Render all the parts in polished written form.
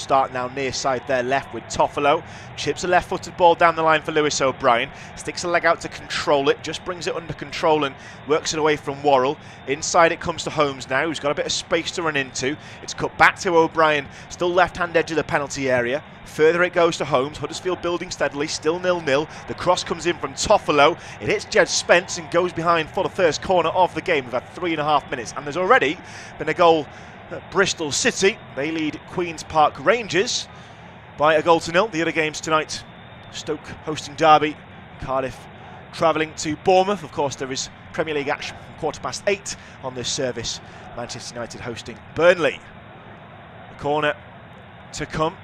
start now near side there left with Toffolo. Chips a left-footed ball down the line for Lewis O'Brien. Sticks a leg out to control it, just brings it under control and works it away from Worrell. Inside it comes to Holmes now, who's got a bit of space to run into. It's cut back to O'Brien, still left-hand edge of the penalty area. Further it goes to Holmes. Huddersfield building steadily, still 0-0. The cross comes in from Toffolo. It hits Jed Spence and goes behind for the first corner of the game. We've had 3.5 minutes, and there's already been a goal at Bristol City. They lead Queen's Park Rangers by 1-0. The other games tonight: Stoke hosting Derby, Cardiff travelling to Bournemouth. Of course, there is Premier League action from 8:15 on this service. Manchester United hosting Burnley. The corner to come.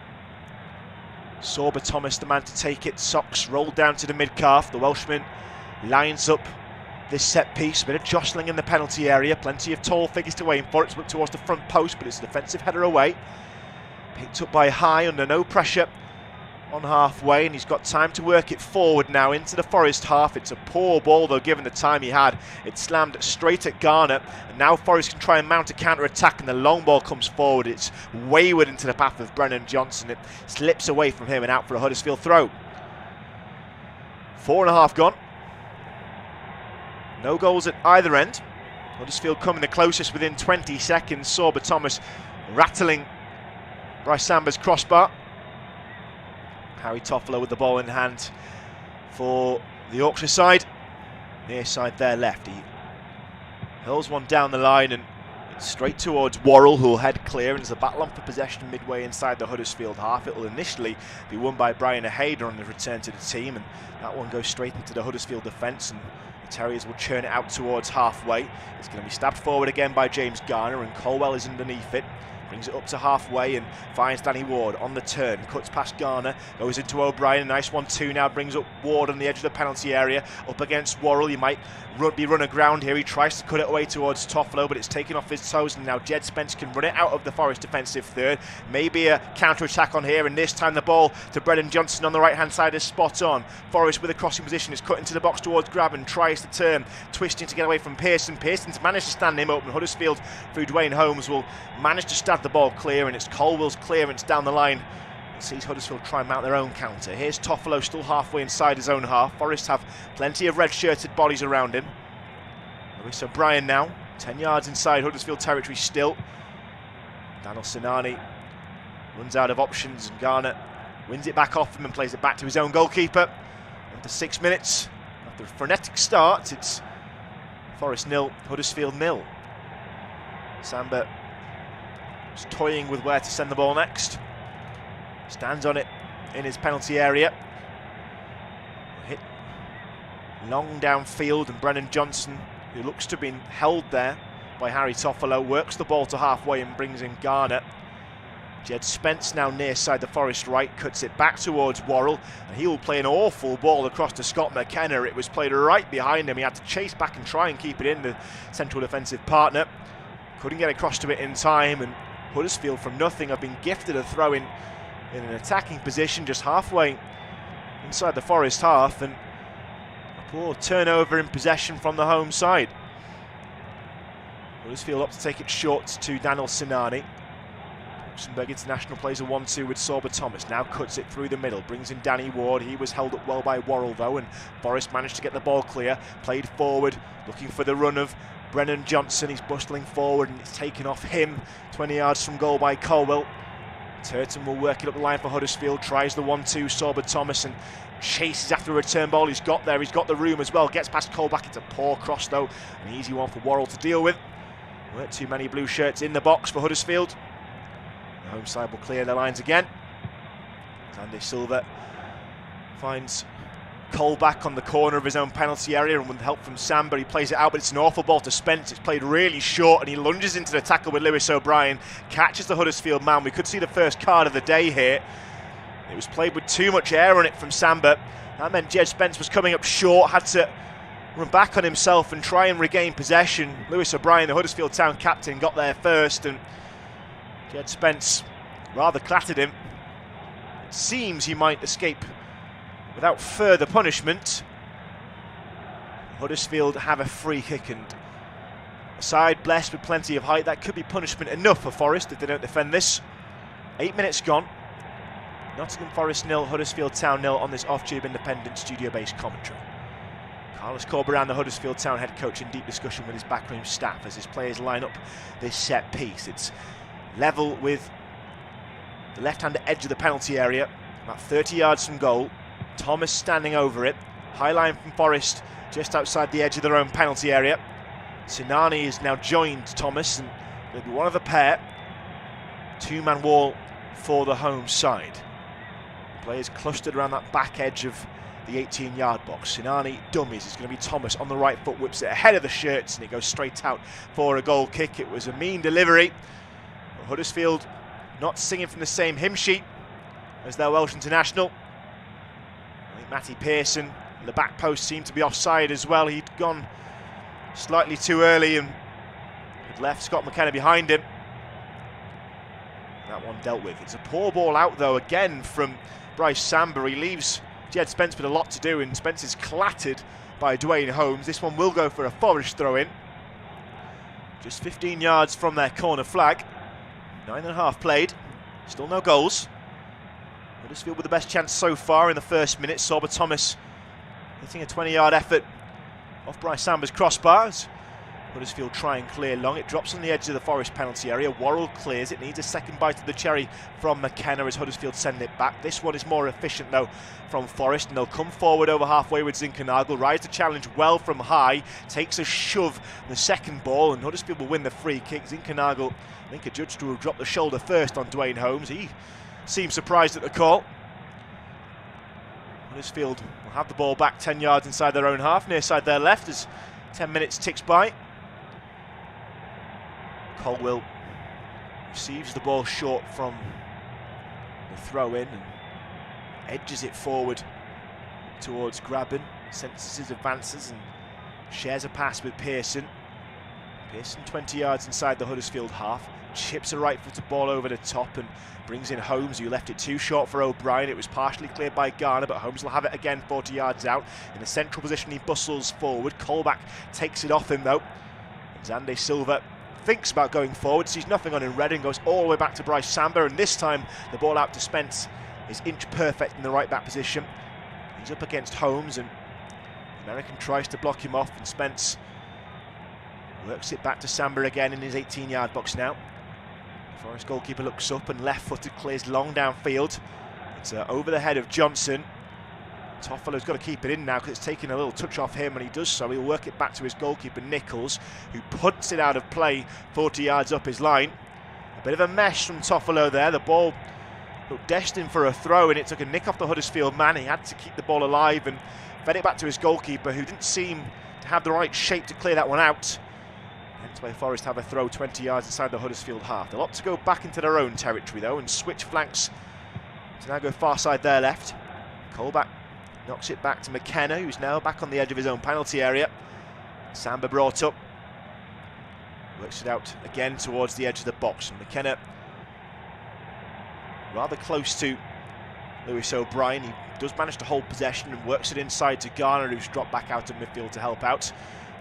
Sorba Thomas, the man to take it. Socks rolled down to the mid-calf. The Welshman lines up this set piece. A bit of jostling in the penalty area. Plenty of tall figures to aim for. It's looked towards the front post, but it's a defensive header away. Picked up by High under no pressure on halfway, and he's got time to work it forward now into the Forest half. It's a poor ball, though, given the time he had. It slammed straight at Garner, and now Forest can try and mount a counter-attack, and the long ball comes forward. It's wayward into the path of Brennan Johnson. It slips away from him and out for a Huddersfield throw. 4.5 gone. No goals at either end. Huddersfield coming the closest within 20 seconds. Sorba Thomas rattling Bryce Samber's crossbar. Harry Toffolo with the ball in hand for the Yorkshire side. Near side there left. He hurls one down the line and it's straight towards Worrell, who will head clear, and there's a battle on for possession midway inside the Huddersfield half. It will initially be won by Brian Hayder on the return to the team, and that one goes straight into the Huddersfield defence, and the Terriers will churn it out towards halfway. It's going to be stabbed forward again by James Garner, and Colwell is underneath it. Brings it up to halfway and finds Danny Ward on the turn. Cuts past Garner, goes into O'Brien. A nice 1-2 now, brings up Ward on the edge of the penalty area. Up against Worrell, he might be run aground here. He tries to cut it away towards Toffolo, but it's taken off his toes, and now Jed Spence can run it out of the Forest defensive third. Maybe a counter-attack on here, and this time the ball to Brennan Johnson on the right-hand side is spot on. Forest with a crossing position is cut into the box towards Graben, tries to turn, twisting to get away from Pearson. Pearson's managed to stand him open. Huddersfield, through Dwayne Holmes, will manage to stab the ball clear, and it's Colwell's clearance down the line that sees Huddersfield try and mount their own counter. Here's Toffolo still halfway inside his own half. Forest have plenty of red-shirted bodies around him. Lewis O'Brien now, 10 yards inside Huddersfield territory still. Daniel Sinani runs out of options, and Garner wins it back off him and plays it back to his own goalkeeper. After 6 minutes, after a frenetic start, it's Forest 0, Huddersfield 0. Samber is toying with where to send the ball next. Stands on it in his penalty area. Hit long downfield, and Brennan Johnson, who looks to have been held there by Harry Toffolo, works the ball to halfway and brings in Garner. Jed Spence now near side the Forest right, cuts it back towards Worrell, and he will play an awful ball across to Scott McKenna. It was played right behind him. He had to chase back and try and keep it in, the central defensive partner. Couldn't get across to it in time, and Huddersfield from nothing have been gifted a throw in an attacking position just halfway inside the Forest half, and a poor turnover in possession from the home side. Huddersfield up to take it short to Daniel Sinani. Luxembourg International plays a 1-2 with Sorba Thomas. Now cuts it through the middle, brings in Danny Ward. He was held up well by Worrell though, and Boris managed to get the ball clear. Played forward, looking for the run of Brennan Johnson. He's bustling forward, and it's taken off him 20 yards from goal by Colwell. Turton will work it up the line for Huddersfield. Tries the 1-2, Sorba Thomas, and chases after a return ball. He's got there, he's got the room as well. Gets past Colback. It's a poor cross though, an easy one for Worrell to deal with. Weren't too many blue shirts in the box for Huddersfield. The home side will clear their lines again. Andy Silva finds Colback on the corner of his own penalty area, and with help from Samber, he plays it out, but it's an awful ball to Spence. It's played really short, and he lunges into the tackle with Lewis O'Brien, catches the Huddersfield man. We could see the first card of the day here. It was played with too much air on it from Samber. That meant Jed Spence was coming up short, had to run back on himself and try and regain possession. Lewis O'Brien, the Huddersfield Town captain, got there first, and Jed Spence rather clattered him. It seems he might escape without further punishment. Huddersfield have a free kick, and a side blessed with plenty of height, that could be punishment enough for Forest if they don't defend this. 8 minutes gone. Nottingham Forest 0, Huddersfield Town 0 on this off-tube independent studio-based commentary. Carlos Corberán, the Huddersfield Town head coach, in deep discussion with his backroom staff as his players line up this set piece. It's level with the left-hand edge of the penalty area, about 30 yards from goal. Thomas standing over it. High line from Forest, just outside the edge of their own penalty area. Sinani has now joined Thomas, and they'll be one of a pair. Two-man wall for the home side. Players clustered around that back edge of the 18-yard box. Sinani dummies. It's going to be Thomas on the right foot, whips it ahead of the shirts, and it goes straight out for a goal kick. It was a mean delivery. But Huddersfield not singing from the same hymn sheet as their Welsh international. I think Matty Pearson, the back post, seemed to be offside as well. He'd gone slightly too early and had left Scott McKenna behind him. That one dealt with. It's a poor ball out though again from Bryce Samba. He leaves Jed Spence with a lot to do, and Spence is clattered by Dwayne Holmes. This one will go for a Forest throw-in. Just 15 yards from their corner flag. 9.5 played. Still no goals. Huddersfield with the best chance so far in the first minute. Sorba Thomas hitting a 20-yard effort off Bryce Samba's crossbars. Huddersfield try and clear long. It drops on the edge of the Forest penalty area. Worrell clears. It needs a second bite of the cherry from McKenna as Huddersfield send it back. This one is more efficient though from Forest, and they'll come forward over halfway with Zinkernagel. Rides the challenge well from high. Takes a shove the second ball, and Huddersfield will win the free kick. Zinkernagel, I think, adjudged to have dropped the shoulder first on Dwayne Holmes. He seemed surprised at the call. Huddersfield will have the ball back 10 yards inside their own half, near side their left, as 10 minutes ticks by. Colwell receives the ball short from the throw-in and edges it forward towards Graben. Senses his advances and shares a pass with Pearson. Pearson 20 yards inside the Huddersfield half. Chips a right-footed ball over the top and brings in Holmes, who left it too short for O'Brien. It was partially cleared by Garner, but Holmes will have it again 40 yards out. In a central position, he bustles forward. Colback takes it off him, though. And Zande Silva thinks about going forward, sees nothing on in red, and goes all the way back to Bryce Samba, and this time the ball out to Spence is inch perfect in the right back position. He's up against Holmes, and the American tries to block him off, and Spence works it back to Samba again in his 18-yard box now. The Forest goalkeeper looks up and left-footed clears long downfield. It's over the head of Johnson. Toffolo's got to keep it in now because it's taking a little touch off him, and he does so. He'll work it back to his goalkeeper Nichols, who puts it out of play 40 yards up his line. A bit of a mess from Toffolo there. The ball looked destined for a throw, and it took a nick off the Huddersfield man. He had to keep the ball alive and fed it back to his goalkeeper, who didn't seem to have the right shape to clear that one out. Hence why Forest have a throw 20 yards inside the Huddersfield half. They'll opt to go back into their own territory though and switch flanks to now go far side their left. Colback knocks it back to McKenna, who's now back on the edge of his own penalty area. Samba brought up. Works it out again towards the edge of the box. And McKenna rather close to Lewis O'Brien. He does manage to hold possession and works it inside to Garner, who's dropped back out of midfield to help out.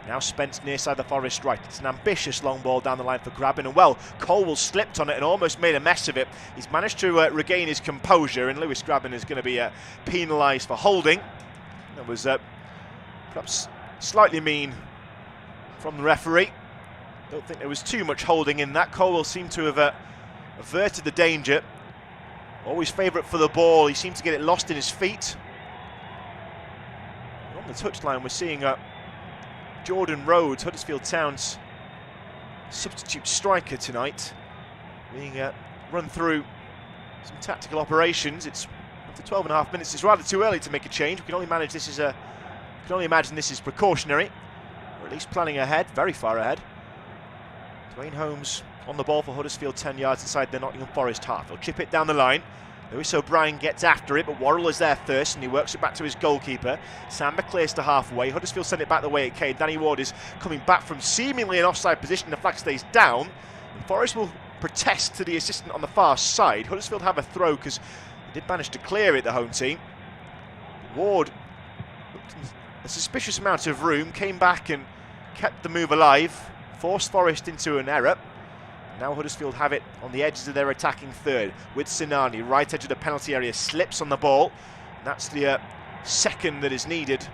Now Spence near side the Forest right. It's an ambitious long ball down the line for Graben, and well, Colwell slipped on it and almost made a mess of it. He's managed to regain his composure, and Lewis Graben is going to be penalised for holding. That was perhaps slightly mean from the referee. Don't think there was too much holding in that. Colwell seemed to have averted the danger. Always favourite for the ball. He seemed to get it lost in his feet. And on the touchline, we're seeing Jordan Rhodes, Huddersfield Town's substitute striker tonight, being run through some tactical operations. It's after 12.5 minutes. It's rather too early to make a change. We can only manage this as can only imagine this is precautionary, or at least planning ahead, very far ahead. Dwayne Holmes on the ball for Huddersfield, 10 yards inside the Nottingham Forest half. They'll chip it down the line. Lewis O'Brien gets after it, but Worrell is there first, and he works it back to his goalkeeper. Samba clears to halfway. Huddersfield send it back the way it came. Danny Ward is coming back from seemingly an offside position. The flag stays down, and Forest will protest to the assistant on the far side. Huddersfield have a throw because they did manage to clear it, the home team. Ward looked in a suspicious amount of room, came back and kept the move alive, forced Forest into an error. Now Huddersfield have it on the edges of their attacking third with Sinani, right edge of the penalty area, slips on the ball. And that's the second that is needed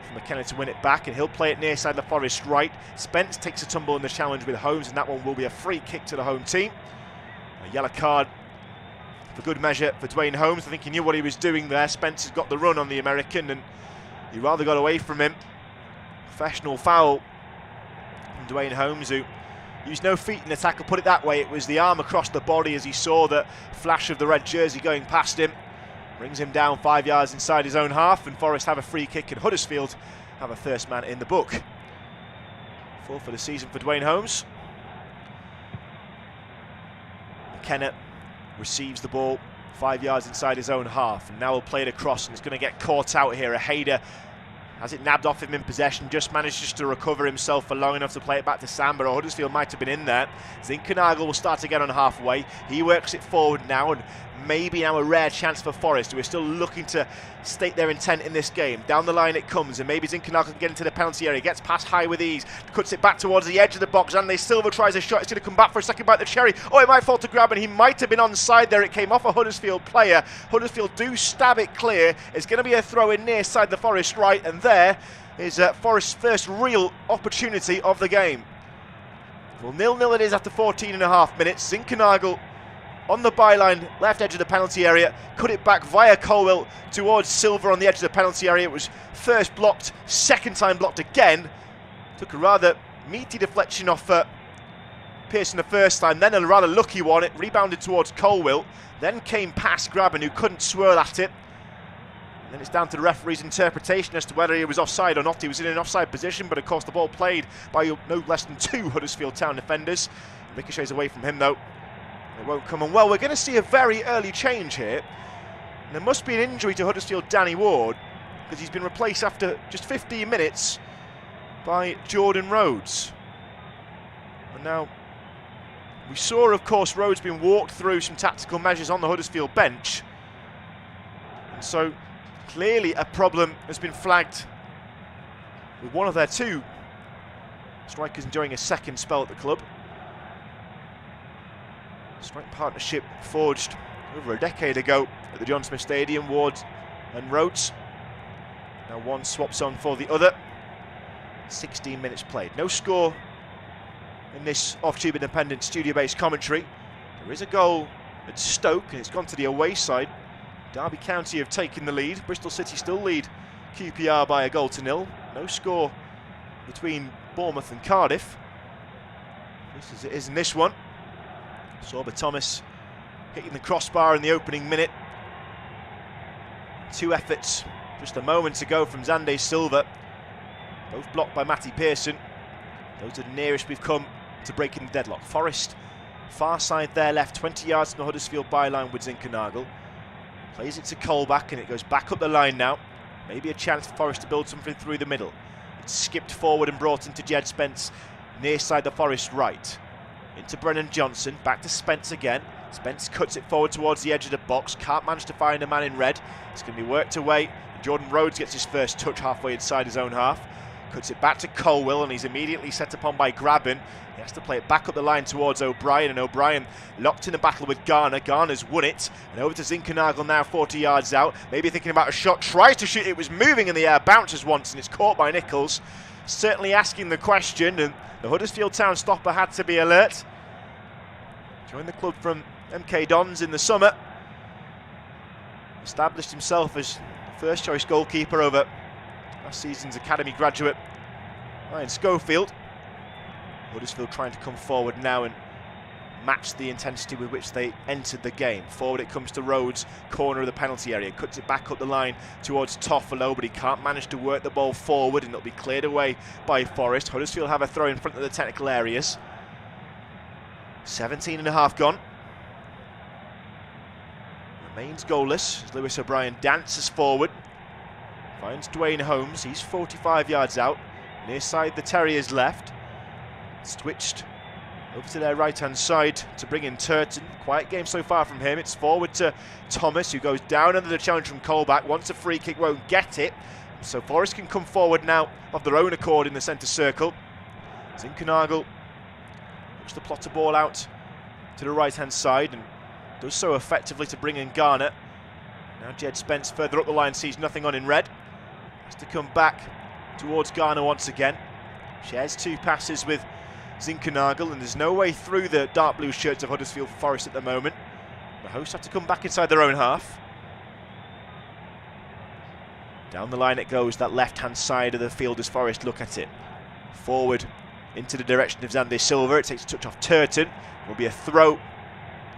for McKenna to win it back, and he'll play it near side the Forest right. Spence takes a tumble in the challenge with Holmes, and that one will be a free kick to the home team. A yellow card for good measure for Dwayne Holmes. I think he knew what he was doing there. Spence has got the run on the American, and he rather got away from him. Professional foul from Dwayne Holmes, who used no feet in the tackle, put it that way. It was the arm across the body as he saw the flash of the red jersey going past him. Brings him down 5 yards inside his own half, and Forest have a free kick, and Huddersfield have a first man in the book. 4 for the season for Dwayne Holmes. McKenna receives the ball 5 yards inside his own half, and now he'll play it across, and it's going to get caught out here. A Hayder has it nabbed off him in possession, just managed to recover himself for long enough to play it back to Samba, or Huddersfield might have been in there. Zinkernagel will start to get on halfway. He works it forward now, and maybe now a rare chance for Forest, who are still looking to state their intent in this game. Down the line it comes, and maybe Zinkernagel can get into the penalty area. Gets past high with ease, cuts it back towards the edge of the box. Andy Silva tries a shot. It's going to come back for a second bite the cherry. Oh, it might fall to grab, and he might have been onside there. It came off a Huddersfield player. Huddersfield do stab it clear. It's going to be a throw in near side the Forest right, and there is Forest's first real opportunity of the game. Well, 0-0 it is after 14.5 minutes. Zinkernagel on the byline, left edge of the penalty area, cut it back via Colwell towards Silva on the edge of the penalty area. It was first blocked, second time blocked again. Took a rather meaty deflection off Pearson the first time, then a rather lucky one. It rebounded towards Colwell, then came past Grabban, who couldn't swirl at it. And then it's down to the referee's interpretation as to whether he was offside or not. He was in an offside position, but of course the ball played by no less than 2 Huddersfield Town defenders. Ricochets away from him though. It won't come on. Well, we're going to see a very early change here. And there must be an injury to Huddersfield Danny Ward, because he's been replaced after just 15 minutes by Jordan Rhodes. And now, we saw, of course, Rhodes being walked through some tactical measures on the Huddersfield bench. And so, clearly a problem has been flagged with one of their 2 strikers enjoying a second spell at the club. Strike partnership forged over a decade ago at the John Smith Stadium, Ward and Rhodes. Now one swaps on for the other. 16 minutes played. No score in this off-tube independent studio-based commentary. There is a goal at Stoke, and it's gone to the away side. Derby County have taken the lead. Bristol City still lead QPR by a 1-0. No score between Bournemouth and Cardiff. Just as it is in this one. Sorba Thomas hitting the crossbar in the opening minute. 2 efforts just a moment ago from Zande Silva, both blocked by Matty Pearson. Those are the nearest we've come to breaking the deadlock. Forest, far side there left, 20 yards from the Huddersfield byline with Zinkernagel. Plays it to Colback, and it goes back up the line now. Maybe a chance for Forest to build something through the middle. It's skipped forward and brought into Jed Spence, near side the Forest right. Into Brennan Johnson, back to Spence again. Spence cuts it forward towards the edge of the box. Can't manage to find a man in red. It's going to be worked away. Jordan Rhodes gets his first touch halfway inside his own half. Cuts it back to Colwell, and he's immediately set upon by Grabban. He has to play it back up the line towards O'Brien, and O'Brien locked in a battle with Garner. Garner's won it, and over to Zinkernagel now 40 yards out. Maybe thinking about a shot, tries to shoot. It was moving in the air, bounces once, and it's caught by Nichols. Certainly asking the question, and the Huddersfield Town stopper had to be alert. Joined the club from MK Dons in the summer. Established himself as first choice goalkeeper over last season's academy graduate Ryan Schofield. Huddersfield trying to come forward now and match the intensity with which they entered the game. Forward it comes to Rhodes, corner of the penalty area, cuts it back up the line towards Toffolo, but he can't manage to work the ball forward, and it'll be cleared away by Forest. Huddersfield have a throw in front of the technical areas. 17.5 gone. Remains goalless as Lewis O'Brien dances forward. Finds Dwayne Holmes, he's 45 yards out. Near side the Terriers left. Switched over to their right hand side to bring in Turton. Quiet game so far from him. It's forward to Thomas, who goes down under the challenge from Colback. Wants a free kick, won't get it. So Forest can come forward now of their own accord in the centre circle. Zinkernagel Looks to plot a ball out to the right-hand side and does so effectively to bring in Garner. Now Jed Spence further up the line sees nothing on in red. Has to come back towards Garner once again. Shares 2 passes with Zinkernagel, and there's no way through the dark blue shirts of Huddersfield Forest at the moment. The hosts have to come back inside their own half. Down the line it goes, that left-hand side of the field as Forest look at it. Forward into the direction of Xande Silva. It takes a touch off Turton. It will be a throw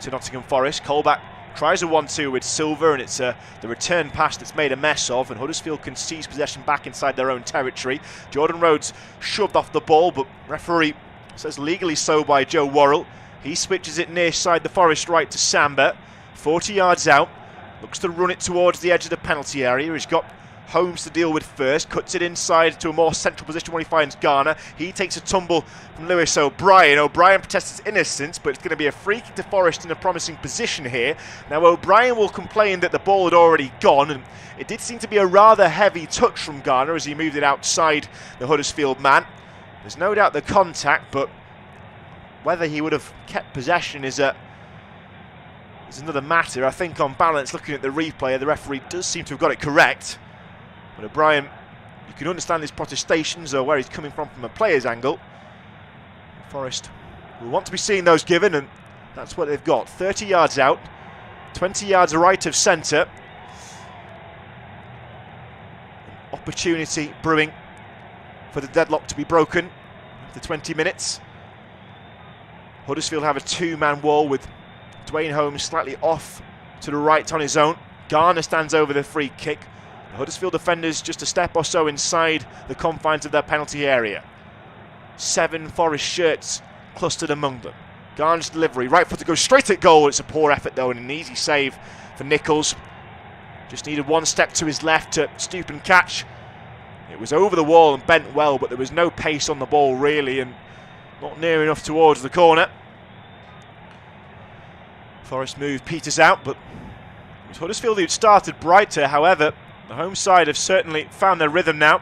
to Nottingham Forest. Colback tries a 1-2 with Silva, and it's the return pass that's made a mess of, and Huddersfield can seize possession back inside their own territory. Jordan Rhodes shoved off the ball, but referee says legally so by Joe Worrell. He switches it near side the Forest right to Samba, 40 yards out, looks to run it towards the edge of the penalty area. He's got Holmes to deal with first, cuts it inside to a more central position when he finds Garner. He takes a tumble from Lewis O'Brien. O'Brien protests his innocence, but it's going to be a free kick to Forest in a promising position here. Now O'Brien will complain that the ball had already gone, and it did seem to be a rather heavy touch from Garner as he moved it outside the Huddersfield man. There's no doubt the contact, but whether he would have kept possession is another matter. I think on balance, looking at the replay, the referee does seem to have got it correct. But O'Brien, you can understand his protestations or where he's coming from a player's angle. Forest will want to be seeing those given, and that's what they've got. 30 yards out, 20 yards right of centre. An opportunity brewing for the deadlock to be broken after 20 minutes. Huddersfield have a 2-man wall with Dwayne Holmes slightly off to the right on his own. Garner stands over the free kick. The Huddersfield defenders just a step or so inside the confines of their penalty area. 7 Forest shirts clustered among them. Garner's delivery, right foot to go straight at goal. It's a poor effort though, and an easy save for Nichols. Just needed 1 step to his left to stoop and catch. It was over the wall and bent well, but there was no pace on the ball really, and not near enough towards the corner. Forest move peters out, but it was Huddersfield who'd started brighter. However, the home side have certainly found their rhythm now.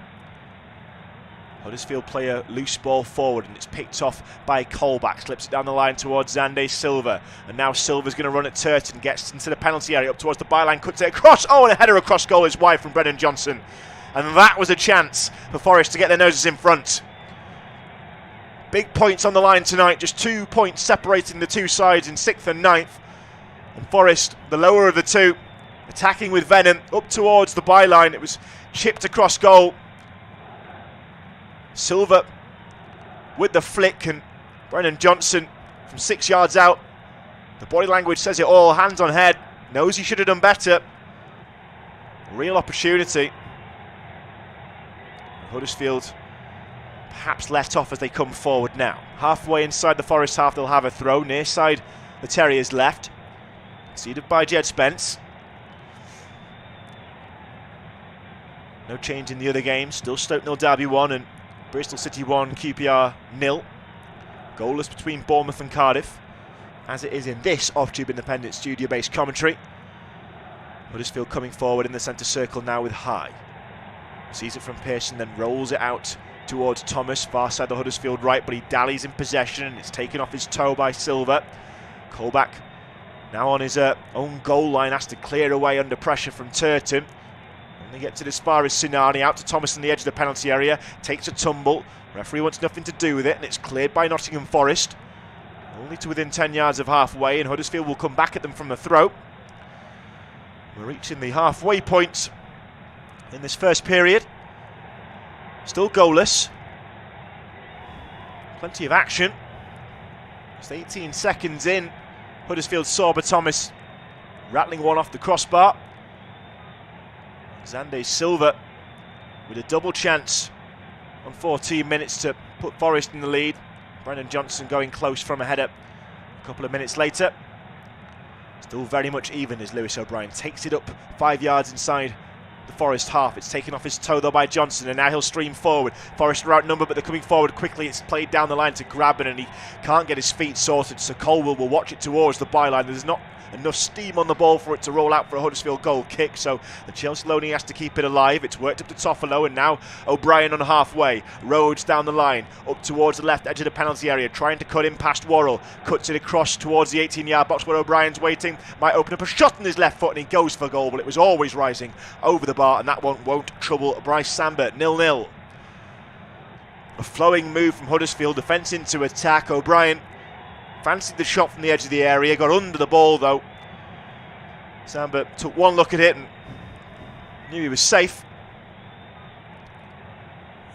Huddersfield play a loose ball forward, and it's picked off by Colback. Slips it down the line towards Xande Silva. And now Silva's going to run at Turton. Gets into the penalty area up towards the byline. Cuts it across. Oh, and a header across goal is wide from Brennan Johnson. And that was a chance for Forest to get their noses in front. Big points on the line tonight. Just 2 points separating the two sides in 6th and 9th. And Forest, the lower of the two, attacking with venom up towards the byline. It was chipped across goal. Silva with the flick, and Brennan Johnson from 6 yards out. The body language says it all. Hands on head. Knows he should have done better. Real opportunity. Huddersfield perhaps let off as they come forward now. Halfway inside the Forest half, they'll have a throw near side the Terriers left. Conceded by Jed Spence. No change in the other games. Still Stoke 0, Derby 1, and Bristol City 1, QPR 0. Goalless between Bournemouth and Cardiff, as it is in this off-tube independent studio-based commentary. Huddersfield coming forward in the centre circle now with High. Sees it from Pearson, then rolls it out towards Thomas, far side the Huddersfield right, but he dallies in possession, and it's taken off his toe by Silva. Colback now on his own goal line, has to clear away under pressure from Turton. Only gets it as far as Sinani, out to Thomas on the edge of the penalty area, takes a tumble. Referee wants nothing to do with it, and it's cleared by Nottingham Forest. Only to within 10 yards of halfway, and Huddersfield will come back at them from the throat. We're reaching the halfway point in this first period. Still goalless. Plenty of action. Just 18 seconds in. Huddersfield Sorba Thomas rattling one off the crossbar. Xande Silva with a double chance on 14 minutes to put Forest in the lead. Brennan Johnson going close from a header a couple of minutes later. Still very much even as Lewis O'Brien takes it up 5 yards inside the Forest half. It's taken off his toe though by Johnson, and now he'll stream forward. Forest are outnumbered, but they're coming forward quickly. It's played down the line to Grabban, and he can't get his feet sorted, so Colwell will watch it towards the byline. There's not enough steam on the ball for it to roll out for a Huddersfield goal kick, so the Chelsea loanee has to keep it alive. It's worked up to Toffolo, and now O'Brien on halfway. Rhodes down the line, up towards the left edge of the penalty area, trying to cut in past Worrell. Cuts it across towards the 18-yard box where O'Brien's waiting. Might open up a shot on his left foot, and he goes for goal, but it was always rising over the bar, and that one won't trouble Bryce Samba. 0-0. A flowing move from Huddersfield, defence into attack. O'Brien fancied the shot from the edge of the area, got under the ball though. Samba took one look at it and knew he was safe.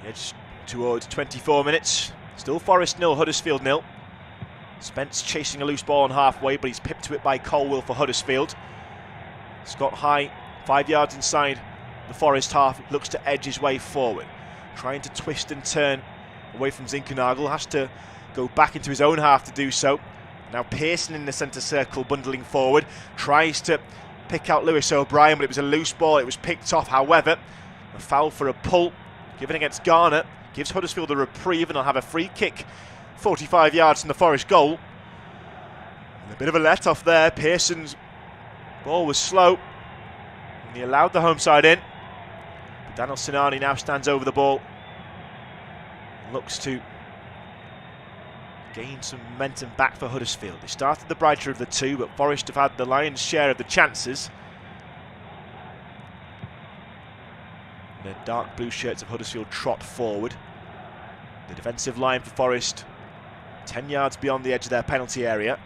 Edged towards 24 minutes. Still Forest 0, Huddersfield 0. Spence chasing a loose ball on halfway, but he's pipped to it by Colwill for Huddersfield. Scott High, 5 yards inside the Forest half, looks to edge his way forward. Trying to twist and turn away from Zinkernagel, has to go back into his own half to do so. Now Pearson in the centre circle, bundling forward, tries to pick out Lewis O'Brien, but it was a loose ball, it was picked off. However, a foul for a pull given against Garner gives Huddersfield a reprieve, and they'll have a free kick 45 yards from the Forest goal. And a bit of a let-off there. Pearson's ball was slow, and he allowed the home side in. But Daniel Sinani now stands over the ball and looks to gain some momentum back for Huddersfield. They started the brighter of the two, but Forest have had the lion's share of the chances. The dark blue shirts of Huddersfield trot forward. The defensive line for Forest 10 yards beyond the edge of their penalty area.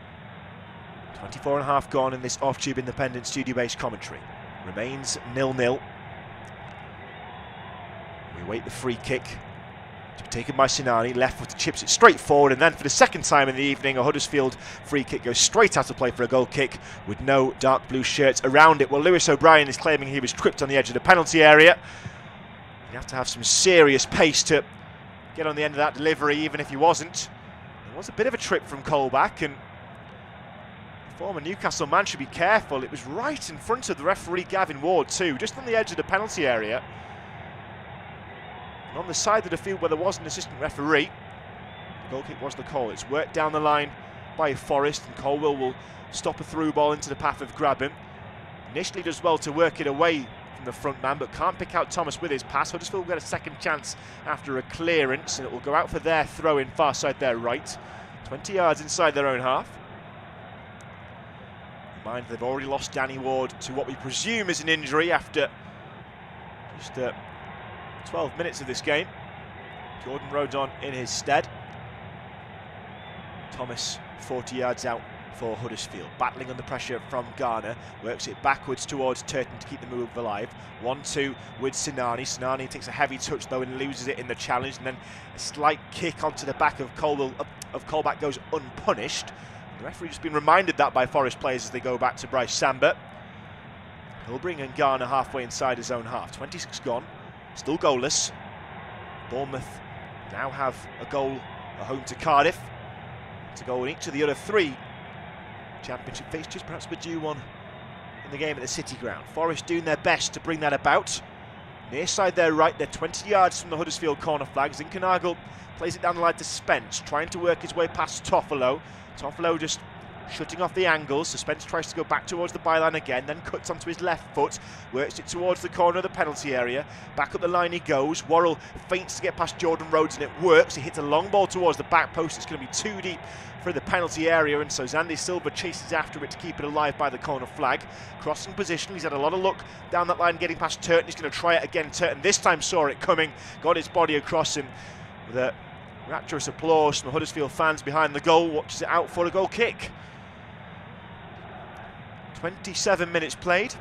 24 and a half gone in this off-tube independent studio-based commentary. Remains 0-0. We wait the free kick to be taken by Sinani. Left foot chips it straight forward, and then for the second time in the evening, a Huddersfield free kick goes straight out of play for a goal kick with no dark blue shirts around it. Well, Lewis O'Brien is claiming he was tripped on the edge of the penalty area. You have to have some serious pace to get on the end of that delivery, even if he wasn't. It was a bit of a trip from Colback, and the former Newcastle man should be careful. It was right in front of the referee Gavin Ward too, just on the edge of the penalty area. And on the side of the field where there was an assistant referee, the goal kick was the call. It's worked down the line by Forest, and Colwill will stop a through ball into the path of Grabban. Initially does well to work it away from the front man, but can't pick out Thomas with his pass. Huddersfield will get a second chance after a clearance, and it will go out for their throw in far side their right, 20 yards inside their own half. Mind they've already lost Danny Ward to what we presume is an injury after just 12 minutes of this game. Jordan Rhodes on in his stead. Thomas 40 yards out for Huddersfield, battling under pressure from Garner, works it backwards towards Turton to keep the move alive. 1-2 with Sinani. Sinani takes a heavy touch though and loses it in the challenge, and then a slight kick onto the back of Colback goes unpunished. The referee just been reminded that by Forest players as they go back to Bryce Samba. He'll bring in Garner halfway inside his own half. 26 gone, still goalless. Bournemouth now have a goal at home to Cardiff. It's a goal in each of the other three Championship fixtures, perhaps a due one in the game at the City Ground. Forest doing their best to bring that about. Near side their right, they're 20 yards from the Huddersfield corner flag. Zinkernagel plays it down the line to Spence, trying to work his way past Toffolo. Toffolo just shutting off the angles, so Spence tries to go back towards the byline again, then cuts onto his left foot, works it towards the corner of the penalty area. Back up the line he goes. Worrell feints to get past Jordan Rhodes, and it works. He hits a long ball towards the back post. It's going to be too deep for the penalty area, and so Zandy Silva chases after it to keep it alive by the corner flag. Crossing position, he's had a lot of luck down that line getting past Turton. He's going to try it again. Turton this time saw it coming, got his body across him with a rapturous applause from the Huddersfield fans behind the goal. Watches it out for a goal kick. 27 minutes played.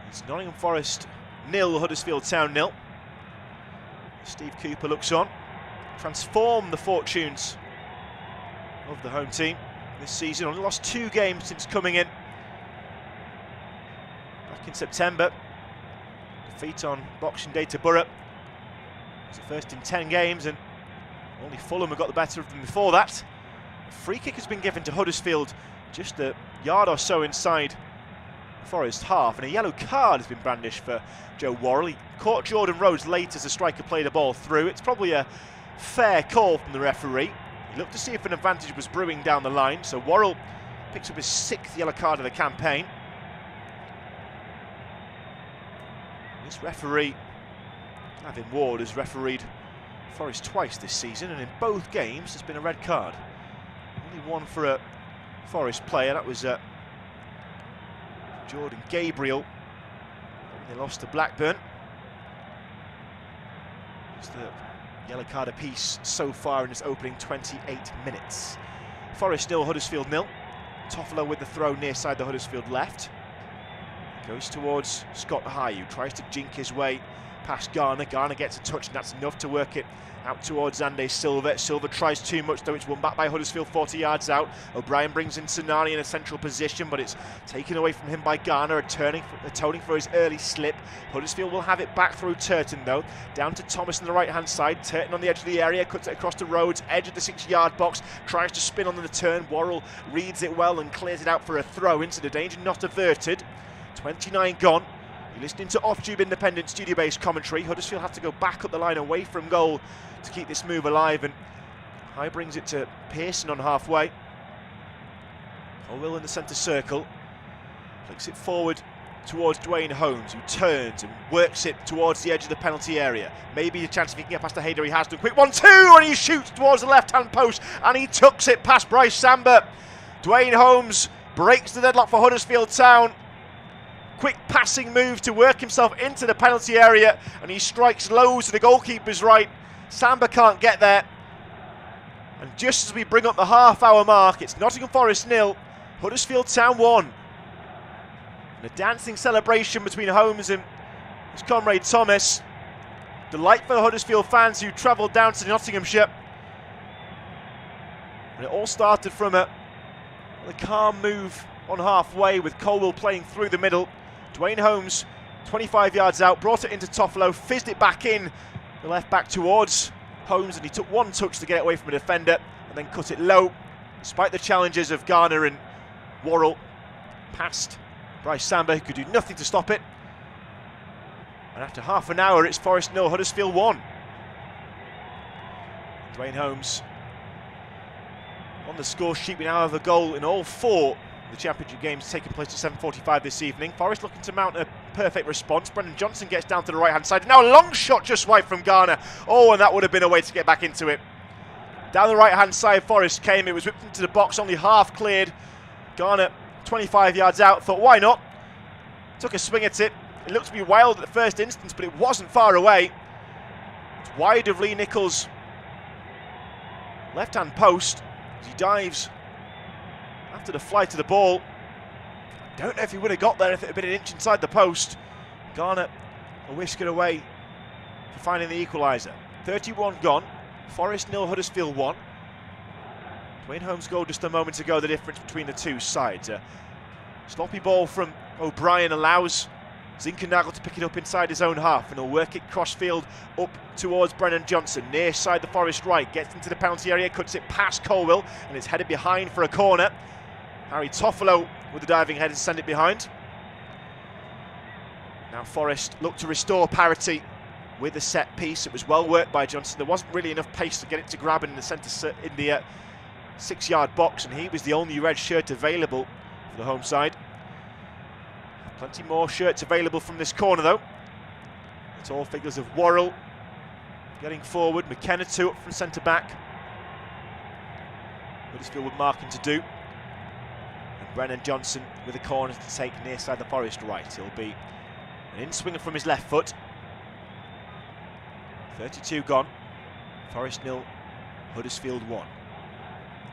It's Nottingham Forest 0, Huddersfield Town 0. Steve Cooper looks on. Transform the fortunes of the home team this season. Only lost 2 games since coming in back in September. Defeat on Boxing Day to Borough. It was the first in 10 games, and only Fulham have got the better of them before that. A free kick has been given to Huddersfield just a yard or so inside the Forest half, and a yellow card has been brandished for Joe Worrell. He caught Jordan Rhodes late as the striker played the ball through. It's probably a fair call from the referee. He looked to see if an advantage was brewing down the line, so Worrell picks up his 6th yellow card of the campaign. This referee, Gavin Ward, has refereed Forest twice this season, and in both games there's been a red card. Only one for a Forest player, that was Jordan Gabriel. They lost to Blackburn. It's the yellow card apiece so far in its opening 28 minutes. Forest 0, Huddersfield 0. Toffolo with the throw near side the Huddersfield left. Goes towards Scott High, who tries to jink his way past Garner. Garner gets a touch, and that's enough to work it out towards Ande Silva. Silva tries too much, though it's won back by Huddersfield 40 yards out. O'Brien brings in Sonali in a central position, but it's taken away from him by Garner, atoning for his early slip. Huddersfield will have it back through Turton, though. Down to Thomas on the right-hand side. Turton on the edge of the area, cuts it across the Rhodes, edge of the 6-yard box, tries to spin on the turn. Worrell reads it well and clears it out for a throw into the danger not averted. 29 gone. You're listening to Off-Tube Independent studio-based commentary. Huddersfield have to go back up the line away from goal to keep this move alive, and High brings it to Pearson on halfway. Colwell in the centre circle. Flicks it forward towards Dwayne Holmes, who turns and works it towards the edge of the penalty area. Maybe a chance if he can get past the Hayder. He has done. Quick 1-2, and he shoots towards the left-hand post, and he tucks it past Bryce Samba. Dwayne Holmes breaks the deadlock for Huddersfield Town. Quick passing move to work himself into the penalty area, and he strikes low to the goalkeeper's right. Samba can't get there. And just as we bring up the half-hour mark, it's Nottingham Forest 0, Huddersfield Town 1. And a dancing celebration between Holmes and his comrade Thomas. Delight for the Huddersfield fans who travelled down to Nottinghamshire. And it all started from a calm move on halfway, with Colwell playing through the middle. Dwayne Holmes, 25 yards out, brought it into Toffolo, fizzed it back in the left back towards Holmes, and he took one touch to get it away from a defender and then cut it low, despite the challenges of Garner and Worrell. Past Bryce Samba, who could do nothing to stop it. And after half an hour, it's Forest 0, Huddersfield 1. Dwayne Holmes on the score sheet. We now have a goal in all 4 the Championship games taking place at 7:45 this evening. Forest looking to mount a perfect response. Brendan Johnson gets down to the right-hand side. Now a long shot just wide from Garner. Oh, and that would have been a way to get back into it. Down the right-hand side, Forest came. It was whipped into the box, only half cleared. Garner, 25 yards out, thought, why not? Took a swing at it. It looked to be wild at the first instance, but it wasn't far away. It's wide of Lee Nichols' left-hand post as he dives after the flight of the ball. I don't know if he would have got there if it had been an inch inside the post. Garner a whisker away for finding the equaliser. 31 gone. Forest 0, Huddersfield 1. Dwayne Holmes' goal just a moment ago, the difference between the two sides. A sloppy ball from O'Brien allows Zinkernagel to pick it up inside his own half, and he'll work it cross-field up towards Brennan Johnson. Near side the Forest right, gets into the penalty area, cuts it past Colwell, and it's headed behind for a corner. Harry Toffolo with the diving head and send it behind. Now Forest look to restore parity with the set piece. It was well worked by Johnson. There wasn't really enough pace to get it to grab in the centre, in the 6-yard box, and he was the only red shirt available for the home side. Plenty more shirts available from this corner though. It's all figures of Worrell getting forward. McKenna too up from centre back. Huddersfield with marking to do. And Brennan Johnson with a corner to take near side the Forest right. He'll be an in-swinger from his left foot. 32 gone. Forest 0, Huddersfield 1.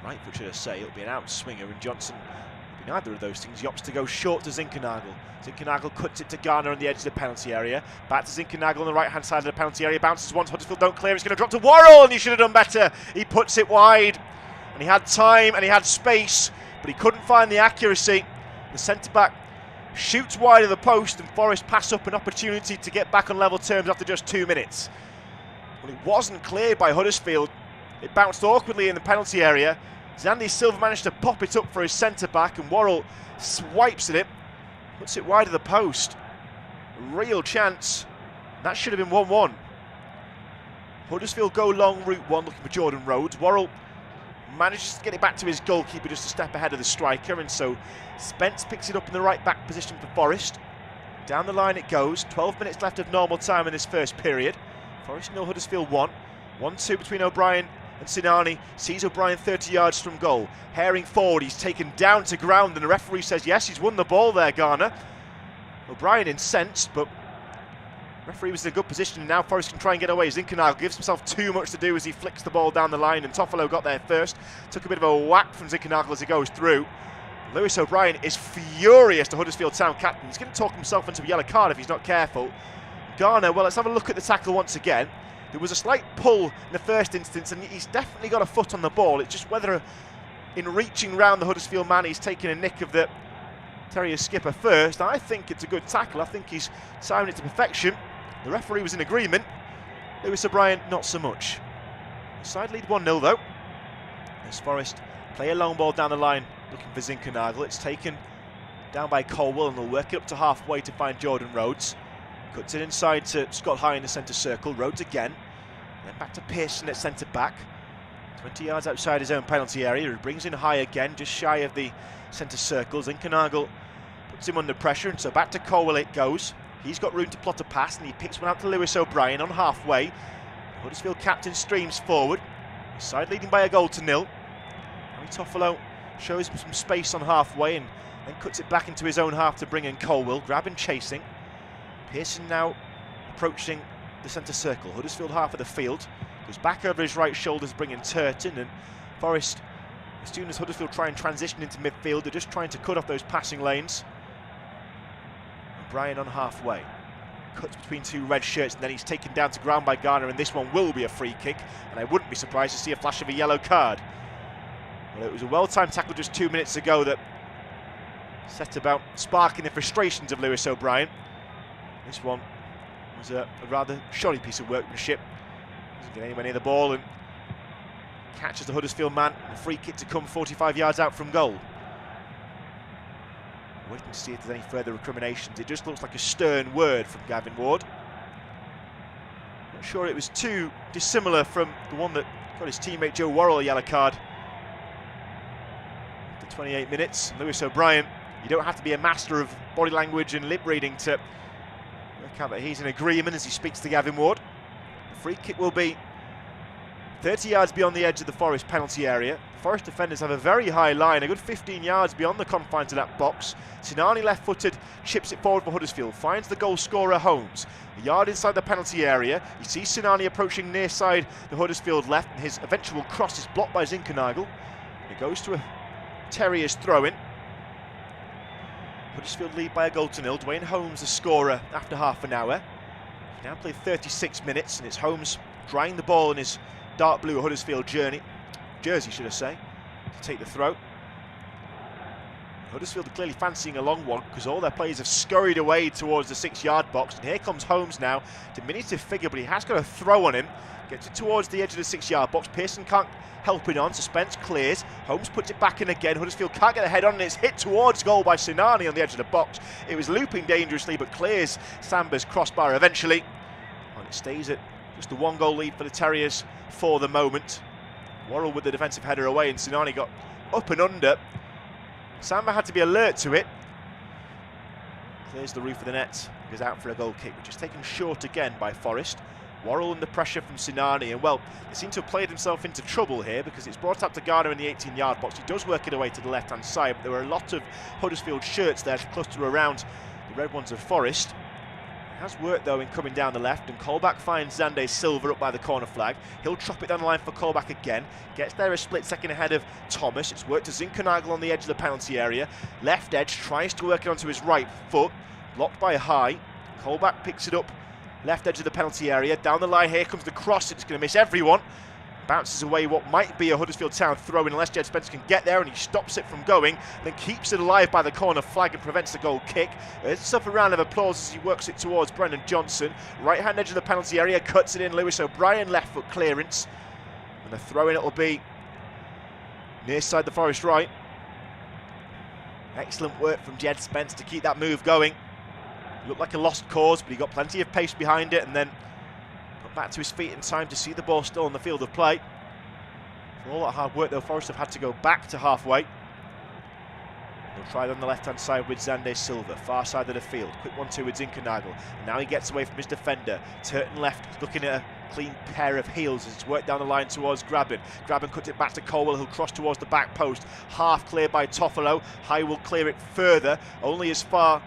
Right foot, should I say. It'll be an out-swinger, and Johnson will be neither of those things. He opts to go short to Zinkernagel. Zinkernagel cuts it to Garner on the edge of the penalty area. Back to Zinkernagel on the right-hand side of the penalty area. Bounces once, Huddersfield don't clear. It's going to drop to Worrell, and he should have done better. He puts it wide, and he had time and he had space, but he couldn't find the accuracy. The centre-back shoots wide of the post, and Forest pass up an opportunity to get back on level terms after just 2 minutes. Well, it wasn't cleared by Huddersfield. It bounced awkwardly in the penalty area. Zandy Silva managed to pop it up for his centre-back, and Worrell swipes at it, puts it wide of the post. A real chance. That should have been 1-1. Huddersfield go long route one, looking for Jordan Rhodes. Worrell manages to get it back to his goalkeeper just a step ahead of the striker, and so Spence picks it up in the right back position for Forest. Down the line it goes, 12 minutes left of normal time in this first period. Forest 0, Huddersfield 1. 1-2 between O'Brien and Sinani. Sees O'Brien 30 yards from goal. Herring forward, he's taken down to ground, and the referee says yes, he's won the ball there, Garner. O'Brien incensed, but referee was in a good position, and now Forest can try and get away. Zinkernagel gives himself too much to do as he flicks the ball down the line, and Toffolo got there first. Took a bit of a whack from Zinkernagel as he goes through. Lewis O'Brien is furious, the Huddersfield Town captain. He's going to talk himself into a yellow card if he's not careful. Garner, well, let's have a look at the tackle once again. There was a slight pull in the first instance, and he's definitely got a foot on the ball. It's just whether in reaching round the Huddersfield man he's taking a nick of the Terriers skipper first. I think it's a good tackle. I think he's timing it to perfection. The referee was in agreement. Lewis O'Brien, not so much. The side lead 1-0 though. As Forest play a long ball down the line, looking for Zinkernagel. It's taken down by Colwell, and they'll work it up to halfway to find Jordan Rhodes. Cuts it inside to Scott High in the centre circle. Rhodes again. Then back to Pearson at centre back. 20 yards outside his own penalty area. He brings in High again, just shy of the centre circle. Zinkernagel puts him under pressure, and so back to Colwell it goes. He's got room to plot a pass, and he picks one out to Lewis O'Brien on halfway. The Huddersfield captain streams forward. Side leading by a goal to 0. Harry Toffolo shows him some space on halfway, and then cuts it back into his own half to bring in Colwell, grabbing, chasing. Pearson now approaching the centre circle. Huddersfield half of the field. Goes back over his right shoulders, bringing Turton, and Forest, as soon as Huddersfield try and transition into midfield, they're just trying to cut off those passing lanes. O'Brien on halfway. Cuts between two red shirts, and then he's taken down to ground by Garner, and this one will be a free kick, and I wouldn't be surprised to see a flash of a yellow card. Well, it was a well-timed tackle just 2 minutes ago that set about sparking the frustrations of Lewis O'Brien. This one was a rather shoddy piece of workmanship. Doesn't get anywhere near the ball, and catches the Huddersfield man. A free kick to come 45 yards out from goal. Waiting to see if there's any further recriminations. It just looks like a stern word from Gavin Ward. Not sure it was too dissimilar from the one that got his teammate Joe Worrell a yellow card. After 28 minutes, Lewis O'Brien, you don't have to be a master of body language and lip reading to work out that he's in agreement as he speaks to Gavin Ward. The free kick will be 30 yards beyond the edge of the Forest penalty area. The Forest defenders have a very high line, a good 15 yards beyond the confines of that box. Sinani left-footed, chips it forward for Huddersfield, finds the goal scorer Holmes. A yard inside the penalty area. You see Sinani approaching near side the Huddersfield left, and his eventual cross is blocked by Zinkernagel. It goes to a Terriers throw-in. Huddersfield lead by a goal to 0. Dwayne Holmes the scorer after half an hour. He's now played 36 minutes, and it's Holmes drying the ball in his dark blue Huddersfield jersey, should I say, to take the throw. Huddersfield are clearly fancying a long one because all their players have scurried away towards the 6-yard box, and here comes Holmes now. Diminutive figure, but he has got a throw on him. Gets it towards the edge of the 6-yard box. Pearson can't help it on. Spence clears. Holmes puts it back in again. Huddersfield can't get a head on, and it's hit towards goal by Sinani on the edge of the box. It was looping dangerously, but clears Samba's crossbar eventually. And it stays at just a 1-goal lead for the Terriers for the moment. Worrell with the defensive header away, and Sinani got up and under. Samba had to be alert to it. Clears the roof of the net, goes out for a goal kick, which is taken short again by Forest. Worrell under pressure from Sinani, and well, they seem to have played himself into trouble here because it's brought up to Garner in the 18-yard box. He does work it away to the left-hand side, but there were a lot of Huddersfield shirts there to cluster around the red ones of Forest. It has worked though in coming down the left, and Colback finds Zande Silva up by the corner flag. He'll chop it down the line for Colback again. Gets there a split second ahead of Thomas. It's worked to Zinkernagel on the edge of the penalty area. Left edge, tries to work it onto his right foot. Blocked by High. Colback picks it up. Left edge of the penalty area. Down the line, here comes the cross. It's going to miss everyone. Bounces away what might be a Huddersfield Town throw in unless Jed Spencer can get there, and he stops it from going, then keeps it alive by the corner flag and prevents the goal kick. There's a round of applause as he works it towards Brendan Johnson. Right hand edge of the penalty area, cuts it in. Lewis O'Brien left foot clearance, and the throw in it'll be near side the Forest right. Excellent work from Jed Spence to keep that move going. Looked like a lost cause, but he got plenty of pace behind it, and then got back to his feet in time to see the ball still on the field of play. For all that hard work though, Forest have had to go back to halfway. They'll try it on the left-hand side with Xande Silva, far side of the field. Quick 1-2 with Zinkernagel. And now he gets away from his defender. Turton left, looking at a clean pair of heels as it's worked down the line towards Graben. Graben cuts it back to Colwell, who'll cross towards the back post. Half cleared by Toffolo. High will clear it further, only as far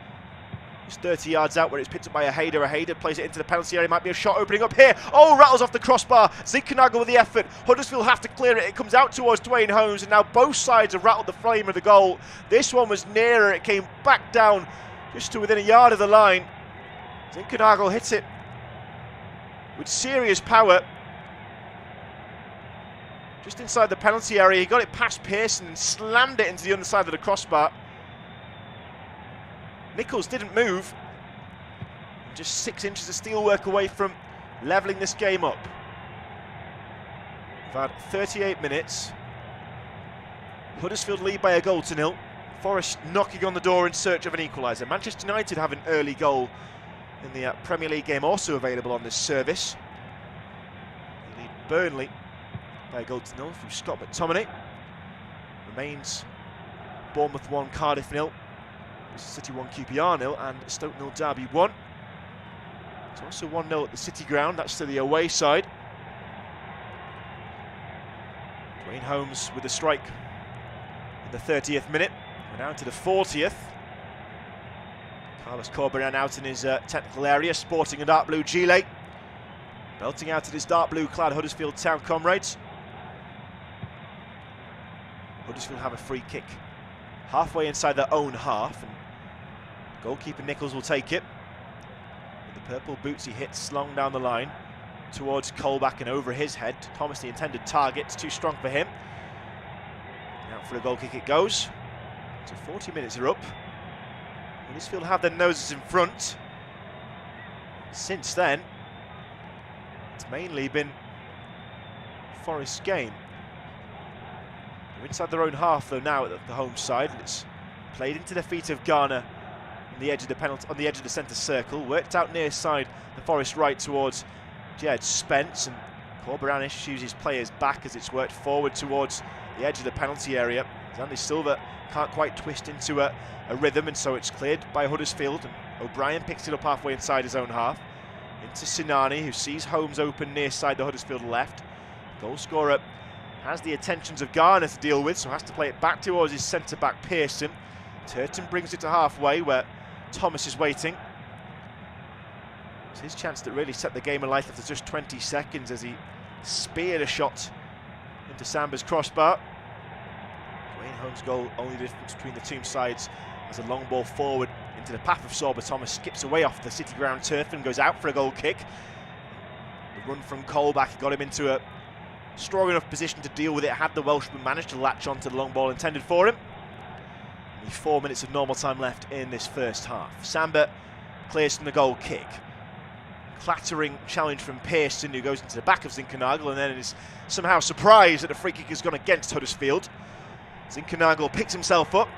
as 30 yards out, where it's picked up by a Hayder plays it into the penalty area. Might be a shot opening up here. Oh, rattles off the crossbar. Zinkernagel with the effort. Huddersfield have to clear it. It comes out towards Dwayne Holmes, and now both sides have rattled the flame of the goal. This one was nearer. It came back down just to within a yard of the line. Zinkernagel hits it with serious power just inside the penalty area. He got it past Pearson and slammed it into the underside of the crossbar. Nichols didn't move, just 6 inches of steelwork away from levelling this game up. We've had 38 minutes. Huddersfield lead by a goal to nil. Forest knocking on the door in search of an equaliser. Manchester United have an early goal in the Premier League game, also available on this service. They lead Burnley by a goal to nil through Scott McTominay. Remains Bournemouth 1, Cardiff 0. City 1, QPR 0, and Stoke 0, Derby 1. It's also 1-0 at the City ground, that's to the away side. Dwayne Holmes with a strike in the 30th minute. We're down to the 40th. Carlos Corberán out in his technical area, sporting a dark blue gilet. Belting out at his dark blue clad Huddersfield Town comrades. Huddersfield have a free kick halfway inside their own half, and goalkeeper Nichols will take it. With the purple boots, he hits long down the line towards Colback and over his head. Thomas, the intended target, it's too strong for him. Out for a goal kick it goes. So 40 minutes are up. Huddersfield have their noses in front. Since then, it's mainly been Forest's game. They're inside their own half though now at the home side, and it's played into the feet of Garner on the edge of the penalty, on the edge of the centre circle. Worked out near side the Forest right towards Jed Spence, and Corberán issues his players back as it's worked forward towards the edge of the penalty area. Xande Silva can't quite twist into a rhythm, and so it's cleared by Huddersfield, and O'Brien picks it up halfway inside his own half into Sinani, who sees Holmes open near side the Huddersfield left. Goal scorer has the attentions of Garner to deal with, so has to play it back towards his centre-back Pearson. Turton brings it to halfway where Thomas is waiting. It's his chance that really set the game alight after just 20 seconds as he speared a shot into Samba's crossbar. Dwayne Holmes' goal, only difference between the two sides, as a long ball forward into the path of Sorba. Thomas skips away off the City ground turf and goes out for a goal kick. The run from Colback got him into a strong enough position to deal with it, had the Welshman managed to latch onto the long ball intended for him. Only 4 minutes of normal time left in this first half. Samba clears from the goal kick. Clattering challenge from Pearson, who goes into the back of Zinkernagel, and then is somehow surprised that the free kick has gone against Huddersfield. Zinkernagel picks himself up,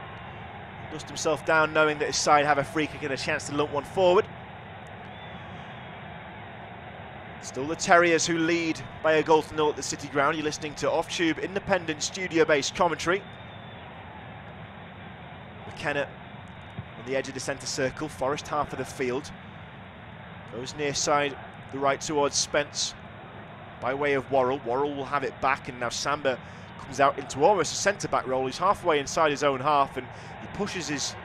dusts himself down, knowing that his side have a free kick and a chance to lump one forward. Still the Terriers who lead by a goal to nil at the City ground. You're listening to off-tube, independent, studio-based commentary. McKenna on the edge of the centre circle, Forest half of the field. Goes near side, the right towards Spence by way of Worrell. Worrell will have it back, and now Samba comes out into almost a centre-back role. He's halfway inside his own half, and he pushes his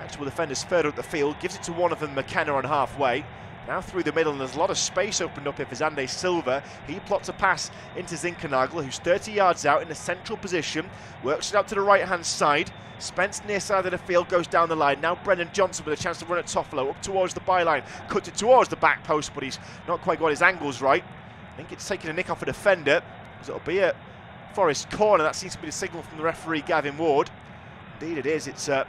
actual defenders further up the field, gives it to one of them, McKenna, on halfway. Now through the middle, and there's a lot of space opened up here for Xande Silva. He plots a pass into Zinkernagel, who's 30 yards out in a central position, works it out to the right-hand side. Spence near side of the field goes down the line. Now Brendan Johnson with a chance to run at Toffolo up towards the byline, cuts it towards the back post, but he's not quite got his angles right. I think it's taking a nick off a defender, as it'll be a Forest corner. That seems to be the signal from the referee, Gavin Ward. Indeed it is. It's I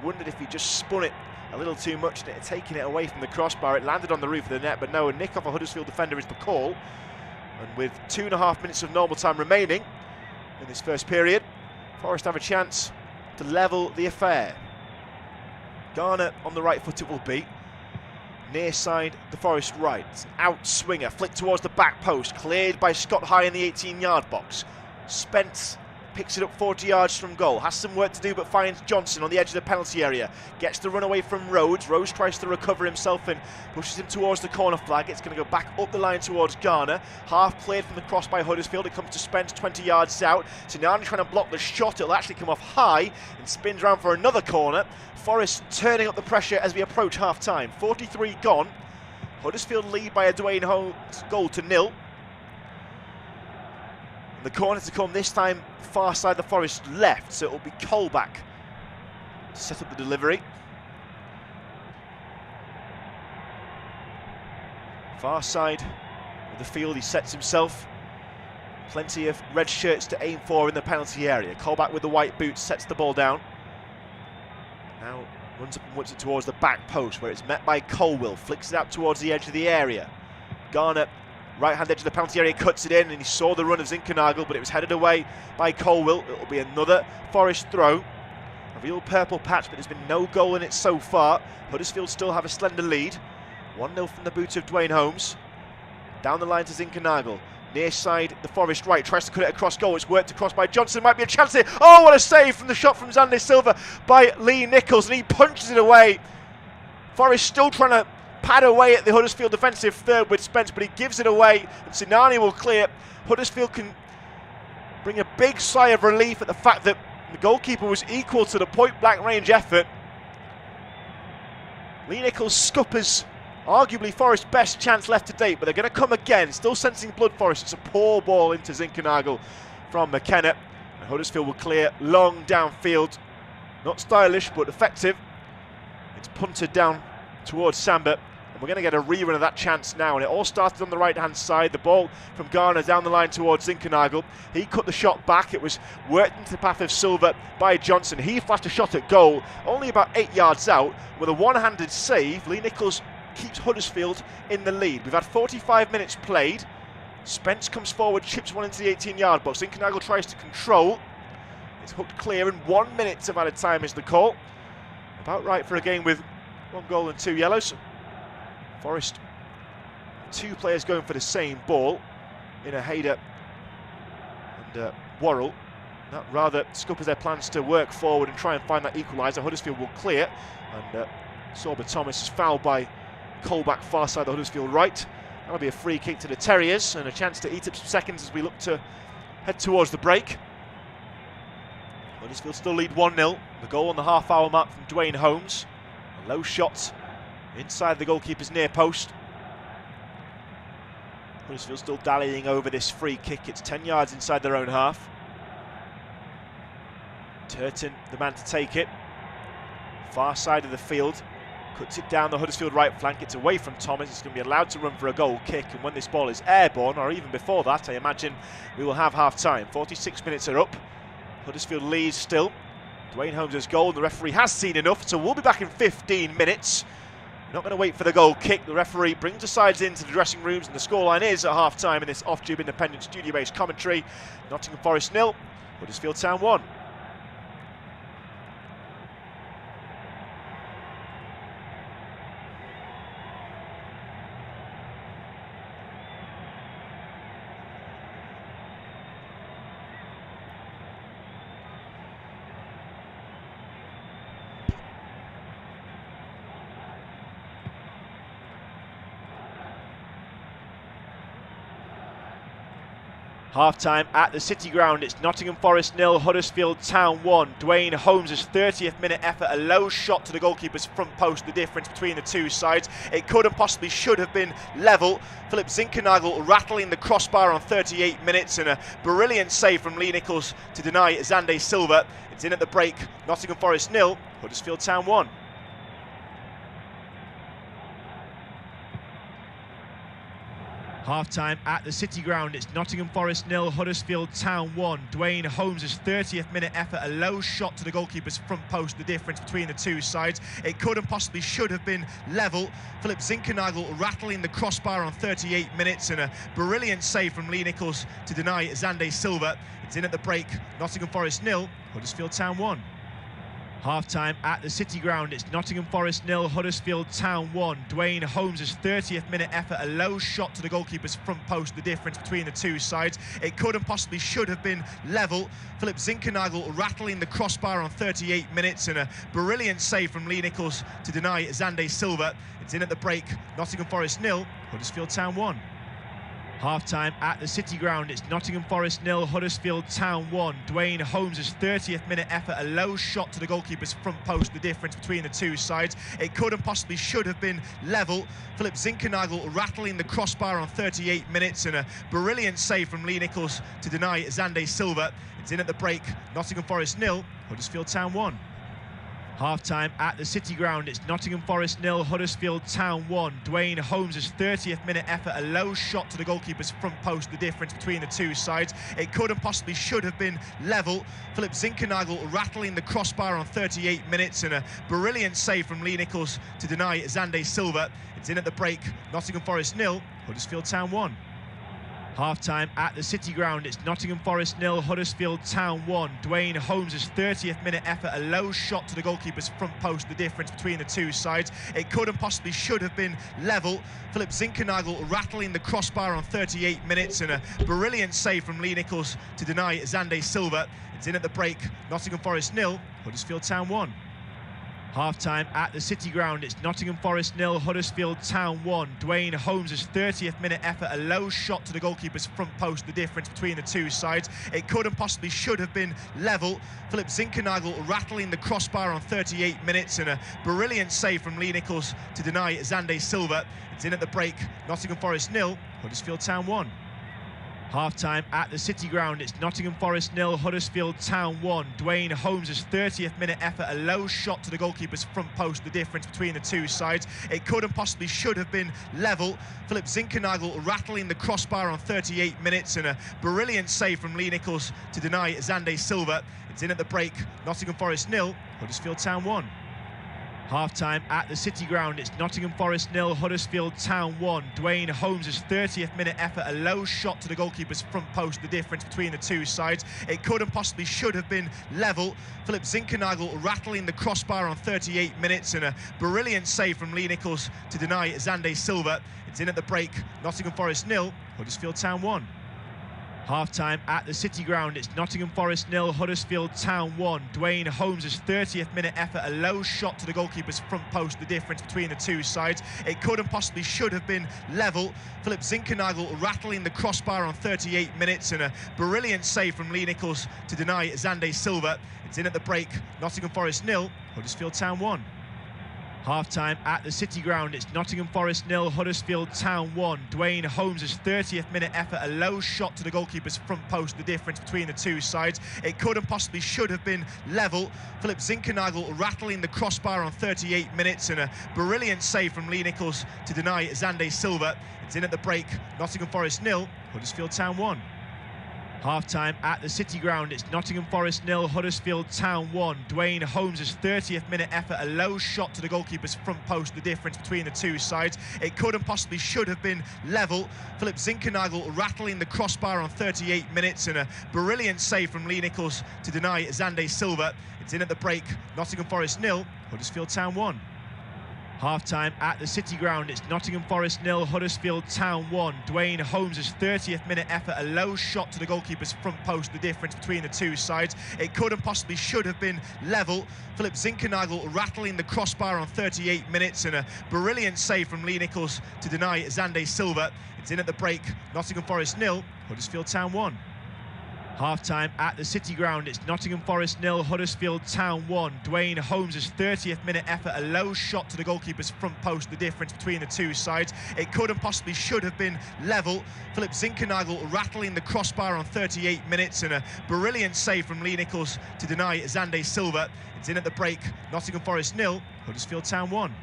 wondered if he just spun it a little too much and it had taken it away from the crossbar. It landed on the roof of the net, but no, a nick off a Huddersfield defender is the call. And with 2.5 minutes of normal time remaining in this first period, Forest have a chance to level the affair. Garner on the right foot it will be. Near side, the Forest right. Out swinger, flicked towards the back post, cleared by Scott High in the 18-yard box. Spence picks it up 40 yards from goal. Has some work to do, but finds Johnson on the edge of the penalty area. Gets the run away from Rhodes. Rhodes tries to recover himself and pushes him towards the corner flag. It's going to go back up the line towards Garner. Half played from the cross by Huddersfield. It comes to Spence 20 yards out. Sinani trying to block the shot. It'll actually come off high and spins around for another corner. Forest turning up the pressure as we approach half-time. 43 gone. Huddersfield lead by a Dwayne Holmes goal to 0. The corner to come this time far side the Forest left, so it will be Colback to set up the delivery. Far side of the field, he sets himself. Plenty of red shirts to aim for in the penalty area. Colback with the white boots sets the ball down. Now runs up and whips it towards the back post where it's met by Colwill. Flicks it out towards the edge of the area. Garner, right-hand edge of the penalty area, cuts it in, and he saw the run of Zinkernagel, but it was headed away by Colwill. It will be another Forest throw. A real purple patch, but there's been no goal in it so far. Huddersfield still have a slender lead. 1-0 from the boot of Dwayne Holmes. Down the line to Zinkernagel. Near side, the Forest right, tries to cut it across goal. It's worked across by Johnson. Might be a chance here. Oh, what a save from the shot from Xander Silva by Lee Nichols, and he punches it away. Forest still trying to pad away at the Huddersfield defensive third with Spence, but he gives it away, and Sinani will clear. Huddersfield can bring a big sigh of relief at the fact that the goalkeeper was equal to the point-blank range effort. Lee Nichols scuppers arguably Forest's best chance left to date, but they're going to come again. Still sensing blood, Forest. It's a poor ball into Zinkernagel from McKenna, and Huddersfield will clear long downfield. Not stylish, but effective. It's punted down towards Samba. And we're going to get a rerun of that chance now, and it all started on the right-hand side. The ball from Garner down the line towards Zinkernagel. He cut the shot back. It was worked into the path of Silva by Johnson. He flashed a shot at goal, only about 8 yards out. With a one-handed save, Lee Nichols keeps Huddersfield in the lead. We've had 45 minutes played. Spence comes forward, chips one into the 18-yard box. Zinkernagel tries to control. It's hooked clear, and 1 minute of added time is the call. About right for a game with 1 goal and 2 yellows. Forest, 2 players going for the same ball in Hayder and Worrell. That rather scuppers their plans to work forward and try and find that equaliser. Huddersfield will clear, and Sorba Thomas is fouled by Colback far side the Huddersfield right. That'll be a free kick to the Terriers and a chance to eat up some seconds as we look to head towards the break. Huddersfield still lead 1-0. The goal on the half-hour mark from Dwayne Holmes. A low shot inside the goalkeeper's near post. Huddersfield still dallying over this free kick. It's 10 yards inside their own half. Turton, the man to take it. Far side of the field. Cuts it down the Huddersfield right flank. It's away from Thomas. It's going to be allowed to run for a goal kick. And when this ball is airborne, or even before that, I imagine we will have half-time. 46 minutes are up. Huddersfield leads still. Dwayne Holmes' goal, and the referee has seen enough, so we'll be back in 15 minutes. Not going to wait for the goal kick. The referee brings the sides into the dressing rooms, and the scoreline is at half-time in this off-tube independent studio-based commentary. Nottingham Forest 0, Huddersfield Town 1. Half-time at the City Ground. It's Nottingham Forest 0, Huddersfield Town 1. Dwayne Holmes' 30th minute effort, a low shot to the goalkeeper's front post, the difference between the two sides. It could and possibly should have been level. Philip Zinkernagel rattling the crossbar on 38 minutes, and a brilliant save from Lee Nichols to deny Xander Silva. It's in at the break. Nottingham Forest 0, Huddersfield Town 1. Half-time at the City Ground. It's Nottingham Forest 0, Huddersfield Town 1. Dwayne Holmes' 30th minute effort, a low shot to the goalkeeper's front post, the difference between the two sides. It could and possibly should have been level. Philip Zinkernagel rattling the crossbar on 38 minutes, and a brilliant save from Lee Nichols to deny Xander Silva. It's in at the break. Nottingham Forest 0, Huddersfield Town 1. Half-time at the City Ground, it's Nottingham Forest 0, Huddersfield Town 1. Dwayne Holmes' 30th minute effort, a low shot to the goalkeeper's front post, the difference between the two sides. It could and possibly should have been level. Philip Zinkernagel rattling the crossbar on 38 minutes, and a brilliant save from Lee Nichols to deny Zande Silva. It's in at the break, Nottingham Forest 0, Huddersfield Town 1. Half-time at the City Ground, it's Nottingham Forest 0, Huddersfield Town 1. Dwayne Holmes' 30th minute effort, a low shot to the goalkeeper's front post, the difference between the two sides. It could and possibly should have been level. Philip Zinkernagel rattling the crossbar on 38 minutes, and a brilliant save from Lee Nichols to deny Zande Silva. It's in at the break, Nottingham Forest 0, Huddersfield Town 1. Half-time at the City Ground, it's Nottingham Forest 0, Huddersfield Town 1. Dwayne Holmes' 30th minute effort, a low shot to the goalkeeper's front post, the difference between the two sides. It could and possibly should have been level. Philip Zinkernagel rattling the crossbar on 38 minutes, and a brilliant save from Lee Nichols to deny Zande Silva. It's in at the break, Nottingham Forest 0, Huddersfield Town 1. Half-time at the City Ground, it's Nottingham Forest 0, Huddersfield Town 1. Dwayne Holmes' 30th minute effort, a low shot to the goalkeeper's front post, the difference between the two sides. It could and possibly should have been level. Philip Zinkernagel rattling the crossbar on 38 minutes, and a brilliant save from Lee Nichols to deny Zande Silva. It's in at the break, Nottingham Forest 0, Huddersfield Town 1. Half-time at the City Ground, it's Nottingham Forest 0, Huddersfield Town 1. Dwayne Holmes' 30th minute effort, a low shot to the goalkeeper's front post, the difference between the two sides. It could and possibly should have been level. Philip Zinkernagel rattling the crossbar on 38 minutes, and a brilliant save from Lee Nichols to deny Zande Silva. It's in at the break, Nottingham Forest 0, Huddersfield Town 1. Half-time at the City Ground, it's Nottingham Forest 0, Huddersfield Town 1. Dwayne Holmes' 30th minute effort, a low shot to the goalkeeper's front post, the difference between the two sides. It could and possibly should have been level. Philip Zinkernagel rattling the crossbar on 38 minutes, and a brilliant save from Lee Nichols to deny Zande Silva. It's in at the break, Nottingham Forest 0, Huddersfield Town 1. Half-time at the City Ground, it's Nottingham Forest 0, Huddersfield Town 1. Dwayne Holmes' 30th minute effort, a low shot to the goalkeeper's front post, the difference between the two sides. It could and possibly should have been level. Philip Zinkernagel rattling the crossbar on 38 minutes, and a brilliant save from Lee Nichols to deny Zande Silva. It's in at the break, Nottingham Forest 0, Huddersfield Town 1. Half-time at the City Ground, it's Nottingham Forest 0, Huddersfield Town 1. Dwayne Holmes' 30th minute effort, a low shot to the goalkeeper's front post, the difference between the two sides. It could and possibly should have been level. Philip Zinkernagel rattling the crossbar on 38 minutes, and a brilliant save from Lee Nichols to deny Zande Silva. It's in at the break, Nottingham Forest 0, Huddersfield Town 1. Half-time at the City Ground, it's Nottingham Forest 0, Huddersfield Town 1. Dwayne Holmes' 30th minute effort, a low shot to the goalkeeper's front post, the difference between the two sides. It could and possibly should have been level. Philip Zinkernagel rattling the crossbar on 38 minutes, and a brilliant save from Lee Nichols to deny Zande Silva. It's in at the break, Nottingham Forest 0, Huddersfield Town 1. Half-time at the City Ground, it's Nottingham Forest 0, Huddersfield Town 1. Dwayne Holmes' 30th minute effort, a low shot to the goalkeeper's front post, the difference between the two sides. It could and possibly should have been level. Philip Zinkernagel rattling the crossbar on 38 minutes, and a brilliant save from Lee Nichols to deny Zande Silva. It's in at the break, Nottingham Forest 0, Huddersfield Town 1. Half-time at the City Ground, it's Nottingham Forest 0, Huddersfield Town 1. Dwayne Holmes' 30th minute effort, a low shot to the goalkeeper's front post, the difference between the two sides. It could and possibly should have been level. Philip Zinkernagel rattling the crossbar on 38 minutes, and a brilliant save from Lee Nichols to deny Zande Silva. It's in at the break, Nottingham Forest 0, Huddersfield Town 1. Half-time at the City Ground, it's Nottingham Forest 0, Huddersfield Town 1. Dwayne Holmes' 30th minute effort, a low shot to the goalkeeper's front post, the difference between the two sides. It could and possibly should have been level. Philip Zinkernagel rattling the crossbar on 38 minutes, and a brilliant save from Lee Nichols to deny Zande Silva. It's in at the break, Nottingham Forest 0, Huddersfield Town 1.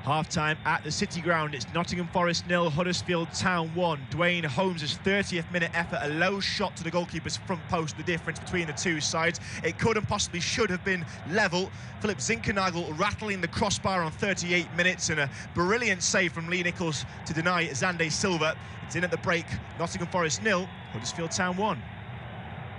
Half-time at the City Ground, it's Nottingham Forest 0, Huddersfield Town 1. Dwayne Holmes' 30th minute effort, a low shot to the goalkeeper's front post, the difference between the two sides. It could and possibly should have been level. Philip Zinkernagel rattling the crossbar on 38 minutes, and a brilliant save from Lee Nichols to deny Zande Silva. It's in at the break, Nottingham Forest 0, Huddersfield Town 1.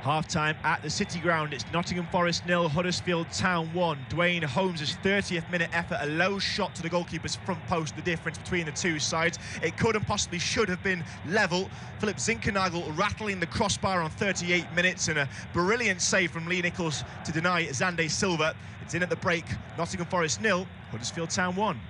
Half-time at the City Ground, it's Nottingham Forest 0, Huddersfield Town 1. Dwayne Holmes' 30th minute effort, a low shot to the goalkeeper's front post, the difference between the two sides. It could and possibly should have been level. Philip Zinkernagel rattling the crossbar on 38 minutes, and a brilliant save from Lee Nichols to deny Xande Silva. It's in at the break, Nottingham Forest 0, Huddersfield Town 1.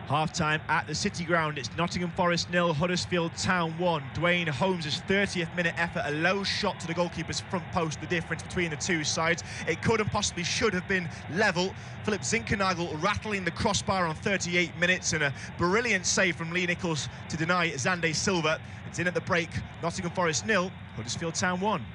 Half-time at the City Ground, it's Nottingham Forest 0, Huddersfield Town 1. Dwayne Holmes' 30th minute effort, a low shot to the goalkeeper's front post, the difference between the two sides. It could and possibly should have been level. Philip Zinkernagel rattling the crossbar on 38 minutes, and a brilliant save from Lee Nichols to deny Xande Silva. It's in at the break, Nottingham Forest 0, Huddersfield Town 1.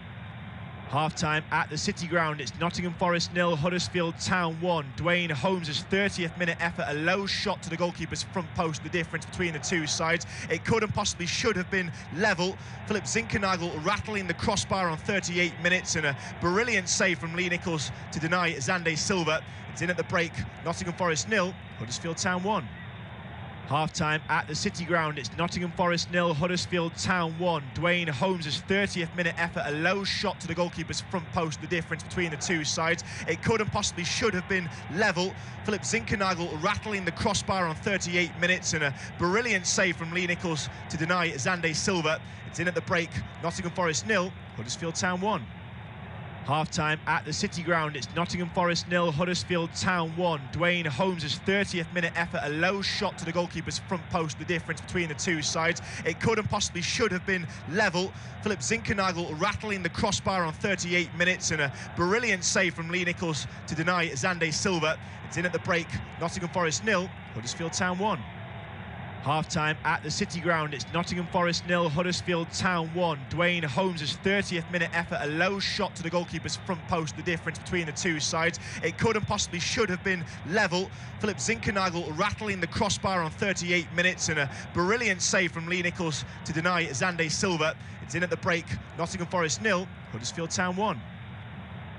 Half-time at the City Ground, it's Nottingham Forest 0, Huddersfield Town 1. Dwayne Holmes' 30th minute effort, a low shot to the goalkeeper's front post, the difference between the two sides. It could and possibly should have been level. Philip Zinkernagel rattling the crossbar on 38 minutes, and a brilliant save from Lee Nichols to deny Xande Silva. It's in at the break, Nottingham Forest 0, Huddersfield Town 1. Half-time at the City Ground, it's Nottingham Forest 0, Huddersfield Town 1. Dwayne Holmes' 30th minute effort, a low shot to the goalkeeper's front post, the difference between the two sides. It could and possibly should have been level. Philip Zinkernagel rattling the crossbar on 38 minutes, and a brilliant save from Lee Nichols to deny Xande Silva. It's in at the break, Nottingham Forest 0, Huddersfield Town 1. Half-time at the City Ground, it's Nottingham Forest 0, Huddersfield Town 1. Dwayne Holmes' 30th minute effort, a low shot to the goalkeeper's front post, the difference between the two sides. It could and possibly should have been level. Philip Zinkernagel rattling the crossbar on 38 minutes, and a brilliant save from Lee Nichols to deny Xande Silva. It's in at the break, Nottingham Forest 0, Huddersfield Town 1. Half-time at the City Ground, it's Nottingham Forest 0, Huddersfield Town 1. Dwayne Holmes' 30th minute effort, a low shot to the goalkeeper's front post, the difference between the two sides. It could and possibly should have been level. Philip Zinkernagel rattling the crossbar on 38 minutes, and a brilliant save from Lee Nichols to deny Xande Silva. It's in at the break, Nottingham Forest 0, Huddersfield Town 1.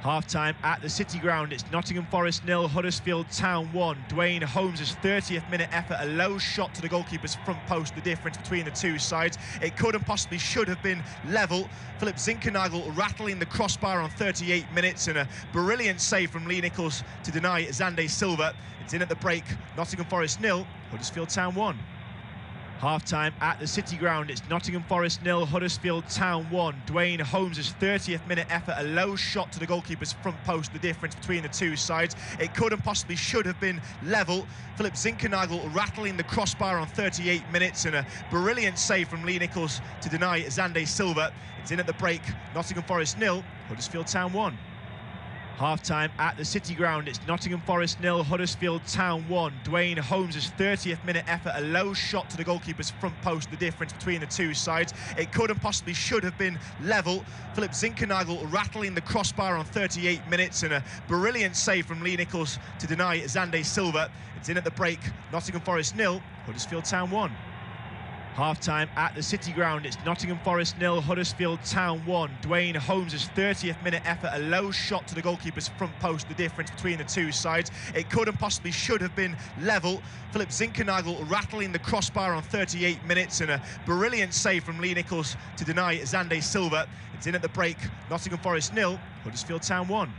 Half-time at the City Ground, it's Nottingham Forest 0, Huddersfield Town 1. Dwayne Holmes' 30th minute effort, a low shot to the goalkeeper's front post, the difference between the two sides. It could and possibly should have been level. Philip Zinkernagel rattling the crossbar on 38 minutes, and a brilliant save from Lee Nichols to deny Xande Silva. It's in at the break, Nottingham Forest 0, Huddersfield Town 1. Half-time at the City Ground, it's Nottingham Forest 0, Huddersfield Town 1. Dwayne Holmes' 30th minute effort, a low shot to the goalkeeper's front post, the difference between the two sides. It could and possibly should have been level. Philip Zinkernagel rattling the crossbar on 38 minutes, and a brilliant save from Lee Nichols to deny Xande Silva. It's in at the break, Nottingham Forest 0, Huddersfield Town 1. Half-time at the City Ground, it's Nottingham Forest 0, Huddersfield Town 1. Dwayne Holmes' 30th minute effort, a low shot to the goalkeeper's front post, the difference between the two sides. It could and possibly should have been level. Philip Zinkernagel rattling the crossbar on 38 minutes, and a brilliant save from Lee Nichols to deny Xande Silva. It's in at the break, Nottingham Forest 0, Huddersfield Town 1. Half-time at the City Ground, it's Nottingham Forest 0, Huddersfield Town 1. Dwayne Holmes' 30th minute effort, a low shot to the goalkeeper's front post, the difference between the two sides. It could and possibly should have been level. Philip Zinkernagel rattling the crossbar on 38 minutes, and a brilliant save from Lee Nichols to deny Xande Silva. It's in at the break, Nottingham Forest 0, Huddersfield Town 1.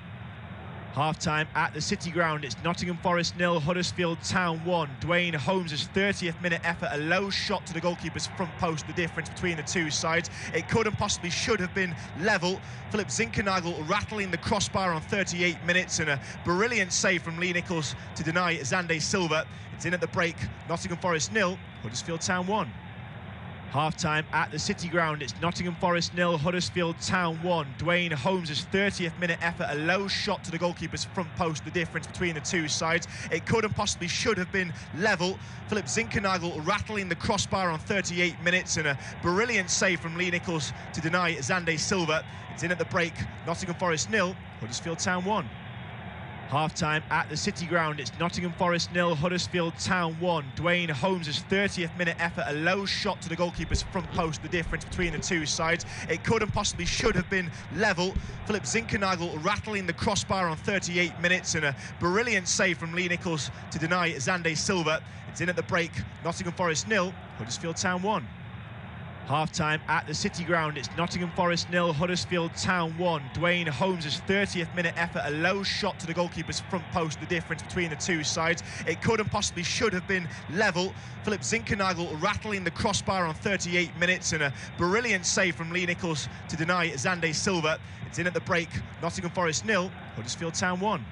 Half-time at the City Ground, it's Nottingham Forest 0, Huddersfield Town 1. Dwayne Holmes' 30th minute effort, a low shot to the goalkeeper's front post, the difference between the two sides. It could and possibly should have been level. Philip Zinkernagel rattling the crossbar on 38 minutes, and a brilliant save from Lee Nichols to deny Xande Silva. It's in at the break, Nottingham Forest 0, Huddersfield Town 1. Half-time at the City Ground, it's Nottingham Forest 0, Huddersfield Town 1. Dwayne Holmes' 30th minute effort, a low shot to the goalkeeper's front post, the difference between the two sides. It could and possibly should have been level. Philip Zinkernagel rattling the crossbar on 38 minutes, and a brilliant save from Lee Nichols to deny Xande Silva. It's in at the break, Nottingham Forest 0, Huddersfield Town 1. Half-time at the City Ground, it's Nottingham Forest 0, Huddersfield Town 1. Dwayne Holmes' 30th minute effort, a low shot to the goalkeeper's front post, the difference between the two sides. It could and possibly should have been level. Philip Zinkernagel rattling the crossbar on 38 minutes, and a brilliant save from Lee Nichols to deny Xande Silva. It's in at the break, Nottingham Forest 0, Huddersfield Town 1. Half-time at the City Ground, it's Nottingham Forest 0, Huddersfield Town 1. Dwayne Holmes' 30th minute effort, a low shot to the goalkeeper's front post, the difference between the two sides. It could and possibly should have been level. Philip Zinkernagel rattling the crossbar on 38 minutes, and a brilliant save from Lee Nichols to deny Xande Silva. It's in at the break, Nottingham Forest 0, Huddersfield Town 1.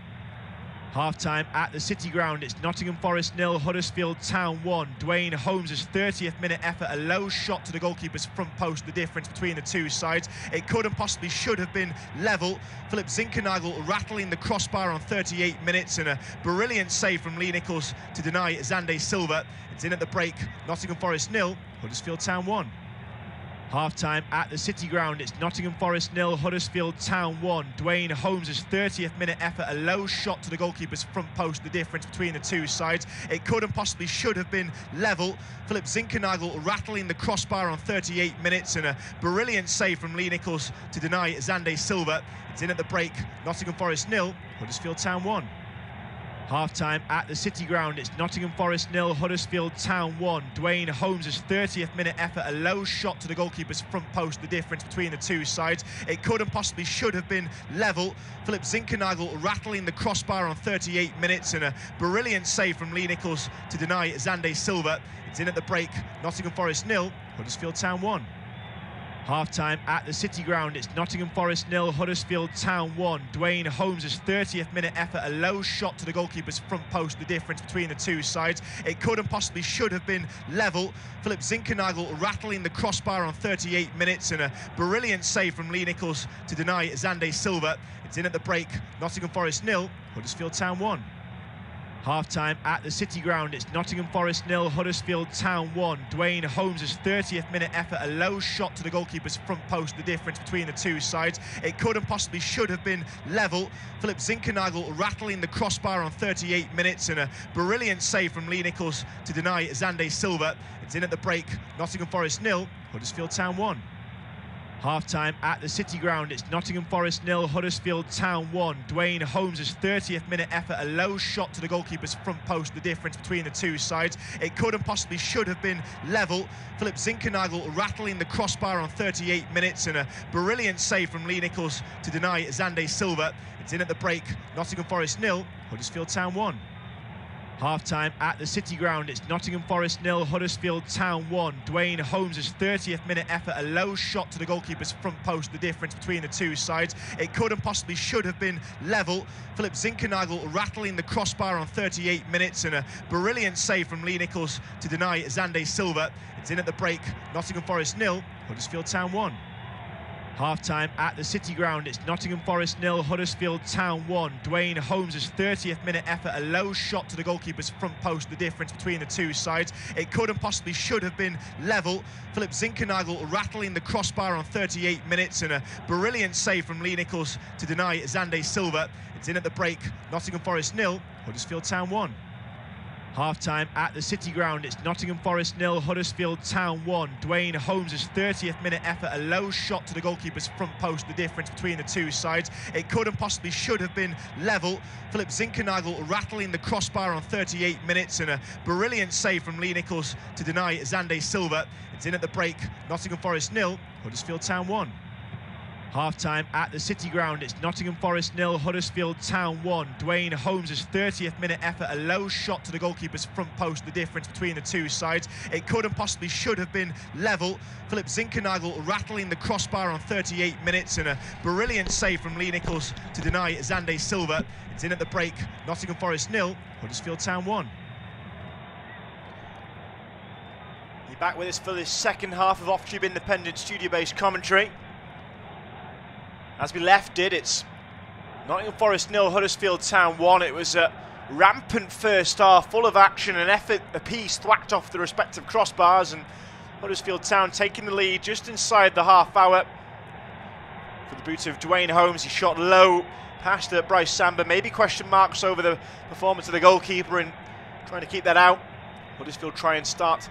Half-time at the City Ground, it's Nottingham Forest 0, Huddersfield Town 1. Dwayne Holmes' 30th minute effort, a low shot to the goalkeeper's front post, the difference between the two sides. It could and possibly should have been level. Philip Zinkernagel rattling the crossbar on 38 minutes, and a brilliant save from Lee Nichols to deny Xande Silva. It's in at the break, Nottingham Forest 0, Huddersfield Town 1. Half-time at the City Ground, it's Nottingham Forest 0, Huddersfield Town 1. Dwayne Holmes' 30th minute effort, a low shot to the goalkeeper's front post, the difference between the two sides. It could and possibly should have been level. Philip Zinkernagel rattling the crossbar on 38 minutes, and a brilliant save from Lee Nichols to deny Xande Silva. It's in at the break, Nottingham Forest 0, Huddersfield Town 1. Half-time at the City Ground, it's Nottingham Forest 0, Huddersfield Town 1. Dwayne Holmes' 30th minute effort, a low shot to the goalkeeper's front post, the difference between the two sides. It could and possibly should have been level. Philip Zinkernagel rattling the crossbar on 38 minutes, and a brilliant save from Lee Nichols to deny Xande Silva. It's in at the break, Nottingham Forest 0, Huddersfield Town 1. Half-time at the City Ground, it's Nottingham Forest 0, Huddersfield Town 1. Dwayne Holmes' 30th minute effort, a low shot to the goalkeeper's front post, the difference between the two sides. It could and possibly should have been level. Philip Zinkernagel rattling the crossbar on 38 minutes, and a brilliant save from Lee Nichols to deny Xande Silva. It's in at the break, Nottingham Forest 0, Huddersfield Town 1. Half-time at the City Ground, it's Nottingham Forest 0, Huddersfield Town 1. Dwayne Holmes' 30th minute effort, a low shot to the goalkeeper's front post, the difference between the two sides. It could and possibly should have been level. Philip Zinkernagel rattling the crossbar on 38 minutes, and a brilliant save from Lee Nichols to deny Xande Silva. It's in at the break, Nottingham Forest 0, Huddersfield Town 1. Half-time at the City Ground, it's Nottingham Forest 0, Huddersfield Town 1. Dwayne Holmes' 30th minute effort, a low shot to the goalkeeper's front post, the difference between the two sides. It could and possibly should have been level. Philip Zinkernagel rattling the crossbar on 38 minutes, and a brilliant save from Lee Nichols to deny Xande Silva. It's in at the break, Nottingham Forest 0, Huddersfield Town 1. Half-time at the City Ground, it's Nottingham Forest 0, Huddersfield Town 1. Dwayne Holmes' 30th minute effort, a low shot to the goalkeeper's front post, the difference between the two sides. It could and possibly should have been level. Philip Zinkernagel rattling the crossbar on 38 minutes, and a brilliant save from Lee Nichols to deny Xande Silva. It's in at the break, Nottingham Forest 0, Huddersfield Town 1. Half-time at the City Ground, it's Nottingham Forest 0, Huddersfield Town 1. Dwayne Holmes' 30th minute effort, a low shot to the goalkeeper's front post, the difference between the two sides. It could and possibly should have been level. Philip Zinkernagel rattling the crossbar on 38 minutes, and a brilliant save from Lee Nichols to deny Xande Silva. It's in at the break, Nottingham Forest 0, Huddersfield Town 1. Half-time at the City Ground, it's Nottingham Forest 0, Huddersfield Town 1. Dwayne Holmes' 30th minute effort, a low shot to the goalkeeper's front post, the difference between the two sides. It could and possibly should have been level. Philip Zinkernagel rattling the crossbar on 38 minutes, and a brilliant save from Lee Nichols to deny Xande Silva. It's in at the break, Nottingham Forest 0, Huddersfield Town 1. Half-time at the City Ground, it's Nottingham Forest 0, Huddersfield Town 1. Dwayne Holmes' 30th minute effort, a low shot to the goalkeeper's front post, the difference between the two sides. It could and possibly should have been level. Philip Zinkernagel rattling the crossbar on 38 minutes, and a brilliant save from Lee Nichols to deny Xande Silva. It's in at the break, Nottingham Forest 0, Huddersfield Town 1. You're back with us for this second half of Off-Tube Independent studio-based commentary. As we left it, it's Nottingham Forest 0, Huddersfield Town 1. It was a rampant first half, full of action and effort apiece, thwacked off the respective crossbars, and Huddersfield Town taking the lead just inside the half hour. For the boot of Dwayne Holmes, he shot low past Bryce Samba. Maybe question marks over the performance of the goalkeeper and trying to keep that out. Huddersfield try and start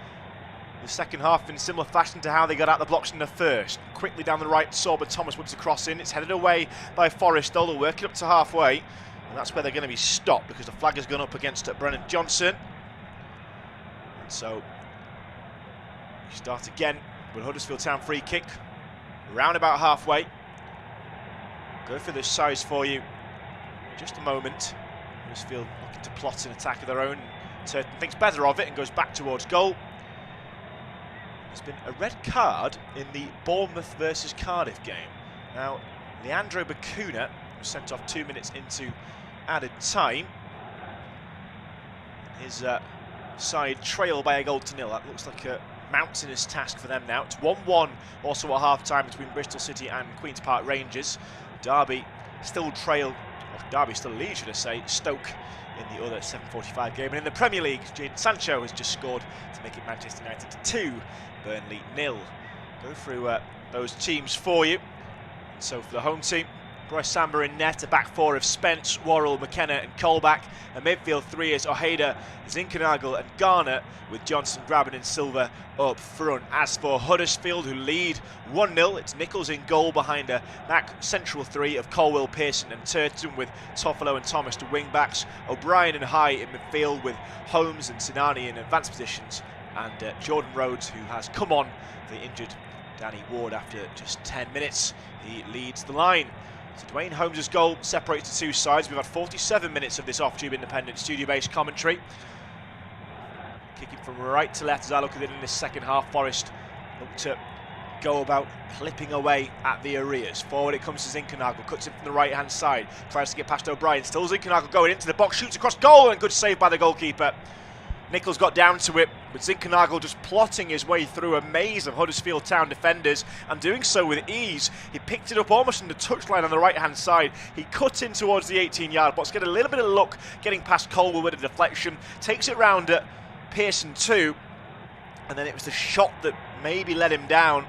the second half in similar fashion to how they got out the blocks in the first. Quickly down the right, Sorba Thomas whips across in. It's headed away by Forest, though. They'll work it up to halfway, and that's where they're going to be stopped because the flag has gone up against Brennan Johnson. And so you start again But Huddersfield Town free kick, round about halfway. Go for this size for you. Just a moment. Huddersfield looking to plot an attack of their own. Turton thinks better of it and goes back towards goal. There's been a red card in the Bournemouth versus Cardiff game. Now, Leandro Bacuna was sent off 2 minutes into added time. His side trail by a goal to nil. That looks like a mountainous task for them now. It's 1-1 also at half-time between Bristol City and Queen's Park Rangers. Derby still trail, or Derby still lead, should I say, Stoke in the other 7:45 game. And in the Premier League, Jadon Sancho has just scored to make it Manchester United 2, Burnley 0. Go through those teams for you. So for the home team, Bryce Samba in net, a back four of Spence, Worrell, McKenna and Colback. A midfield three is Ojeda, Zinkernagel and Garner, with Johnson, Graben and Silva up front. As for Huddersfield, who lead 1-0, it's Nichols in goal behind a back central three of Colwill, Pearson and Turton, with Toffolo and Thomas to wing backs. O'Brien and High in midfield, with Holmes and Sinani in advanced positions, and Jordan Rhodes, who has come on for the injured Danny Ward after just 10 minutes. He leads the line. So Dwayne Holmes' goal separates the two sides. We've had 47 minutes of this off-tube independent studio-based commentary. Kicking from right to left as I look at it in this second half. Forest look to go about clipping away at the arrears. Forward it comes to Zinkernagel, cuts in from the right-hand side, tries to get past O'Brien. Still Zinkernagel going into the box, shoots across goal, and good save by the goalkeeper. Nichols got down to it, but Zinkernagel just plotting his way through a maze of Huddersfield Town defenders and doing so with ease. He picked it up almost on the touchline on the right-hand side. He cut in towards the 18-yard box, get a little bit of luck getting past Colwill with a deflection, takes it round at Pearson too, and then it was the shot that maybe let him down.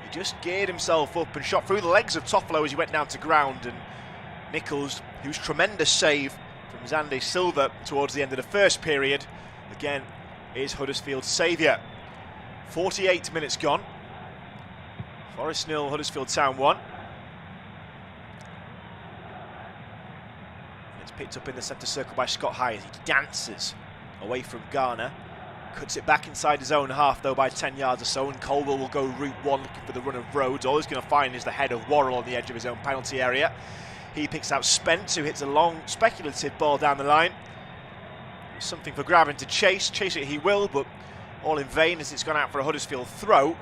He just geared himself up and shot through the legs of Toffolo as he went down to ground, and Nichols, whose tremendous save from Xande Silva towards the end of the first period, again, is Huddersfield's saviour. 48 minutes gone. Forest 0, Huddersfield Town 1. It's picked up in the centre circle by Scott High as he dances away from Garner. Cuts it back inside his own half, though, by 10 yards or so, and Colwill will go route one looking for the run of Rhodes. All he's going to find is the head of Worrell on the edge of his own penalty area. He picks out Spence, who hits a long, speculative ball down the line. Something for Graben to chase. Chase it he will, but all in vain as it's gone out for a Huddersfield throw.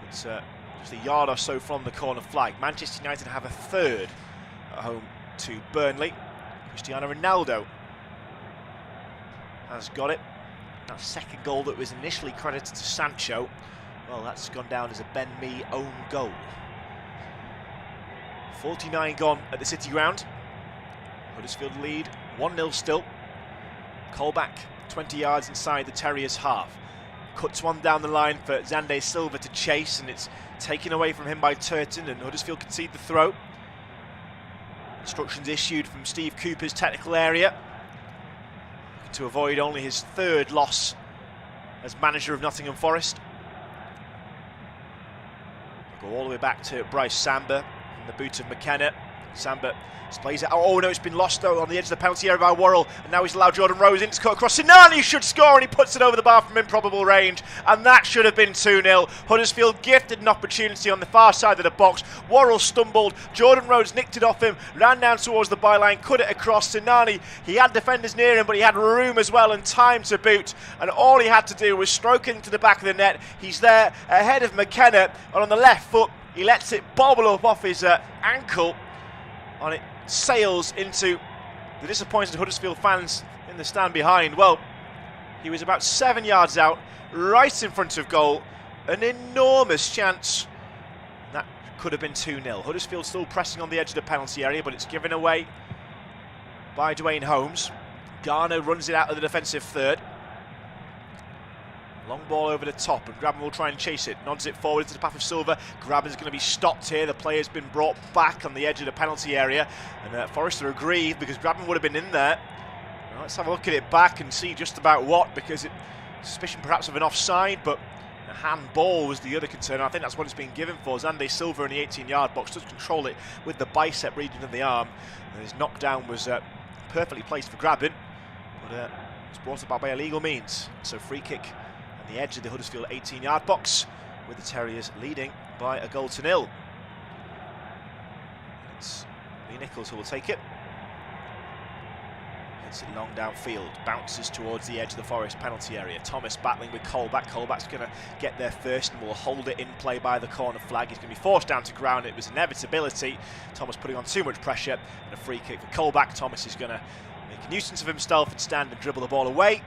It's just a yard or so from the corner flag. Manchester United have a third at home to Burnley. Cristiano Ronaldo has got it. That second goal that was initially credited to Sancho, well, that's gone down as a Ben Mee own goal. 49 gone at the City Ground. Huddersfield lead 1-0 still. Colback 20 yards inside the Terriers' half. Cuts one down the line for Xande Silva to chase, and it's taken away from him by Turton, and Huddersfield concede the throw. Instructions issued from Steve Cooper's technical area, looking to avoid only his third loss as manager of Nottingham Forest. Go all the way back to Bryce Samba in the boot of McKenna. Samba displays it. Oh no, it's been lost though on the edge of the penalty area by Worrell, and now he's allowed Jordan Rhodes in to cut across. Sinani should score, and he puts it over the bar from improbable range, and that should have been 2-0. Huddersfield gifted an opportunity on the far side of the box. Worrell stumbled, Jordan Rhodes nicked it off him, ran down towards the byline, cut it across. Sinani, he had defenders near him, but he had room as well and time to boot, and all he had to do was stroke into the back of the net. He's there ahead of McKenna, and on the left foot he lets it bobble up off his ankle, and it sails into the disappointed Huddersfield fans in the stand behind. Well, he was about 7 yards out, right in front of goal. An enormous chance. That could have been 2-0. Huddersfield still pressing on the edge of the penalty area, but it's given away by Dwayne Holmes. Garner runs it out of the defensive third. Long ball over the top, and Graben will try and chase it. Nods it forward into the path of Silva. Graben's going to be stopped here. The player's been brought back on the edge of the penalty area, and Forrester agreed because Graben would have been in there. Well, let's have a look at it back and see just about what, because suspicion perhaps of an offside, but a handball was the other concern. I think that's what it's been given for. Xande Silva in the 18-yard box does control it with the bicep region of the arm, and his knockdown was perfectly placed for Graben, but it's brought about by illegal means. So free kick the edge of the Huddersfield 18-yard box. with the Terriers leading by a goal to nil. It's Lee Nichols who will take it. Hits it long downfield, bounces towards the edge of the Forest penalty area. Thomas battling with Colback. Colback's going to get there first and will hold it in play by the corner flag. He's going to be forced down to ground. It was inevitability. Thomas putting on too much pressure, and a free kick for Colback. Thomas is going to make a nuisance of himself and stand and dribble the ball away.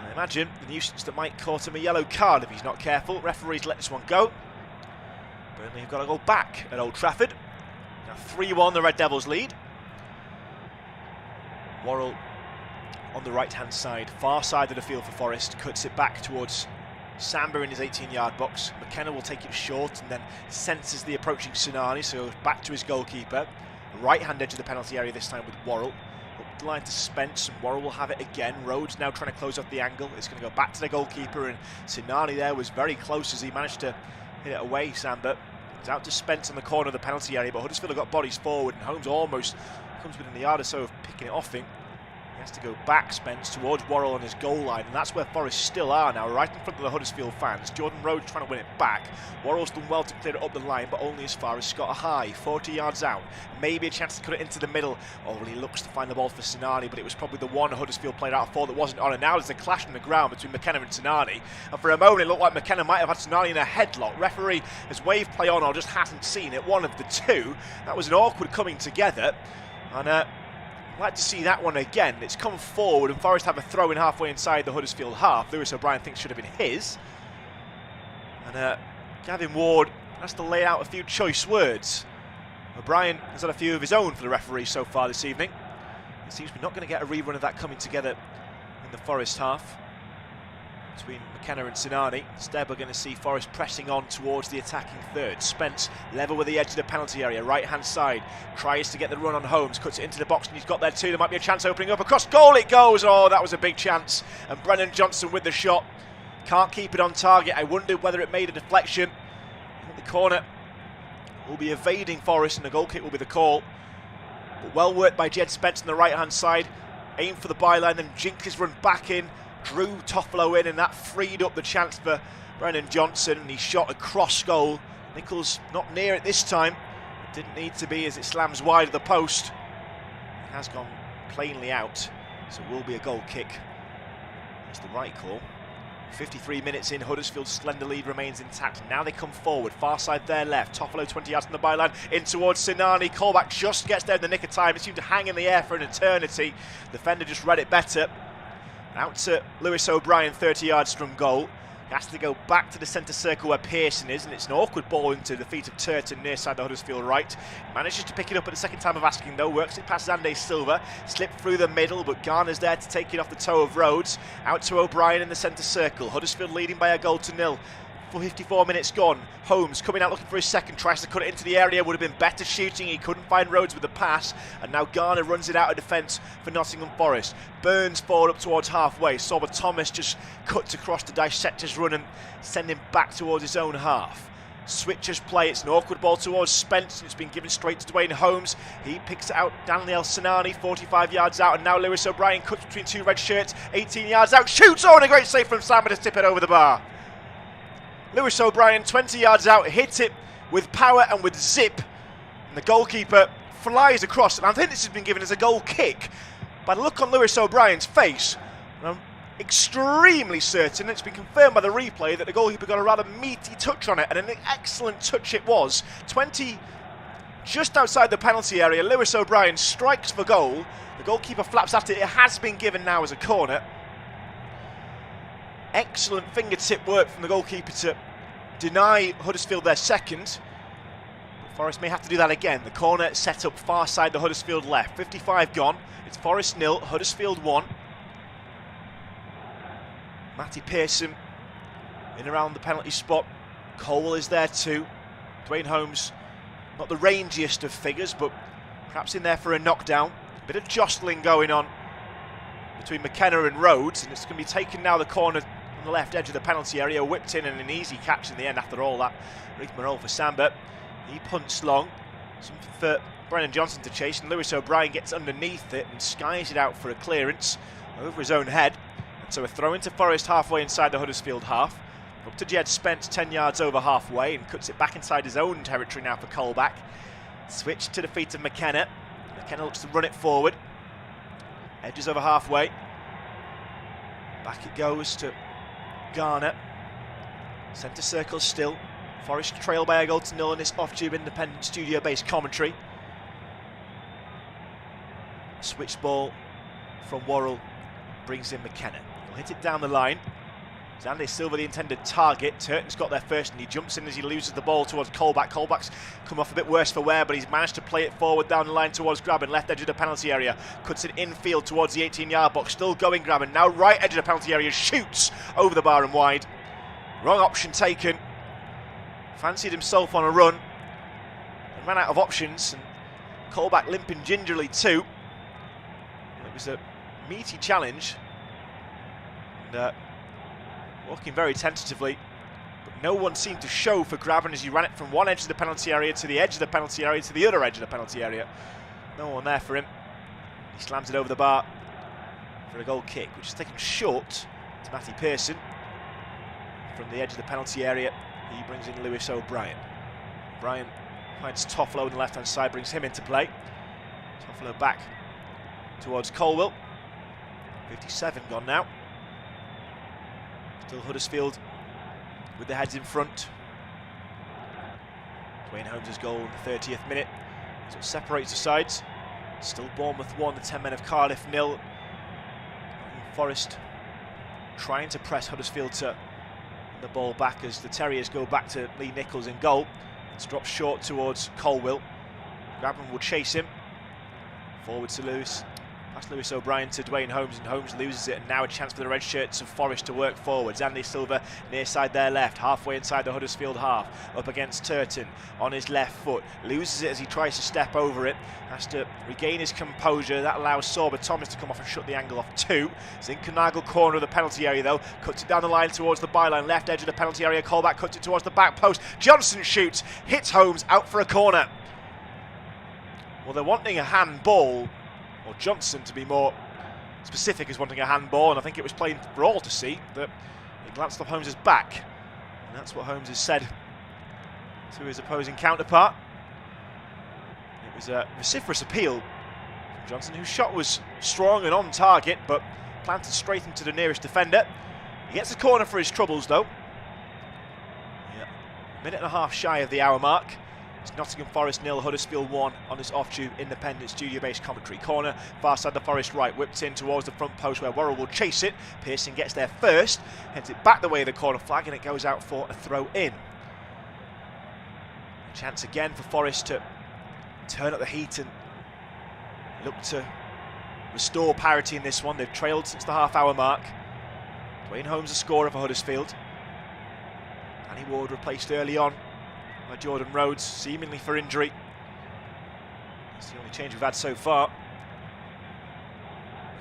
I imagine the nuisance that might cost him a yellow card if he's not careful. Referees let this one go. Burnley have got to go back at Old Trafford. Now 3-1 the Red Devils lead. Worrell on the right hand side, far side of the field for Forest, cuts it back towards Samba in his 18-yard box. McKenna will take it short and then senses the approaching Tsunami, so goes back to his goalkeeper. Right hand edge of the penalty area this time with Worrell. Up the line to Spence, and Worrell will have it again. Rhodes now trying to close off the angle. It's going to go back to the goalkeeper, and Tsunami there was very close as he managed to hit it away, Samba. It's out to Spence on the corner of the penalty area, but Huddersfield have got bodies forward, and Holmes almost comes within the yard or so of picking it off him. He has to go back, Spence, towards Worrell on his goal line, and that's where Forest still are now, right in front of the Huddersfield fans. Jordan Rhodes trying to win it back. Worrell's done well to clear it up the line, but only as far as Scott High, 40 yards out. Maybe a chance to cut it into the middle. Oh, well, he looks to find the ball for Sinani, but it was probably the one Huddersfield played out of 4 that wasn't on, and now there's a clash on the ground between McKenna and Sinani, and for a moment it looked like McKenna might have had Sinani in a headlock. Referee has waved play on or just hasn't seen it, one of the two. That was an awkward coming together, and I'd like to see that one again. It's come forward and Forest have a throw in halfway inside the Huddersfield half. Lewis O'Brien thinks should have been his. And Gavin Ward has to lay out a few choice words. O'Brien has had a few of his own for the referee so far this evening. It seems we're not going to get a rerun of that coming together in the Forest half between McKenna and Sinani. Instead we're going to see Forest pressing on towards the attacking third. Spence level with the edge of the penalty area, right hand side, tries to get the run on Holmes, cuts it into the box and he's got there too. There might be a chance opening up across goal, it goes. Oh, that was a big chance, and Brennan Johnson with the shot can't keep it on target. I wondered whether it made a deflection. I think the corner will be evading Forest and the goal kick will be the call, but well worked by Jed Spence on the right hand side. Aim for the byline, then jinked his run back in, drew Toffolo in, and that freed up the chance for Brennan Johnson, and he shot across goal. Nichols not near it this time. It didn't need to be as it slams wide of the post. It has gone plainly out, so it will be a goal kick. That's the right call. 53 minutes in, Huddersfield's slender lead remains intact. Now they come forward, far side there left. Toffolo 20 yards from the byline, in towards Sinani. Callback just gets there in the nick of time. It seemed to hang in the air for an eternity. Defender just read it better. Out to Lewis O'Brien, 30 yards from goal. He has to go back to the centre circle where Pearson is, and it's an awkward ball into the feet of Turton near side the Huddersfield right. Manages to pick it up at the second time of asking though, works it past Zande Silva, slipped through the middle, but Garner's there to take it off the toe of Rhodes. Out to O'Brien in the centre circle. Huddersfield leading by a goal to nil. 54 minutes gone. Holmes coming out looking for his second, tries to cut it into the area, would have been better shooting, he couldn't find Rhodes with the pass, and now Garner runs it out of defence for Nottingham Forest. Burns forward up towards halfway, Sorba Thomas just cuts across to dissect his run and send him back towards his own half. Switchers play, it's an awkward ball towards Spence, and it's been given straight to Dwayne Holmes. He picks it out, Daniel Sinani, 45 yards out, and now Lewis O'Brien cuts between two red shirts, 18 yards out, shoots, oh, and a great save from Samba to tip it over the bar. Lewis O'Brien, 20 yards out, hits it with power and with zip, and the goalkeeper flies across, and I think this has been given as a goal kick. By the look on Lewis O'Brien's face, I'm extremely certain, it's been confirmed by the replay, that the goalkeeper got a rather meaty touch on it, and an excellent touch it was. 20 just outside the penalty area, Lewis O'Brien strikes for goal, the goalkeeper flaps at it, it has been given now as a corner. Excellent fingertip work from the goalkeeper to deny Huddersfield their second. Forest may have to do that again. The corner set up far side the Huddersfield left. 55 gone. It's Forest 0, Huddersfield 1. Matty Pearson in around the penalty spot. Cole is there too. Dwayne Holmes, not the rangiest of figures, but perhaps in there for a knockdown. A bit of jostling going on between McKenna and Rhodes, and it's going to be taken now, the corner on the left edge of the penalty area, whipped in, and an easy catch in the end after all that rigmarole for Samba. He punts long, something for Brennan Johnson to chase, and Lewis O'Brien gets underneath it and skies it out for a clearance over his own head. And so a throw into Forest halfway inside the Huddersfield half. Up to Jed Spence, 10 yards over halfway, and cuts it back inside his own territory now for Colback. Switch to the feet of McKenna. McKenna looks to run it forward. Edges over halfway. Back it goes to Garner. Centre circle still. Forest trail by a goal to 0 in this off-tube independent studio-based commentary. Switch ball from Worrell brings in McKenna. He'll hit it down the line. Andy Silva the intended target. Turton's got there first and he jumps in as he loses the ball towards Colback. Colback's come off a bit worse for wear, but he's managed to play it forward down the line towards Graben, left edge of the penalty area. Cuts it infield towards the 18-yard box. Still going Graben. Now right edge of the penalty area. Shoots over the bar and wide. Wrong option taken. Fancied himself on a run and ran out of options. And Colback limping gingerly too. It was a meaty challenge. And walking very tentatively, but no one seemed to show for Graben as he ran it from one edge of the penalty area to the edge of the penalty area to the other edge of the penalty area. No one there for him. He slams it over the bar for a goal kick, which is taken short to Matty Pearson. From the edge of the penalty area, he brings in Lewis O'Brien. O'Brien finds Toffolo on the left-hand side, brings him into play. Toffolo back towards Colwell. 57 gone now. Still Huddersfield with the heads in front. Dwayne Holmes' goal in the 30th minute. So it separates the sides. Still Bournemouth 1, the 10 men of Cardiff 0. Forest trying to press Huddersfield to the ball back as the Terriers go back to Lee Nichols in goal. It's dropped short towards Colwell. Graben will chase him. Forward to Lewis. Past Lewis O'Brien to Dwayne Holmes, and Holmes loses it, and now a chance for the red shirts of Forest to work forwards. Andy Silva near side there left, halfway inside the Huddersfield half, up against Turton on his left foot, loses it as he tries to step over it, has to regain his composure. That allows Sorba Thomas to come off and shut the angle off too. Zinkernagle corner of the penalty area though, cuts it down the line towards the byline, left edge of the penalty area. Colback cuts it towards the back post. Johnson shoots, hits Holmes out for a corner. Well, they're wanting a handball, or Johnson to be more specific is wanting a handball, and I think it was plain for all to see that he glanced off Holmes' back, and that's what Holmes has said to his opposing counterpart. It was a vociferous appeal from Johnson, whose shot was strong and on target, but planted straight into the nearest defender. He gets a corner for his troubles though. Yeah. A minute and a half shy of the hour mark. It's Nottingham Forest 0, Huddersfield 1 on this off-tube independent studio-based commentary. Corner, far side the Forest right, whipped in towards the front post where Worrell will chase it. Pearson gets there first, heads it back the way of the corner flag, and it goes out for a throw in. A chance again for Forest to turn up the heat and look to restore parity in this one. They've trailed since the half-hour mark. Dwayne Holmes, the scorer for Huddersfield. Danny Ward replaced early on by Jordan Rhodes, seemingly for injury. That's the only change we've had so far.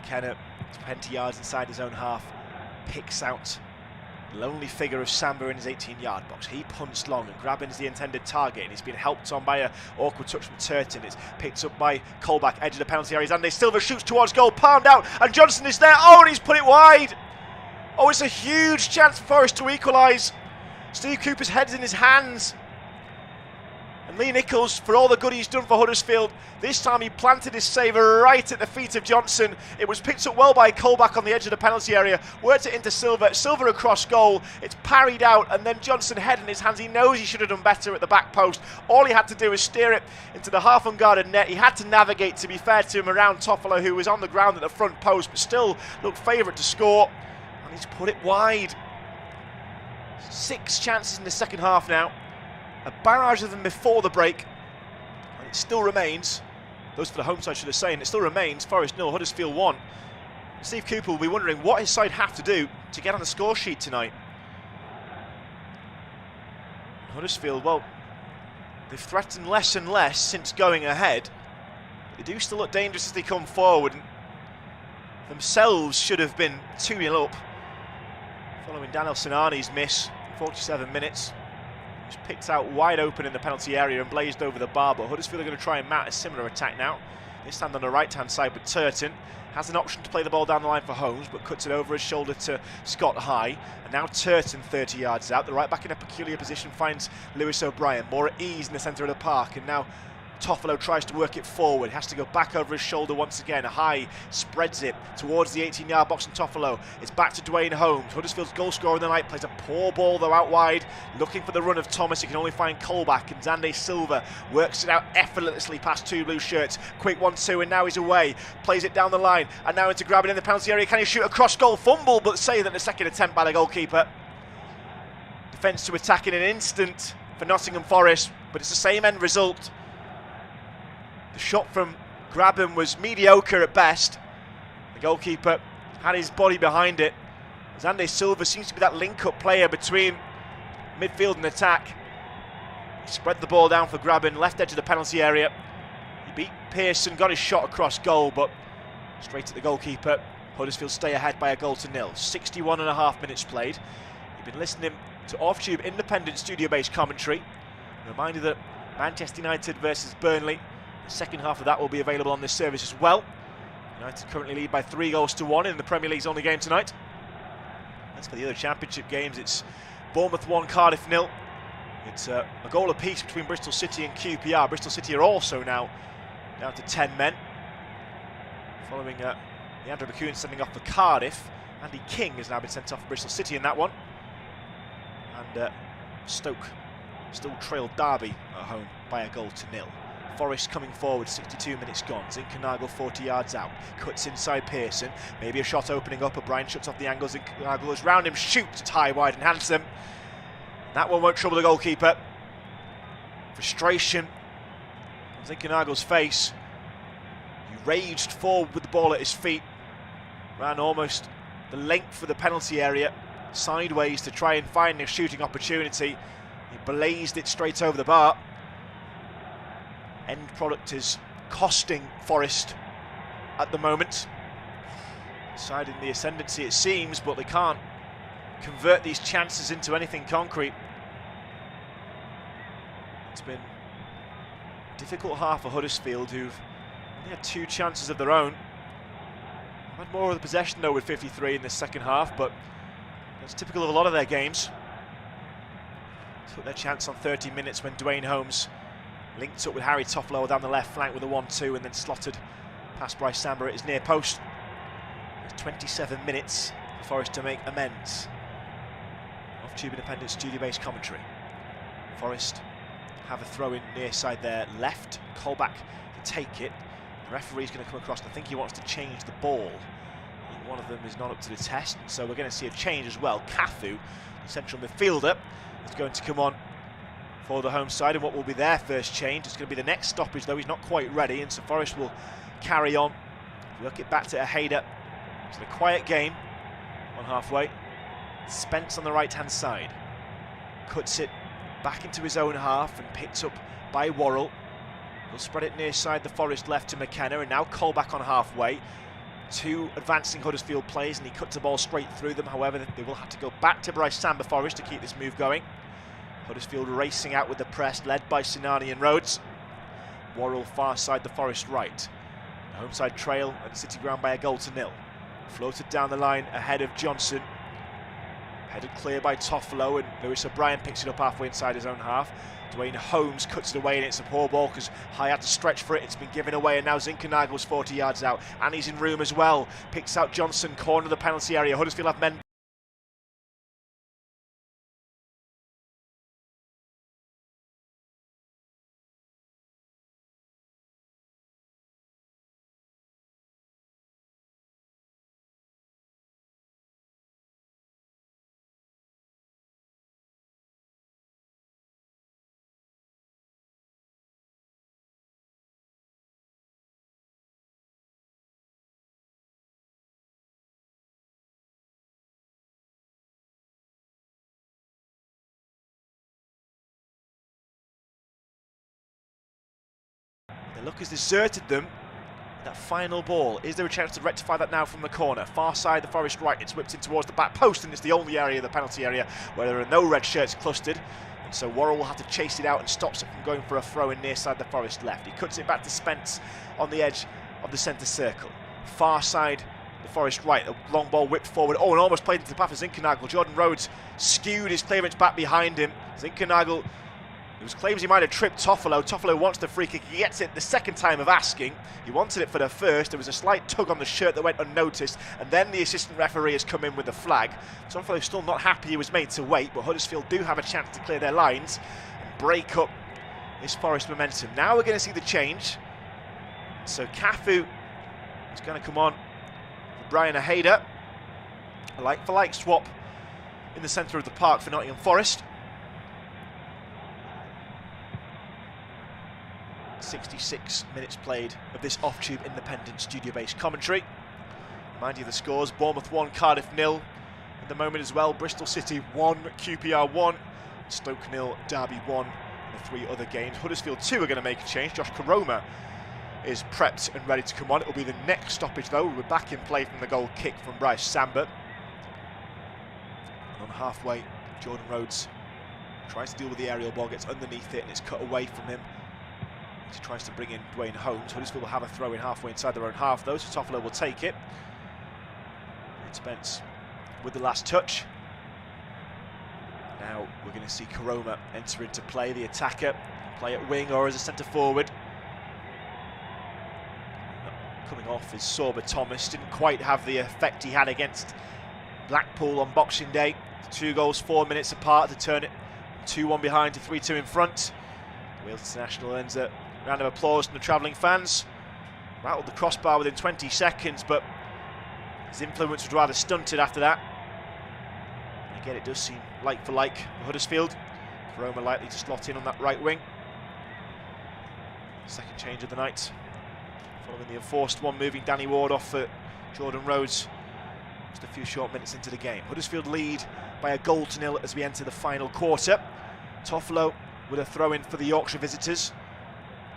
McKenna, 20 yards inside his own half, picks out the lonely figure of Samba in his 18-yard box. He punts long, and Graben's the intended target, and he's been helped on by an awkward touch from Turton. It's picked up by Colback, edge of the penalty area. Andy Silva shoots towards goal, palmed out, and Johnson is there. Oh, and he's put it wide. Oh, it's a huge chance for Forest to equalise. Steve Cooper's head's in his hands. And Lee Nichols, for all the good he's done for Huddersfield, this time he planted his saver right at the feet of Johnson. It was picked up well by Colback on the edge of the penalty area, worked it into Silva, Silva across goal, it's parried out, and then Johnson head in his hands. He knows he should have done better at the back post. All he had to do was steer it into the half unguarded net. He had to navigate, to be fair to him, around Toffolo, who was on the ground at the front post, but still looked favourite to score, and he's put it wide. 6 chances in the second half now. A barrage of them before the break, and it still remains, those for the home side should have said, it still remains Forest 0, Huddersfield 1. Steve Cooper will be wondering what his side have to do to get on the score sheet tonight. Huddersfield, well, they've threatened less and less since going ahead. They do still look dangerous as they come forward, and themselves should have been 2-0 up following Daniel Sinani's miss in 47 minutes. Just picked out wide open in the penalty area and blazed over the bar, but Huddersfield are going to try and mount a similar attack now. This hand on the right-hand side, but Turton has an option to play the ball down the line for Holmes, but cuts it over his shoulder to Scott High. And now Turton 30 yards out. The right back in a peculiar position finds Lewis O'Brien, more at ease in the centre of the park. And now Toffolo tries to work it forward, has to go back over his shoulder once again. High spreads it towards the 18-yard box and Toffolo. It's back to Dwayne Holmes. Huddersfield's goal scorer of the night plays a poor ball though out wide, looking for the run of Thomas. He can only find Colback, and Zande Silva works it out effortlessly past two blue shirts. Quick 1-2, and now he's away. Plays it down the line, and now into grabbing in the penalty area. Can he shoot a cross-goal fumble, but saved at the second attempt by the goalkeeper. Defence to attack in an instant for Nottingham Forest, but it's the same end result. The shot from Grabban was mediocre at best. The goalkeeper had his body behind it. Zande Silva seems to be that link-up player between midfield and attack. He spread the ball down for Grabban, left edge of the penalty area. He beat Pearson, got his shot across goal, but straight at the goalkeeper. Huddersfield stay ahead by a goal to nil. 61.5 minutes played. You've been listening to Off-Tube independent studio-based commentary. A reminder that Manchester United versus Burnley. The second half of that will be available on this service as well. United currently lead by 3-1 in the Premier League's only game tonight. As for the other Championship games, it's Bournemouth 1, Cardiff 0. It's a goal apiece between Bristol City and QPR. Bristol City are also now down to 10 men. Following Leandro McCune sending off for Cardiff, Andy King has now been sent off for Bristol City in that one. And Stoke still trailed Derby at home by a goal to nil. Forest coming forward, 62 minutes gone. Zinkernagel 40 yards out, cuts inside Pearson. Maybe a shot opening up, O'Brien shuts off the angle. Zinkernagel is round him, shoots, it's high, wide and handsome. That one won't trouble the goalkeeper. Frustration on Zinkernagel's face. He raged forward with the ball at his feet. Ran almost the length of the penalty area, sideways to try and find a shooting opportunity. He blazed it straight over the bar. End product is costing Forest at the moment. Side in the ascendancy it seems, but they can't convert these chances into anything concrete. It's been a difficult half for Huddersfield, who've only had 2 chances of their own. Had more of the possession though with 53 in the second half, but that's typical of a lot of their games. Took their chance on 30 minutes when Dwayne Holmes linked up with Harry Toffolo down the left flank with a 1-2 and then slotted past Bryce Samba at his near post. There's 27 minutes for Forest to make amends. Off-Tube independent studio-based commentary. Forest have a throw in near side there left. Colback to take it. The referee's going to come across and I think he wants to change the ball. I think one of them is not up to the test, so we're going to see a change as well. Cafu, the central midfielder, is going to come on for the home side, and what will be their first change. It's going to be the next stoppage, though he's not quite ready, and so Forest will carry on. Work it back to Aheda. It's a quiet game on halfway. Spence on the right-hand side. Cuts it back into his own half and picked up by Worrell. He'll spread it near side the Forest left to McKenna, and now Colback on halfway. 2 advancing Huddersfield players, and he cuts the ball straight through them. However, they will have to go back to Bryce Samba Forest to keep this move going. Huddersfield racing out with the press, led by Sinani and Rhodes. Worrell far side the Forest right. The home side trail at City ground by a goal to nil. Floated down the line ahead of Johnson. Headed clear by Toffolo, and Lewis O'Brien picks it up halfway inside his own half. Dwayne Holmes cuts it away, and it's a poor ball because High had to stretch for it. It's been given away, and now Zinkernagel's 40 yards out. And he's in room as well. Picks out Johnson, corner of the penalty area. Huddersfield have men. The luck has deserted them. That final ball, is there a chance to rectify that now from the corner? Far side, the Forest right, it's whipped in towards the back post, and it's the only area, the penalty area, where there are no red shirts clustered. And so Worrell will have to chase it out and stops it from going for a throw in near side the Forest left. He cuts it back to Spence on the edge of the centre circle. Far side, the Forest right, a long ball whipped forward. Oh, and almost played into the path of Zinkernagel. Jordan Rhodes skewed his clearance back behind him. Zinkernagel, there was claims he might have tripped Toffolo. Toffolo wants the free kick. He gets it the second time of asking. He wanted it for the first. There was a slight tug on the shirt that went unnoticed, and then the assistant referee has come in with the flag. Toffolo's still not happy he was made to wait, but Huddersfield do have a chance to clear their lines and break up this Forest momentum. Now we're going to see the change. So Cafu is going to come on for Brian Aheda. A like-for-like swap in the centre of the park for Nottingham Forest. 66 minutes played of this off-tube independent studio-based commentary. Mind you, the scores: Bournemouth 1, Cardiff 0. At the moment as well, Bristol City 1, QPR 1, Stoke 0, Derby 1, and the 3 other games. Huddersfield 2 are going to make a change. Josh Koroma is prepped and ready to come on. It will be the next stoppage though. We're back in play from the goal kick from Bryce Samba. And on halfway, Jordan Rhodes tries to deal with the aerial ball, gets underneath it, and it's cut away from him. He tries to bring in Dwayne Holmes. Huddersfield will have a throw in halfway inside their own half though, so Toffolo will take it. And Spence with the last touch. Now we're going to see Koroma enter into play, the attacker, play at wing or as a centre forward. Coming off is Sorba Thomas. Didn't quite have the effect he had against Blackpool on Boxing Day. 2 goals 4 minutes apart to turn it 2-1 behind to 3-2 in front. Wales International earns a round of applause from the travelling fans. Rattled the crossbar within 20 seconds, but his influence was rather stunted after that. And again, it does seem like for like for Huddersfield. Koroma likely to slot in on that right wing. Second change of the night. Following the enforced one, moving Danny Ward off for Jordan Rhodes just a few short minutes into the game. Huddersfield lead by 1-0 as we enter the final quarter. Toffolo with a throw-in for the Yorkshire visitors.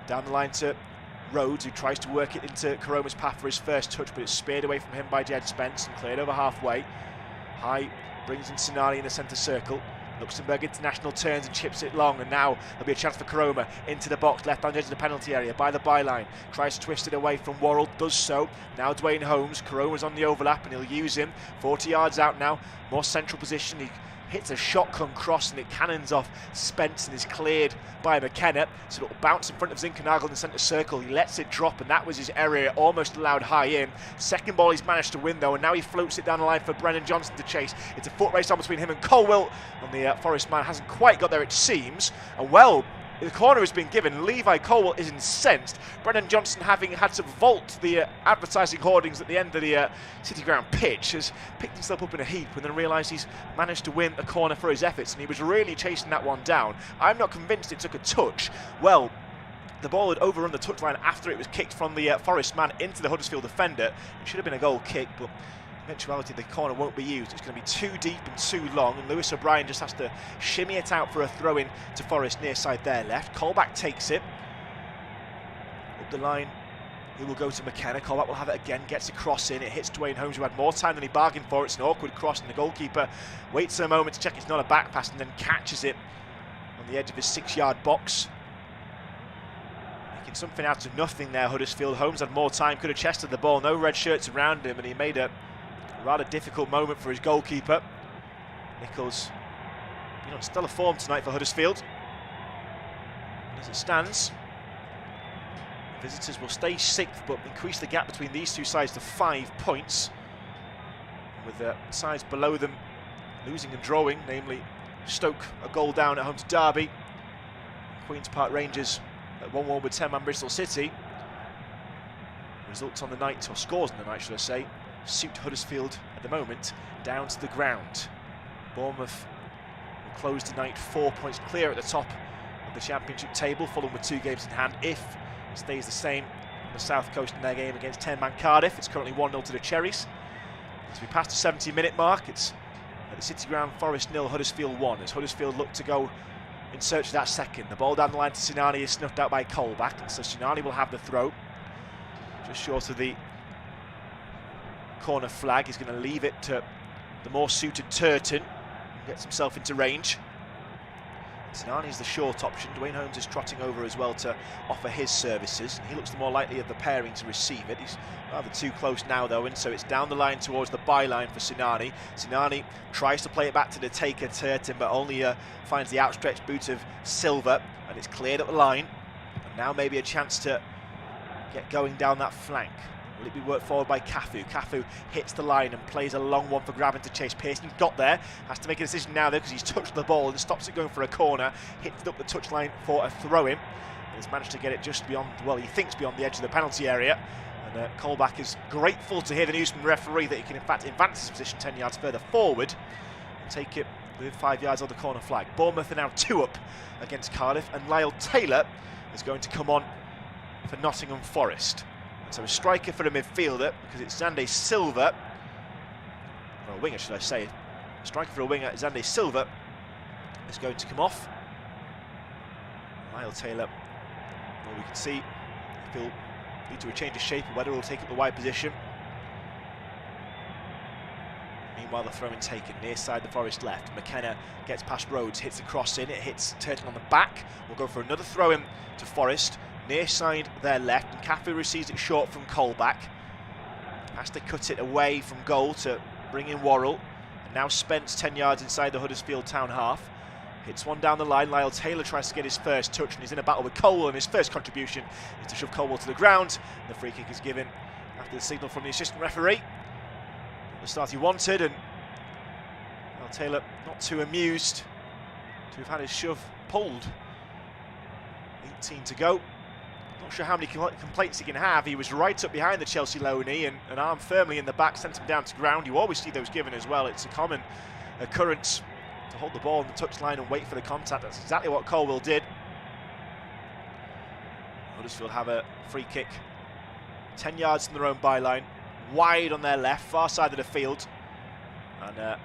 Down the line to Rhodes, who tries to work it into Koroma's path for his first touch, but it's speared away from him by Jed Spence and cleared over halfway. High brings in Sinani in the centre circle. Luxembourg international turns and chips it long, and now there'll be a chance for Koroma into the box, left hand edge of the penalty area by the byline. Tries to twist it away from Worrell, does so. Now Dwayne Holmes, Koroma's on the overlap and he'll use him. 40 yards out now, more central position. He hits a shotgun cross and it cannons off Spence and is cleared by McKenna. So it'll bounce in front of Zinkernagel in the centre circle. He lets it drop and that was his error, almost allowed high in. Second ball he's managed to win though, and now he floats it down the line for Brennan Johnson to chase. It's a foot race on between him and Colwill, and the Forest man hasn't quite got there, it seems. And well, the corner has been given. Levi Colwill is incensed. Brennan Johnson, having had to vault the advertising hoardings at the end of the City Ground pitch, has picked himself up in a heap and then realised he's managed to win a corner for his efforts, and he was really chasing that one down. I'm not convinced it took a touch. Well, the ball had overrun the touchline after it was kicked from the Forest man into the Huddersfield defender. It should have been a goal kick, but eventuality the corner won't be used. It's going to be too deep and too long, and Lewis O'Brien just has to shimmy it out for a throw-in to Forest near side there left. Colback takes it up the line. He will go to McKenna. Colback will have it again, gets a cross in. It hits Dwayne Holmes, who had more time than he bargained for. It's an awkward cross, and the goalkeeper waits a moment to check it's not a back pass and then catches it on the edge of his 6-yard box. Making something out of nothing there, Huddersfield. Holmes had more time, could have chested the ball. No red shirts around him, and he made a rather difficult moment for his goalkeeper. Nichols, on stellar form tonight for Huddersfield. And as it stands, visitors will stay 6th but increase the gap between these two sides to 5 points. And with the sides below them losing and drawing, namely Stoke a goal down at home to Derby, Queen's Park Rangers at 1-1 with 10-man Bristol City. Results on the night, or scores on the night should I say, suit Huddersfield at the moment down to the ground. Bournemouth will close tonight 4 points clear at the top of the Championship table, Fulham with 2 games in hand. If it stays the same on the South Coast in their game against 10-man Cardiff, it's currently 1-0 to the Cherries. As we pass the 70-minute mark, it's at the City Ground, Forest 0, Huddersfield 1, as Huddersfield look to go in search of that second. The ball down the line to Sinani is snuffed out by Colback, and so Sinani will have the throw just short of the corner flag. He's going to leave it to the more suited Turton, who gets himself into range. Sinani's the short option. Dwayne Holmes is trotting over as well to offer his services. And he looks the more likely of the pairing to receive it. He's rather too close now, though, and so it's down the line towards the byline for Sinani. Sinani tries to play it back to the taker, Turton, but only finds the outstretched boot of Silva, and it's cleared up the line. And now maybe a chance to get going down that flank. Will it be worked forward by Cafu? Cafu hits the line and plays a long one for Graben to chase. Pearson got there, has to make a decision now though because he's touched the ball and stops it going for a corner, hits it up the touchline for a throw-in, and has managed to get it just beyond, well, he thinks beyond the edge of the penalty area. And Colback is grateful to hear the news from the referee that he can in fact advance his position 10 yards further forward and take it within 5 yards on the corner flag. Bournemouth are now 2 up against Cardiff, and Lyle Taylor is going to come on for Nottingham Forest. So a striker for a midfielder, because it's Xande Silva, or a winger should I say, a striker for a winger, Xande Silva is going to come off. Lyle Taylor, well, we can see if he'll lead to a change of shape or whether he'll take up the wide position. Meanwhile, the throw-in taken, near side the Forest left. McKenna gets past Rhodes, hits the cross in, it hits Turton on the back. We'll go for another throw-in to Forest. Near side their left, and Cafu receives it short from Colback. Has to cut it away from goal to bring in Worrell. And now Spence 10 yards inside the Huddersfield Town half. Hits one down the line. Lyle Taylor tries to get his first touch, and he's in a battle with Colwell, and his first contribution is to shove Colwell to the ground. The free kick is given after the signal from the assistant referee. The start he wanted, and Lyle Taylor not too amused to have had his shove pulled. 18 to go. Not sure how many complaints he can have. He was right up behind the Chelsea loanee and an arm firmly in the back sent him down to ground. You always see those given as well. It's a common occurrence to hold the ball on the touchline and wait for the contact. That's exactly what Colwell did. Huddersfield have a free kick 10 yards from their own byline, wide on their left, far side of the field, and not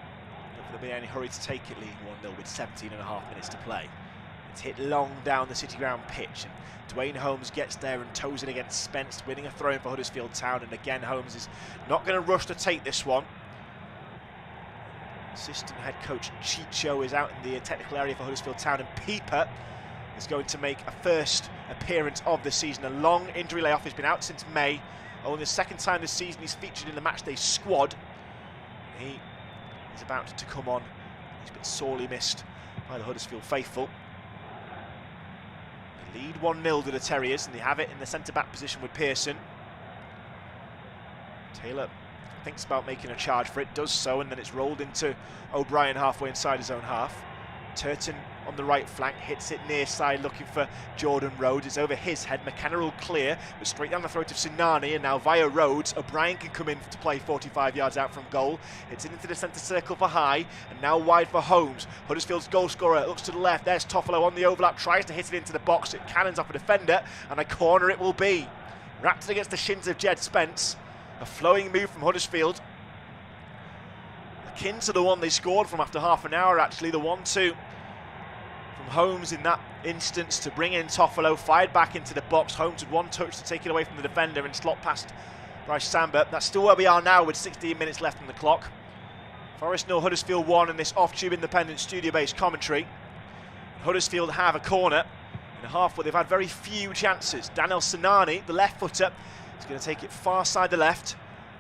going to be any hurry to take it, leading 1-0 with 17.5 minutes to play. It's hit long down the City Ground pitch, and Dwayne Holmes gets there and toes it against Spence, winning a throw-in for Huddersfield Town, and again Holmes is not going to rush to take this one. Assistant head coach Chicho is out in the technical area for Huddersfield Town, and Pieper is going to make a first appearance of the season. A long injury layoff, he's been out since May, only the second time this season he's featured in the matchday squad. He is about to come on. He's been sorely missed by the Huddersfield faithful. They lead 1-0 to the Terriers, and they have it in the centre-back position with Pearson. Taylor thinks about making a charge for it, does so, and then it's rolled into O'Brien halfway inside his own half. Turton on the right flank hits it near side looking for Jordan Rhodes. It's over his head. McKenna will clear, but straight down the throat of Sinani, and now via Rhodes O'Brien can come in to play 45 yards out from goal. It's into the centre circle for High, and now wide for Holmes. Huddersfield's goal scorer looks to the left. There's Toffolo on the overlap, tries to hit it into the box. It cannons off a defender, and a corner it will be. Wrapped against the shins of Jed Spence. A flowing move from Huddersfield, akin to the one they scored from after half an hour actually, the 1-2 from Holmes in that instance to bring in Toffolo, fired back into the box. Holmes with one touch to take it away from the defender and slot past Bryce Samba. That's still where we are now with 16 minutes left on the clock. Forest 0, Huddersfield 1 in this off-tube independent studio-based commentary. Huddersfield have a corner in a half where they've had very few chances. Daniel Sinani, the left footer, is going to take it far side the left.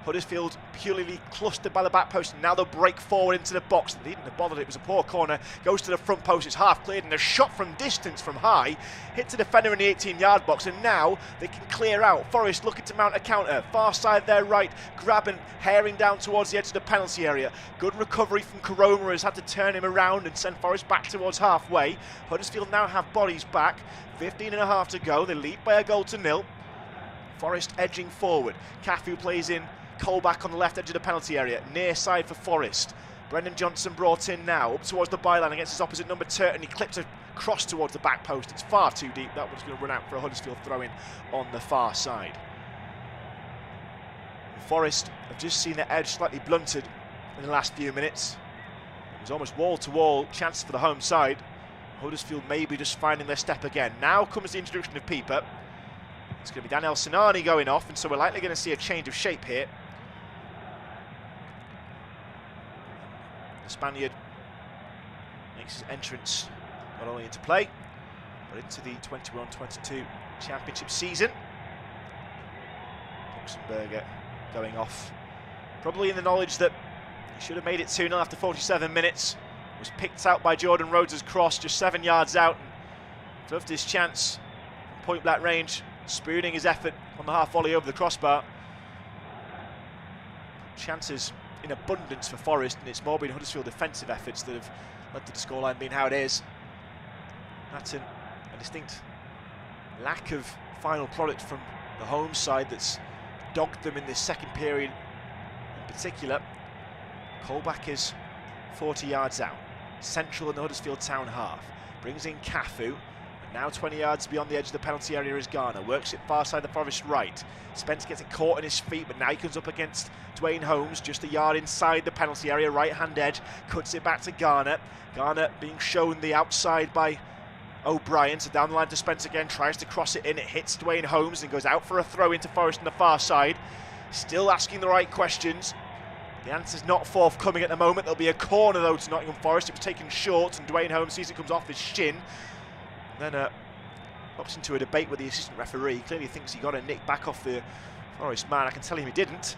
Huddersfield purely clustered by the back post, and now they'll break forward into the box. They needn't have bothered, it was a poor corner. Goes to the front post, it's half cleared, and a shot from distance from High hits a defender in the 18-yard box, and now they can clear out. Forest looking to mount a counter, far side their right, grabbing, herring down towards the edge of the penalty area. Good recovery from Koroma, has had to turn him around and send Forest back towards halfway. Huddersfield now have bodies back, 15.5 to go, they lead by a goal to nil. Forest edging forward. Cafu plays in Colback on the left edge of the penalty area. Near side for Forest. Brendan Johnson brought in now. Up towards the byline against his opposite number Turton. He clips a cross towards the back post. It's far too deep. That one's going to run out for a Huddersfield throw-in on the far side. Forest have just seen their edge slightly blunted in the last few minutes. It was almost wall-to-wall chances for the home side. Huddersfield maybe just finding their step again. Now comes the introduction of Pieper. It's going to be Daniel Sinani going off, and so we're likely going to see a change of shape here. The Spaniard makes his entrance not only into play, but into the 21-22 championship season. Luxemburger going off, probably in the knowledge that he should have made it 2-0 after 47 minutes. Was picked out by Jordan Rhodes' cross just 7 yards out, and fluffed his chance from point blank range, spooning his effort on the half volley over the crossbar. Chances in abundance for Forest, and it's more been Huddersfield defensive efforts that have led to the scoreline being how it is. That's a distinct lack of final product from the home side that's dogged them in this second period in particular. Colback is 40 yards out, central in the Huddersfield Town half, brings in Cafu, and now 20 yards beyond the edge of the penalty area is Garner, works it far side the Forest right. Spence gets it caught in his feet, but now he comes up against Dwayne Holmes, just a yard inside the penalty area, right hand edge, cuts it back to Garner. Garner being shown the outside by O'Brien, so down the line to Spence again, tries to cross it in, it hits Dwayne Holmes and goes out for a throw into Forest on the far side. Still asking the right questions. The answer's not forthcoming at the moment. There'll be a corner though to Nottingham Forest. It was taken short and Dwayne Holmes sees it comes off his shin. And then hops into a debate with the assistant referee. He clearly thinks he got a nick back off the Forest man. I can tell him he didn't.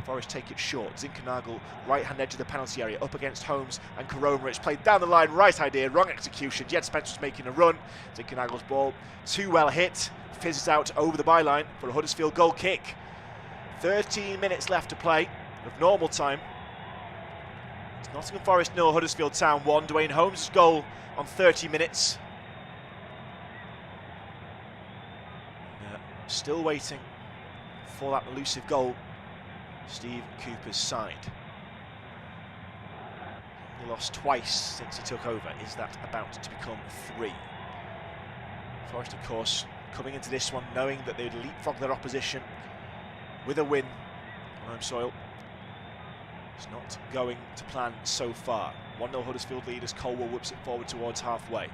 Forest take it short. Zinkernagel, right hand edge of the penalty area, up against Holmes and Corona. It's played down the line, right idea, wrong execution. Jed Spence was making a run. Zinkernagel's ball too well hit, fizzes out over the byline for a Huddersfield goal kick. 13 minutes left to play of normal time. It's Nottingham Forest 0, Huddersfield Town 1. Dwayne Holmes' goal on 30 minutes. Still waiting for that elusive goal. Steve Cooper's side. He lost twice since he took over. Is that about to become 3? Forest, of course, coming into this one knowing that they'd leapfrog their opposition with a win on home soil. It's not going to plan so far. 1-0 Huddersfield lead as Colwell whips it forward towards halfway.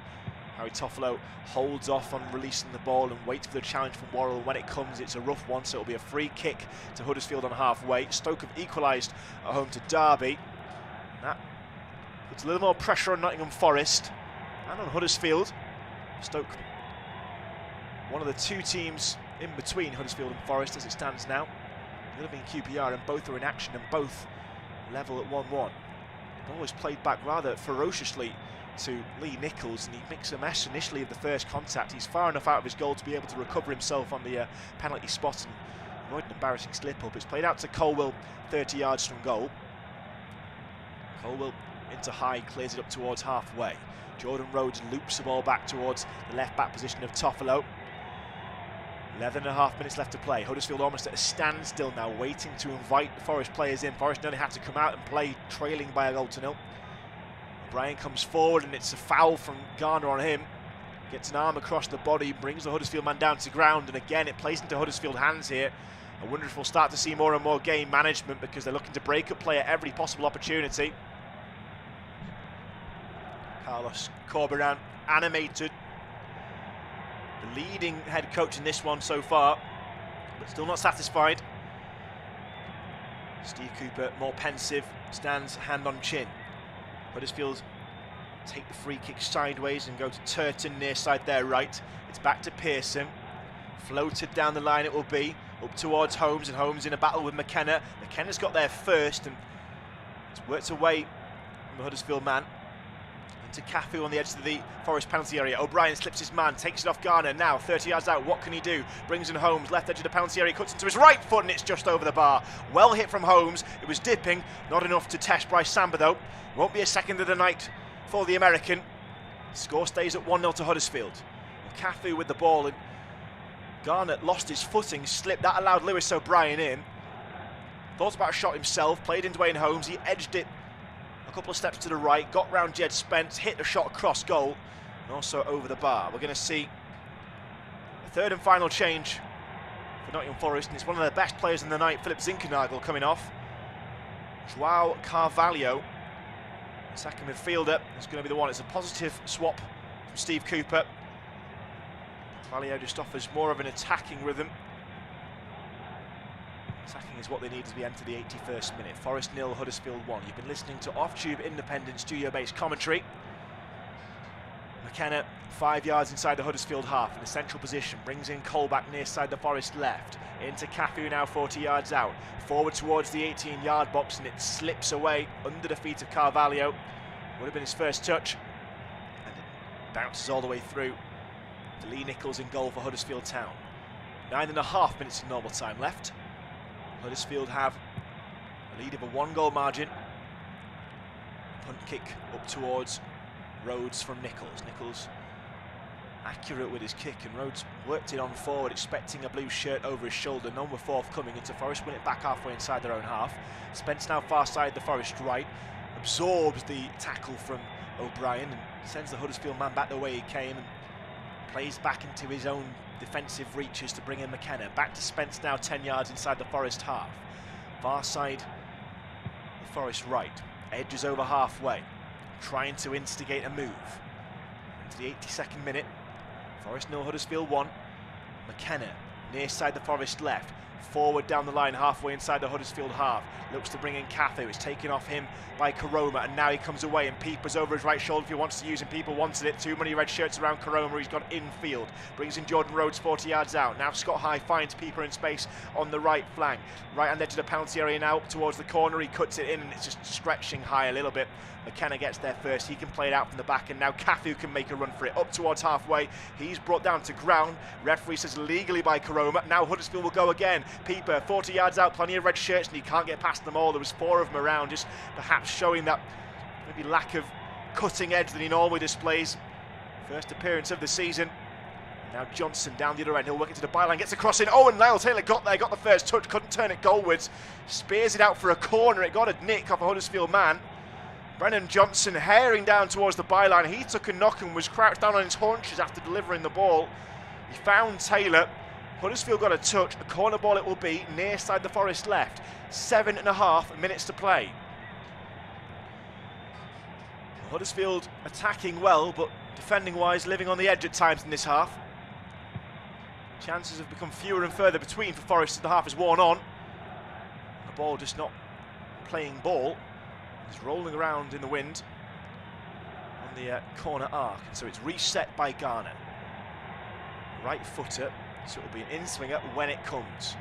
Harry Toffolo holds off on releasing the ball and waits for the challenge from Worrell. When it comes, it's a rough one, so it'll be a free kick to Huddersfield on halfway. Stoke have equalised at home to Derby. That puts a little more pressure on Nottingham Forest and on Huddersfield. Stoke, one of the two teams in between Huddersfield and Forest as it stands now. The other being QPR, and both are in action and both level at 1-1. The ball was played back rather ferociously to Lee Nichols, and he makes a mess initially of the first contact. He's far enough out of his goal to be able to recover himself on the penalty spot and avoid an embarrassing slip up. It's played out to Colwell, 30 yards from goal. Colwell into high, clears it up towards halfway. Jordan Rhodes loops the ball back towards the left back position of Toffolo. 11.5 minutes left to play. Huddersfield almost at a standstill now, waiting to invite the Forest players in. Forest only had to come out and play trailing by a goal to 0. O'Brien comes forward and it's a foul from Garner on him. Gets an arm across the body, brings the Huddersfield man down to ground, and again it plays into Huddersfield hands here. I wonder if we'll start to see more and more game management because they're looking to break up play at every possible opportunity. Carlos Corberan animated. The leading head coach in this one so far, but still not satisfied. Steve Cooper, more pensive, stands hand on chin. Huddersfield take the free kick sideways and go to Turton near side there right. It's back to Pearson. Floated down the line it will be, up towards Holmes, and Holmes in a battle with McKenna. McKenna's got there first and it's worked away from the Huddersfield man. Into Cafu on the edge of the Forest penalty area. O'Brien slips his man, takes it off Garner. Now 30 yards out, what can he do? Brings in Holmes, left edge of the penalty area, cuts into his right foot and it's just over the bar. Well hit from Holmes, it was dipping, not enough to test Bryce Samba though. Won't be a second of the night for the American. Score stays at 1-0 to Huddersfield. Cafu with the ball and Garner lost his footing, slipped, that allowed Lewis O'Brien in. Thought about a shot himself, played in Dwayne Holmes, he edged it a couple of steps to the right, got round Jed Spence, hit a shot across goal, and also over the bar. We're going to see a third and final change for Nottingham Forest, and it's one of their best players in the night, Philip Zinkernagel, coming off. Joao Carvalho, the second midfielder, is going to be the one. It's a positive swap from Steve Cooper. Carvalho just offers more of an attacking rhythm. Attacking is what they need as we enter the 81st minute. Forest 0, Huddersfield 1. You've been listening to Off-Tube Independent studio-based commentary. McKenna 5 yards inside the Huddersfield half in a central position, brings in Colback near side the Forest left, into Cafu now 40 yards out, forward towards the 18-yard box, and it slips away under the feet of Carvalho. Would have been his first touch, and it bounces all the way through to Lee Nichols in goal for Huddersfield Town. 9.5 minutes of normal time left. Huddersfield have a lead of a 1-goal margin. Punt kick up towards Rhodes from Nichols. Nichols accurate with his kick, and Rhodes worked it on forward, expecting a blue shirt over his shoulder. None were forthcoming into Forest, win it back halfway inside their own half. Spence now far side the Forest right, absorbs the tackle from O'Brien and sends the Huddersfield man back the way he came, and plays back into his own defensive reaches to bring in McKenna. Back to Spence now 10 yards inside the Forest half. Far side the Forest right, edges over halfway, trying to instigate a move. Into the 82nd minute, Forest 0, Huddersfield 1. McKenna near side the Forest left, forward down the line halfway inside the Huddersfield half, looks to bring in Cafu. It's taken off him by Karoma, and now he comes away, and Pieper's over his right shoulder if he wants to use him. Pieper wanted it, too many red shirts around Karoma, he's gone infield, brings in Jordan Rhodes 40 yards out. Now Scott High finds Pieper in space on the right flank, right hand edge of the penalty area now up towards the corner. He cuts it in, and it's just stretching High a little bit. McKenna gets there first, he can play it out from the back, and now Cafu can make a run for it up towards halfway. He's brought down to ground, referee says legally by Karoma. Now Huddersfield will go again. Pieper 40 yards out, plenty of red shirts, and he can't get past them all. There was 4 of them around, just perhaps showing that maybe lack of cutting edge that he normally displays. First appearance of the season. Now Johnson down the other end, he'll work into the byline, gets a cross in. Oh, and Niall Taylor got there, got the first touch, couldn't turn it goalwards. Spears it out for a corner, it got a nick off a Huddersfield man. Brennan Johnson herring down towards the byline. He took a knock and was crouched down on his haunches after delivering the ball. He found Taylor. Huddersfield got a touch. A corner ball it will be, near side the Forest left. 7.5 minutes to play. Huddersfield attacking well, but defending-wise living on the edge at times in this half. Chances have become fewer and further between for Forest as the half is worn on. The ball just not playing ball. It's rolling around in the wind on the corner arc, and so it's reset by Garner. Right footer, so it'll be an in-swinger when it comes.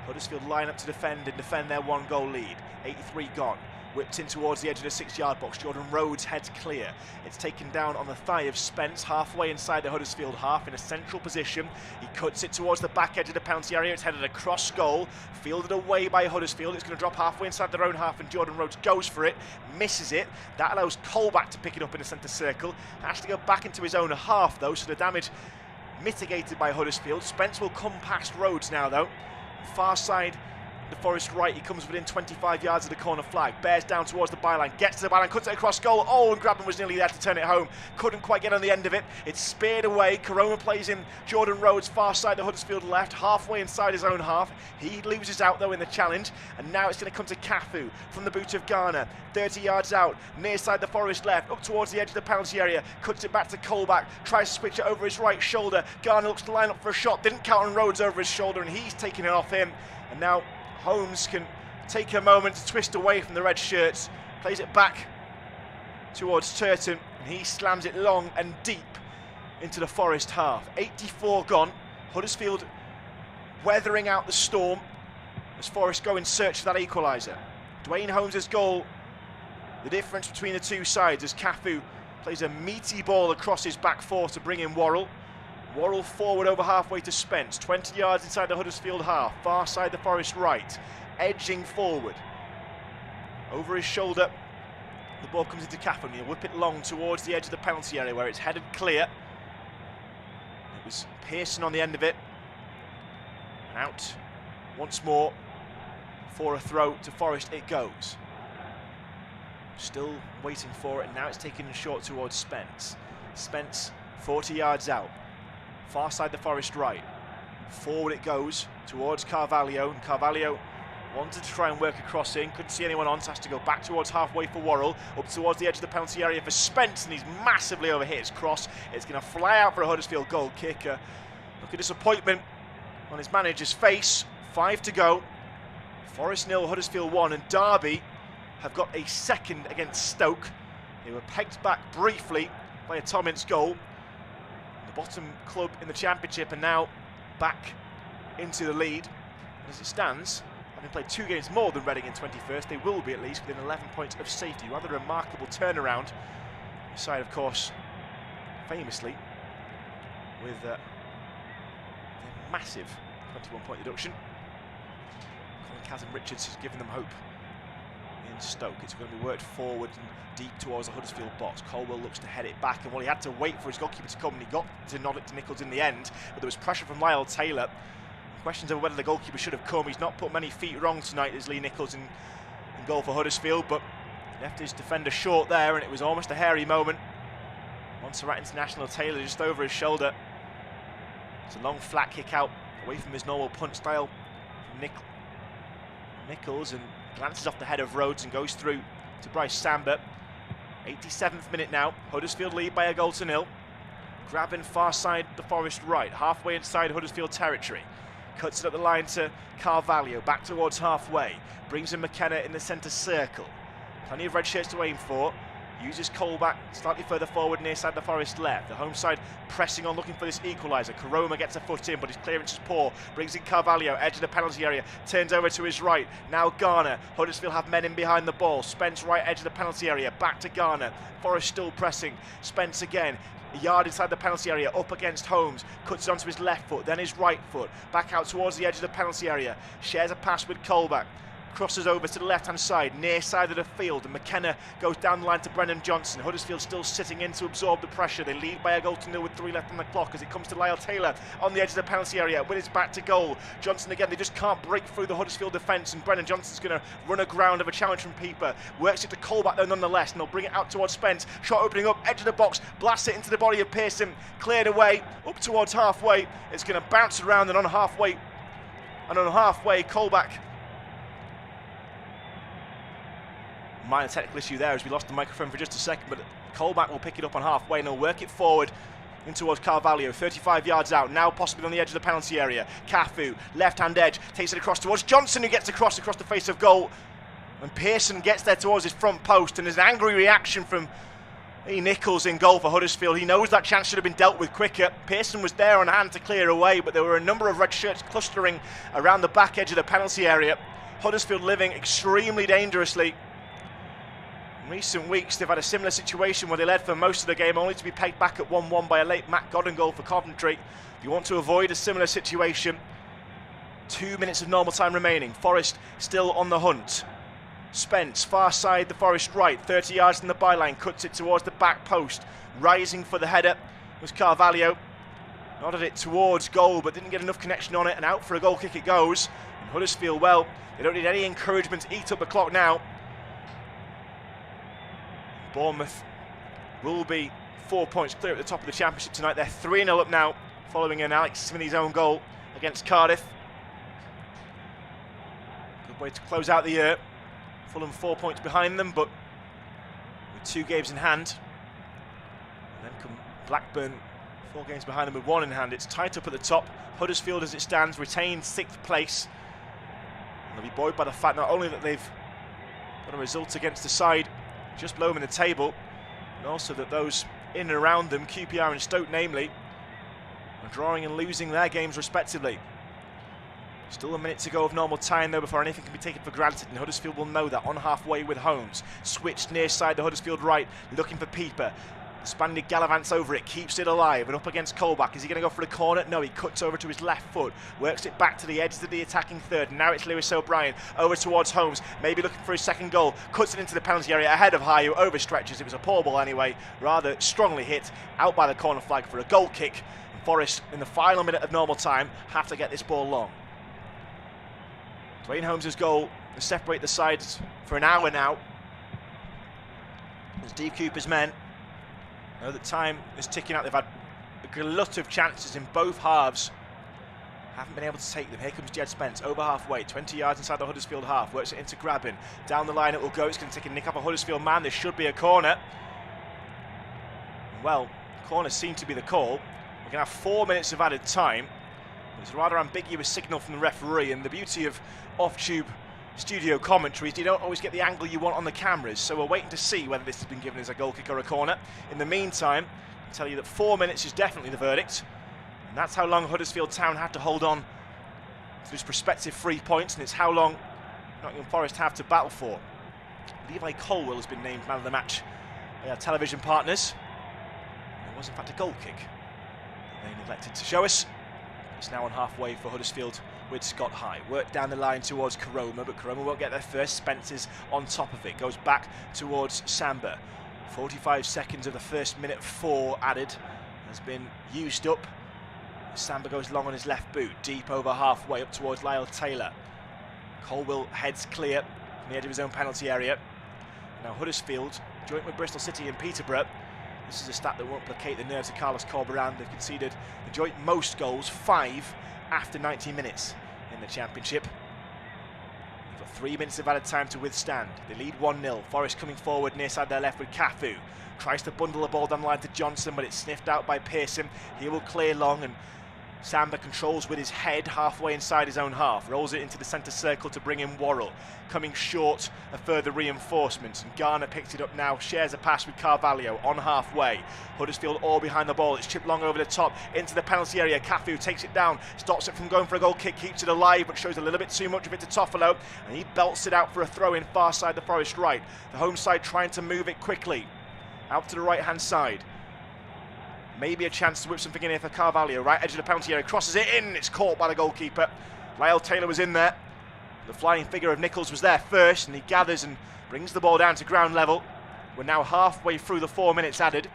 Huddersfield line up to defend and defend their 1-goal lead. 83 gone. Whipped in towards the edge of the 6-yard box. Jordan Rhodes heads clear. It's taken down on the thigh of Spence, halfway inside the Huddersfield half in a central position. He cuts it towards the back edge of the penalty area. It's headed across goal, fielded away by Huddersfield. It's going to drop halfway inside their own half, and Jordan Rhodes goes for it, misses it. That allows Colback to pick it up in the centre circle. Has to go back into his own half though, so the damage mitigated by Huddersfield. Spence will come past Rhodes now though. Far side the Forest right, he comes within 25 yards of the corner flag, bears down towards the byline, gets to the byline, cuts it across goal. Oh, and Grabban was nearly there to turn it home, couldn't quite get on the end of it. It's speared away. Karoma plays in Jordan Rhodes far side the Huddersfield left, halfway inside his own half. He loses out though in the challenge, and now it's going to come to Cafu from the boot of Garner, 30 yards out, near side the Forest left, up towards the edge of the penalty area, cuts it back to Colback, tries to switch it over his right shoulder. Garner looks to line up for a shot, didn't count on Rhodes over his shoulder, and he's taking it off him. And now Holmes can take a moment to twist away from the red shirts, plays it back towards Turton, and he slams it long and deep into the Forest half. 84 gone. Huddersfield weathering out the storm as Forest go in search for that equaliser. Dwayne Holmes' goal, the difference between the two sides, as Cafu plays a meaty ball across his back four to bring in Worrell. Worrell forward over halfway to Spence, 20 yards inside the Huddersfield half, far side the Forest right, edging forward. Over his shoulder, the ball comes into Cafu, and he'll whip it long towards the edge of the penalty area where it's headed clear. It was Pearson on the end of it. Out once more for a throw to Forest it goes. Still waiting for it, and now it's taken short towards Spence. Spence 40 yards out. Far side the Forest right. Forward it goes towards Carvalho, and Carvalho wanted to try and work a cross in, couldn't see anyone on, so has to go back towards halfway for Worrell, up towards the edge of the penalty area for Spence, and he's massively overhit his cross. It's going to fly out for a Huddersfield goal kick. Look at disappointment on his manager's face. 5 to go. Forest 0, Huddersfield 1, and Derby have got a second against Stoke. They were pegged back briefly by a Tom Ince goal. The bottom club in the Championship are now back into the lead. And as it stands, having played 2 games more than Reading in 21st, they will be at least within 11 points of safety. Rather remarkable turnaround. The side, of course, famously with a massive 21-point deduction. Colin Kazim-Richards has given them hope in Stoke. It's going to be worked forward and deep towards the Huddersfield box. Colwell looks to head it back, and well, he had to wait for his goalkeeper to come, and he got to nod it to Nichols in the end, but there was pressure from Lyle Taylor. Questions over whether the goalkeeper should have come. He's not put many feet wrong tonight as Lee Nichols in goal for Huddersfield, but left his defender short there, and it was almost a hairy moment. Montserrat international Taylor just over his shoulder. It's a long flat kick out away from his normal punch style from Nichols, and glances off the head of Rhodes and goes through to Bryce Samba. 87th minute now. Huddersfield lead by a goal to nil. Grabbing far side the Forest right, halfway inside Huddersfield territory. Cuts it up the line to Carvalho, back towards halfway. Brings in McKenna in the centre circle. Plenty of red shirts to aim for. Uses Colback slightly further forward near side the Forest left. The home side pressing on, looking for this equaliser. Karoma gets a foot in, but his clearance is poor. Brings in Carvalho, edge of the penalty area. Turns over to his right. Now Garner. Huddersfield have men in behind the ball. Spence right edge of the penalty area. Back to Garner. Forest still pressing. Spence again. A yard inside the penalty area, up against Holmes. Cuts it onto his left foot, then his right foot. Back out towards the edge of the penalty area. Shares a pass with Colback. Crosses over to the left-hand side, near side of the field, and McKenna goes down the line to Brennan Johnson. Huddersfield still sitting in to absorb the pressure. They lead by a goal to nil with 3 left on the clock as it comes to Lyle Taylor on the edge of the penalty area. With his back to goal, Johnson again, they just can't break through the Huddersfield defence, and Brennan Johnson's going to run aground of a challenge from Pieper. Works it to Colback though nonetheless, and they'll bring it out towards Spence. Shot opening up, edge of the box, blasts it into the body of Pearson. Cleared away, up towards halfway. It's going to bounce around and on halfway. Colback. Minor technical issue there as we lost the microphone for just a second, but Colback will pick it up on halfway and he'll work it forward in towards Carvalho, 35 yards out, now possibly on the edge of the penalty area. Cafu, left-hand edge, takes it across towards Johnson, who gets across the face of goal, and Pearson gets there towards his front post, and there's an angry reaction from Lee Nichols in goal for Huddersfield. He knows that chance should have been dealt with quicker. Pearson was there on hand to clear away, but there were a number of red shirts clustering around the back edge of the penalty area. Huddersfield living extremely dangerously. In recent weeks, they've had a similar situation where they led for most of the game, only to be pegged back at 1-1 by a late Matt Godden goal for Coventry. If you want to avoid a similar situation, 2 minutes of normal time remaining. Forest still on the hunt. Spence, far side, the Forest right, 30 yards from the byline, cuts it towards the back post. Rising for the header was Carvalho. Nodded it towards goal, but didn't get enough connection on it, and out for a goal kick it goes. And Huddersfield, well, they don't need any encouragement to eat up the clock now. Bournemouth will be 4 points clear at the top of the Championship tonight. They're 3-0 up now, following an Alex Smithy's own goal against Cardiff. Good way to close out the year. Fulham 4 points behind them, but with 2 games in hand. And then come Blackburn, 4 games behind them with 1 in hand. It's tight up at the top. Huddersfield, as it stands, retains 6th place. And they'll be buoyed by the fact not only that they've got a result against the side just below them in the table, and also that those in and around them, QPR and Stoke namely, are drawing and losing their games respectively. Still a minute to go of normal time though before anything can be taken for granted, and Huddersfield will know that on halfway with Holmes. Switched near side the Huddersfield right, looking for Pieper. The Spaniard gallivants over it, keeps it alive, and up against Colback. Is he going to go for the corner? No, he cuts over to his left foot, works it back to the edge of the attacking third. Now it's Lewis O'Brien over towards Holmes, maybe looking for his second goal. Cuts it into the penalty area ahead of Hayu, overstretches. It was a poor ball anyway, rather strongly hit out by the corner flag for a goal kick. And Forest, in the final minute of normal time, have to get this ball long. Dwayne Holmes' goal to separate the sides for an hour now. As Steve Cooper's men know that time is ticking out. They've had a glut of chances in both halves. Haven't been able to take them. Here comes Jed Spence, over halfway, 20 yards inside the Huddersfield half. Works it into Grabbin. Down the line it will go. It's going to take a nick off a Huddersfield man. This should be a corner. Well, corner seemed to be the call. We're going to have 4 minutes of added time. It's a rather ambiguous signal from the referee, and the beauty of off-tube studio commentaries, you don't always get the angle you want on the cameras, so we're waiting to see whether this has been given as a goal kick or a corner. In the meantime, I'll tell you that 4 minutes is definitely the verdict, and that's how long Huddersfield Town had to hold on to those prospective 3 points, and it's how long Nottingham Forest have to battle for. Levi Colwell has been named man of the match by our television partners. It was in fact a goal kick that they neglected to show us. It's now on halfway for Huddersfield with Scott High. Work down the line towards Koroma, but Koroma won't get there first. Spencer's on top of it. Goes back towards Samba. 45 seconds of the first minute 4 added has been used up. Samba goes long on his left boot, deep over halfway up towards Lyle Taylor. Colwell heads clear from the edge of his own penalty area. Now Huddersfield, joint with Bristol City and Peterborough. This is a stat that won't placate the nerves of Carlos Corberán. They've conceded the joint most goals, 5 after 90 minutes in the Championship. They've got 3 minutes of added time to withstand. They lead 1-0. Forest coming forward near side their left with Cafu. Tries to bundle the ball down the line to Johnson, but it's sniffed out by Pearson. He will clear long, and Samba controls with his head halfway inside his own half, rolls it into the centre circle to bring in Worrell, coming short of further reinforcements, and Garner picks it up now, shares a pass with Carvalho on halfway. Huddersfield all behind the ball, it's chipped long over the top into the penalty area. Cafu takes it down, stops it from going for a goal kick, keeps it alive but shows a little bit too much of it to Toffolo, and he belts it out for a throw in far side the Forest right. The home side trying to move it quickly out to the right hand side. Maybe a chance to whip something in here for Carvalho. Right edge of the penalty area, crosses it in. It's caught by the goalkeeper. Lyle Taylor was in there. The flying figure of Nichols was there first, and he gathers and brings the ball down to ground level. We're now halfway through the 4 minutes added.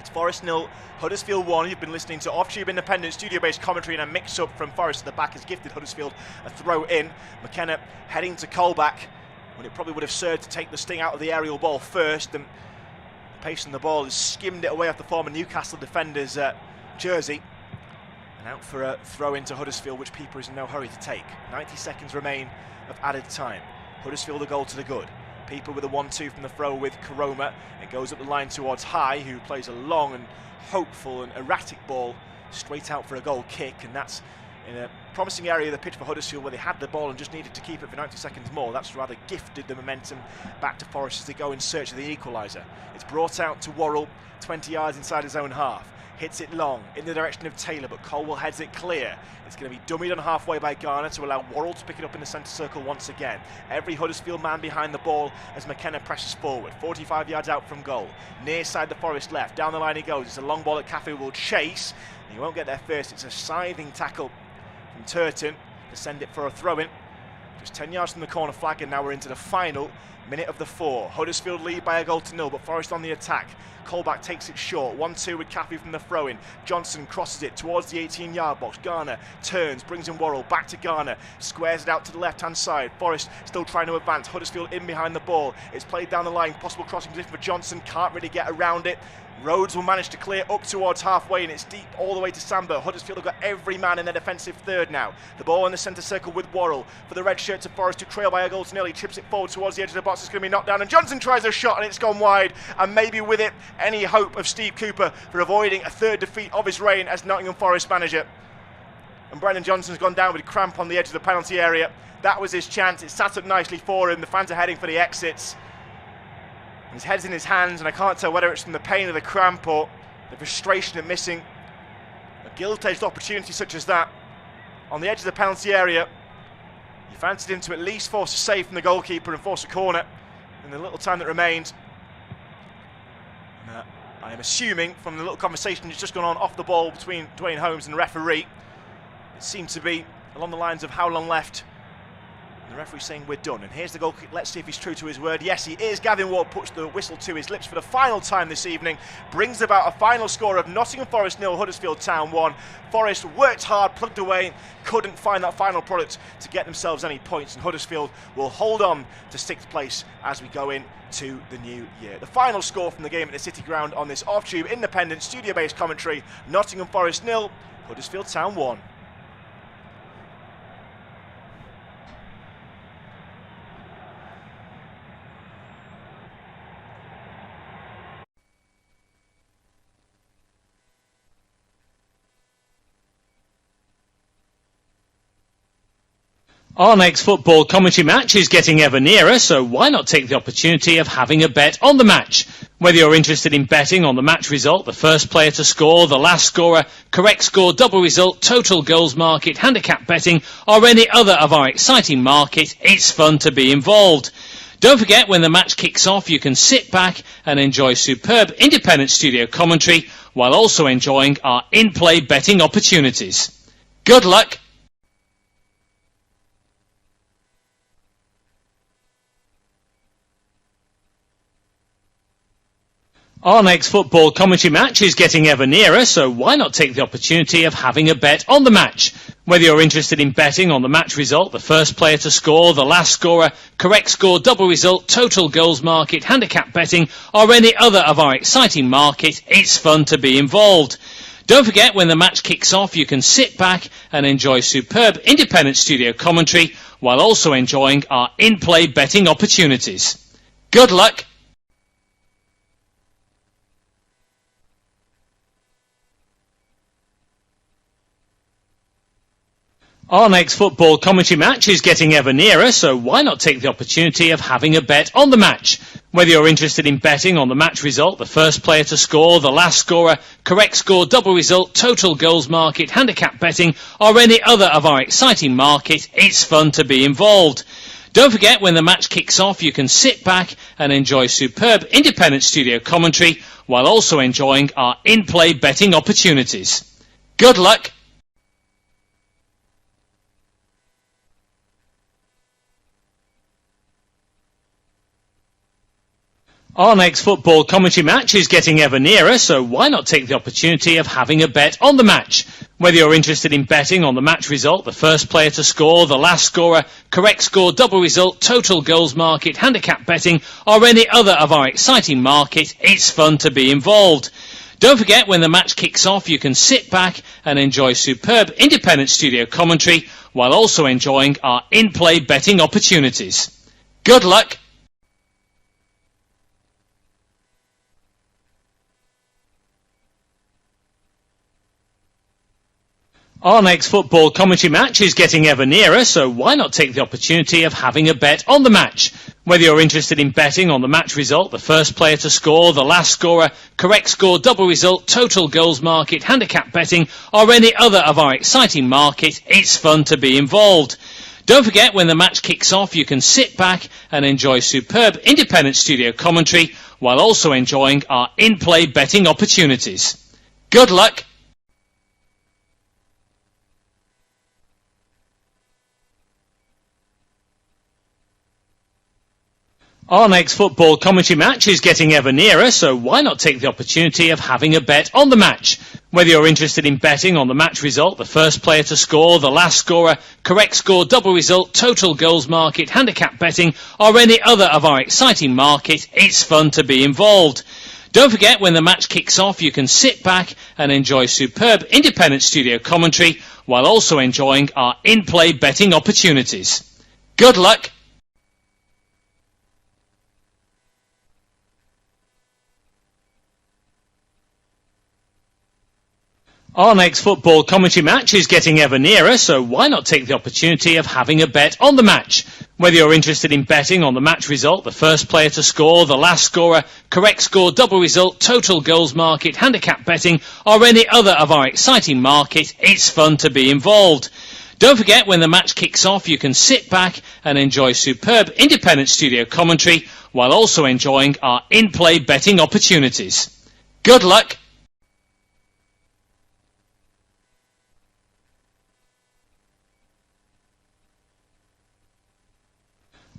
It's Forest 0, Huddersfield 1. You've been listening to Off-Tube Independent studio-based commentary, and a mix-up from Forest at the back has gifted Huddersfield a throw in. McKenna heading to Colback when it probably would have served to take the sting out of the aerial ball first. And pace on the ball has skimmed it away off the former Newcastle defender's jersey. And out for a throw into Huddersfield, which Pieper is in no hurry to take. 90 seconds remain of added time. Huddersfield a goal to the good. Pieper with a 1-2 from the throw with Koroma. It goes up the line towards High, who plays a long and hopeful and erratic ball straight out for a goal kick, and that's in a promising area of the pitch for Huddersfield where they had the ball and just needed to keep it for 90 seconds more. That's rather gifted the momentum back to Forest as they go in search of the equaliser. It's brought out to Worrell, 20 yards inside his own half. Hits it long in the direction of Taylor, but Colwell heads it clear. It's going to be dummied on halfway by Garner to allow Worrell to pick it up in the centre circle once again. Every Huddersfield man behind the ball as McKenna presses forward. 45 yards out from goal. Near side the Forest left. Down the line he goes. It's a long ball that Cafu will chase. And he won't get there first. It's a scything tackle from Turton to send it for a throw-in. Just 10 yards from the corner flag, and now we're into the final minute of the 4. Huddersfield lead by a goal to 0, but Forest on the attack. Colback takes it short. 1-2 with Cafu from the throw-in. Johnson crosses it towards the 18-yard box. Garner turns, brings in Worrell. Back to Garner. Squares it out to the left-hand side. Forest still trying to advance. Huddersfield in behind the ball. It's played down the line. Possible crossing position for Johnson. Can't really get around it. Rhodes will manage to clear up towards halfway, and it's deep all the way to Samba. Huddersfield have got every man in their defensive third now. The ball in the centre circle with Worrell for the red shirt to Forest, to trail by a goal to 0. He chips it forward towards the edge of the box. It's going to be knocked down, and Johnson tries a shot, and it's gone wide. And maybe with it, any hope of Steve Cooper for avoiding a third defeat of his reign as Nottingham Forest manager. And Brendan Johnson's gone down with cramp on the edge of the penalty area. That was his chance. It sat up nicely for him. The fans are heading for the exits. His head's in his hands, and I can't tell whether it's from the pain of the cramp or the frustration of missing a gilt-edged opportunity such as that on the edge of the penalty area. He fancied him to at least force a save from the goalkeeper and force a corner in the little time that remained. I am assuming from the little conversation that's just gone on off the ball between Dwayne Holmes and the referee, it seemed to be along the lines of how long left. The referee saying we're done, and here's the goal kick. Let's see if he's true to his word. Yes, he is. Gavin Ward puts the whistle to his lips for the final time this evening, brings about a final score of Nottingham Forest 0, Huddersfield Town 1. Forest worked hard, plugged away, couldn't find that final product to get themselves any points, and Huddersfield will hold on to 6th place as we go into the new year. The final score from the game at the City Ground on this Off-Tube Independent studio-based commentary: Nottingham Forest 0, Huddersfield Town 1. Our next football commentary match is getting ever nearer, so why not take the opportunity of having a bet on the match? Whether you're interested in betting on the match result, the first player to score, the last scorer, correct score, double result, total goals market, handicap betting, or any other of our exciting markets, it's fun to be involved. Don't forget, when the match kicks off, you can sit back and enjoy superb independent studio commentary while also enjoying our in-play betting opportunities. Good luck! Our next football commentary match is getting ever nearer, so why not take the opportunity of having a bet on the match? Whether you're interested in betting on the match result, the first player to score, the last scorer, correct score, double result, total goals market, handicap betting, or any other of our exciting markets, it's fun to be involved. Don't forget, when the match kicks off, you can sit back and enjoy superb independent studio commentary while also enjoying our in-play betting opportunities. Good luck! Our next football commentary match is getting ever nearer, so why not take the opportunity of having a bet on the match? Whether you're interested in betting on the match result, the first player to score, the last scorer, correct score, double result, total goals market, handicap betting, or any other of our exciting markets, it's fun to be involved. Don't forget, when the match kicks off, you can sit back and enjoy superb independent studio commentary while also enjoying our in-play betting opportunities. Good luck! Our next football commentary match is getting ever nearer, so why not take the opportunity of having a bet on the match? Whether you're interested in betting on the match result, the first player to score, the last scorer, correct score, double result, total goals market, handicap betting, or any other of our exciting markets, it's fun to be involved. Don't forget, when the match kicks off, you can sit back and enjoy superb independent studio commentary while also enjoying our in-play betting opportunities. Good luck! Our next football commentary match is getting ever nearer, so why not take the opportunity of having a bet on the match? Whether you're interested in betting on the match result, the first player to score, the last scorer, correct score, double result, total goals market, handicap betting, or any other of our exciting markets, it's fun to be involved. Don't forget, when the match kicks off, you can sit back and enjoy superb independent studio commentary while also enjoying our in-play betting opportunities. Good luck! Our next football commentary match is getting ever nearer, so why not take the opportunity of having a bet on the match? Whether you're interested in betting on the match result, the first player to score, the last scorer, correct score, double result, total goals market, handicap betting, or any other of our exciting markets, it's fun to be involved. Don't forget, when the match kicks off, you can sit back and enjoy superb independent studio commentary while also enjoying our in-play betting opportunities. Good luck! Our next football commentary match is getting ever nearer, so why not take the opportunity of having a bet on the match? Whether you're interested in betting on the match result, the first player to score, the last scorer, correct score, double result, total goals market, handicap betting, or any other of our exciting markets, it's fun to be involved. Don't forget, when the match kicks off, you can sit back and enjoy superb independent studio commentary while also enjoying our in-play betting opportunities. Good luck!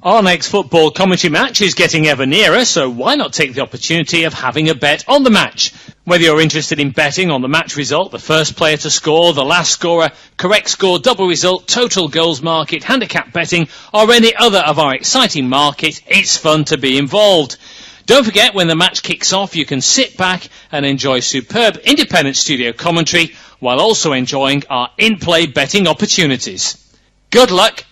Our next football commentary match is getting ever nearer, so why not take the opportunity of having a bet on the match? Whether you're interested in betting on the match result, the first player to score, the last scorer, correct score, double result, total goals market, handicap betting, or any other of our exciting markets, it's fun to be involved. Don't forget, when the match kicks off, you can sit back and enjoy superb independent studio commentary while also enjoying our in-play betting opportunities. Good luck!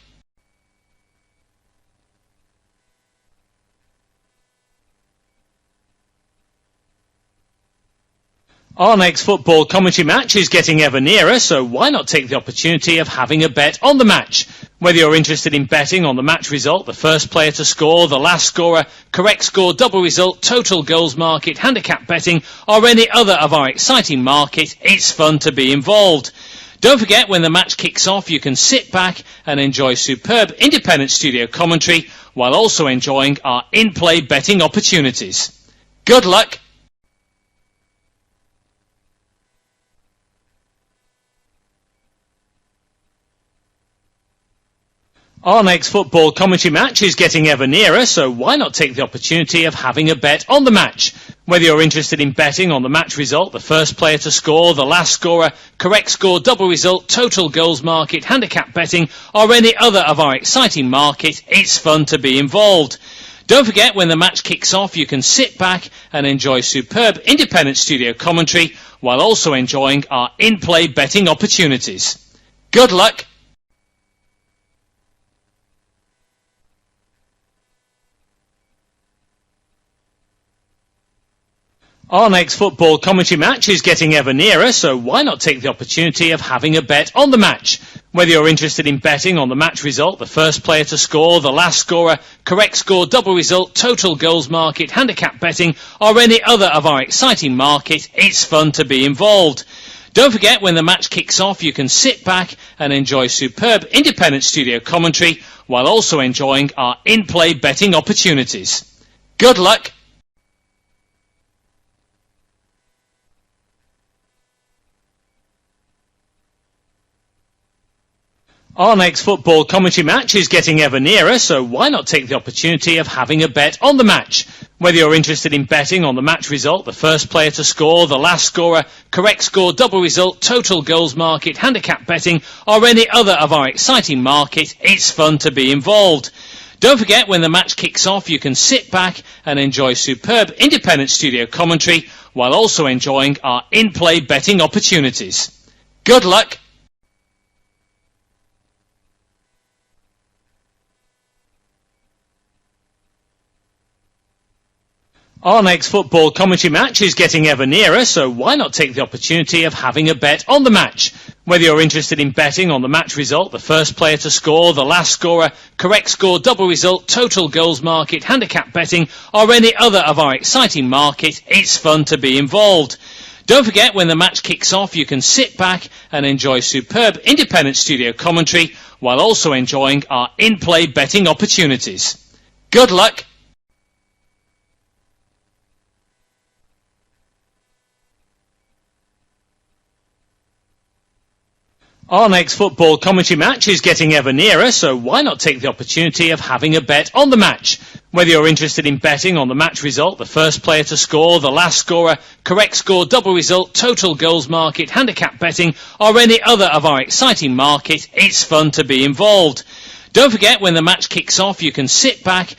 Our next football commentary match is getting ever nearer, so why not take the opportunity of having a bet on the match? Whether you're interested in betting on the match result, the first player to score, the last scorer, correct score, double result, total goals market, handicap betting, or any other of our exciting market, it's fun to be involved. Don't forget, when the match kicks off, you can sit back and enjoy superb independent studio commentary while also enjoying our in-play betting opportunities. Good luck! Our next football commentary match is getting ever nearer, so why not take the opportunity of having a bet on the match? Whether you're interested in betting on the match result, the first player to score, the last scorer, correct score, double result, total goals market, handicap betting, or any other of our exciting market, it's fun to be involved. Don't forget, when the match kicks off, you can sit back and enjoy superb independent studio commentary while also enjoying our in-play betting opportunities. Good luck! Our next football commentary match is getting ever nearer, so why not take the opportunity of having a bet on the match? Whether you're interested in betting on the match result, the first player to score, the last scorer, correct score, double result, total goals market, handicap betting, or any other of our exciting market, it's fun to be involved. Don't forget, when the match kicks off, you can sit back and enjoy superb independent studio commentary while also enjoying our in-play betting opportunities. Good luck! Our next football commentary match is getting ever nearer, so why not take the opportunity of having a bet on the match? Whether you're interested in betting on the match result, the first player to score, the last scorer, correct score, double result, total goals market, handicap betting, or any other of our exciting market, it's fun to be involved. Don't forget, when the match kicks off, you can sit back and enjoy superb independent studio commentary while also enjoying our in-play betting opportunities. Good luck! Our next football commentary match is getting ever nearer, so why not take the opportunity of having a bet on the match? Whether you're interested in betting on the match result, the first player to score, the last scorer, correct score, double result, total goals market, handicap betting, or any other of our exciting market, it's fun to be involved. Don't forget, when the match kicks off, you can sit back and enjoy superb independent studio commentary while also enjoying our in-play betting opportunities. Good luck! Our next football commentary match is getting ever nearer, so why not take the opportunity of having a bet on the match? Whether you're interested in betting on the match result, the first player to score, the last scorer, correct score, double result, total goals market, handicap betting, or any other of our exciting market, it's fun to be involved. Don't forget, when the match kicks off, you can sit back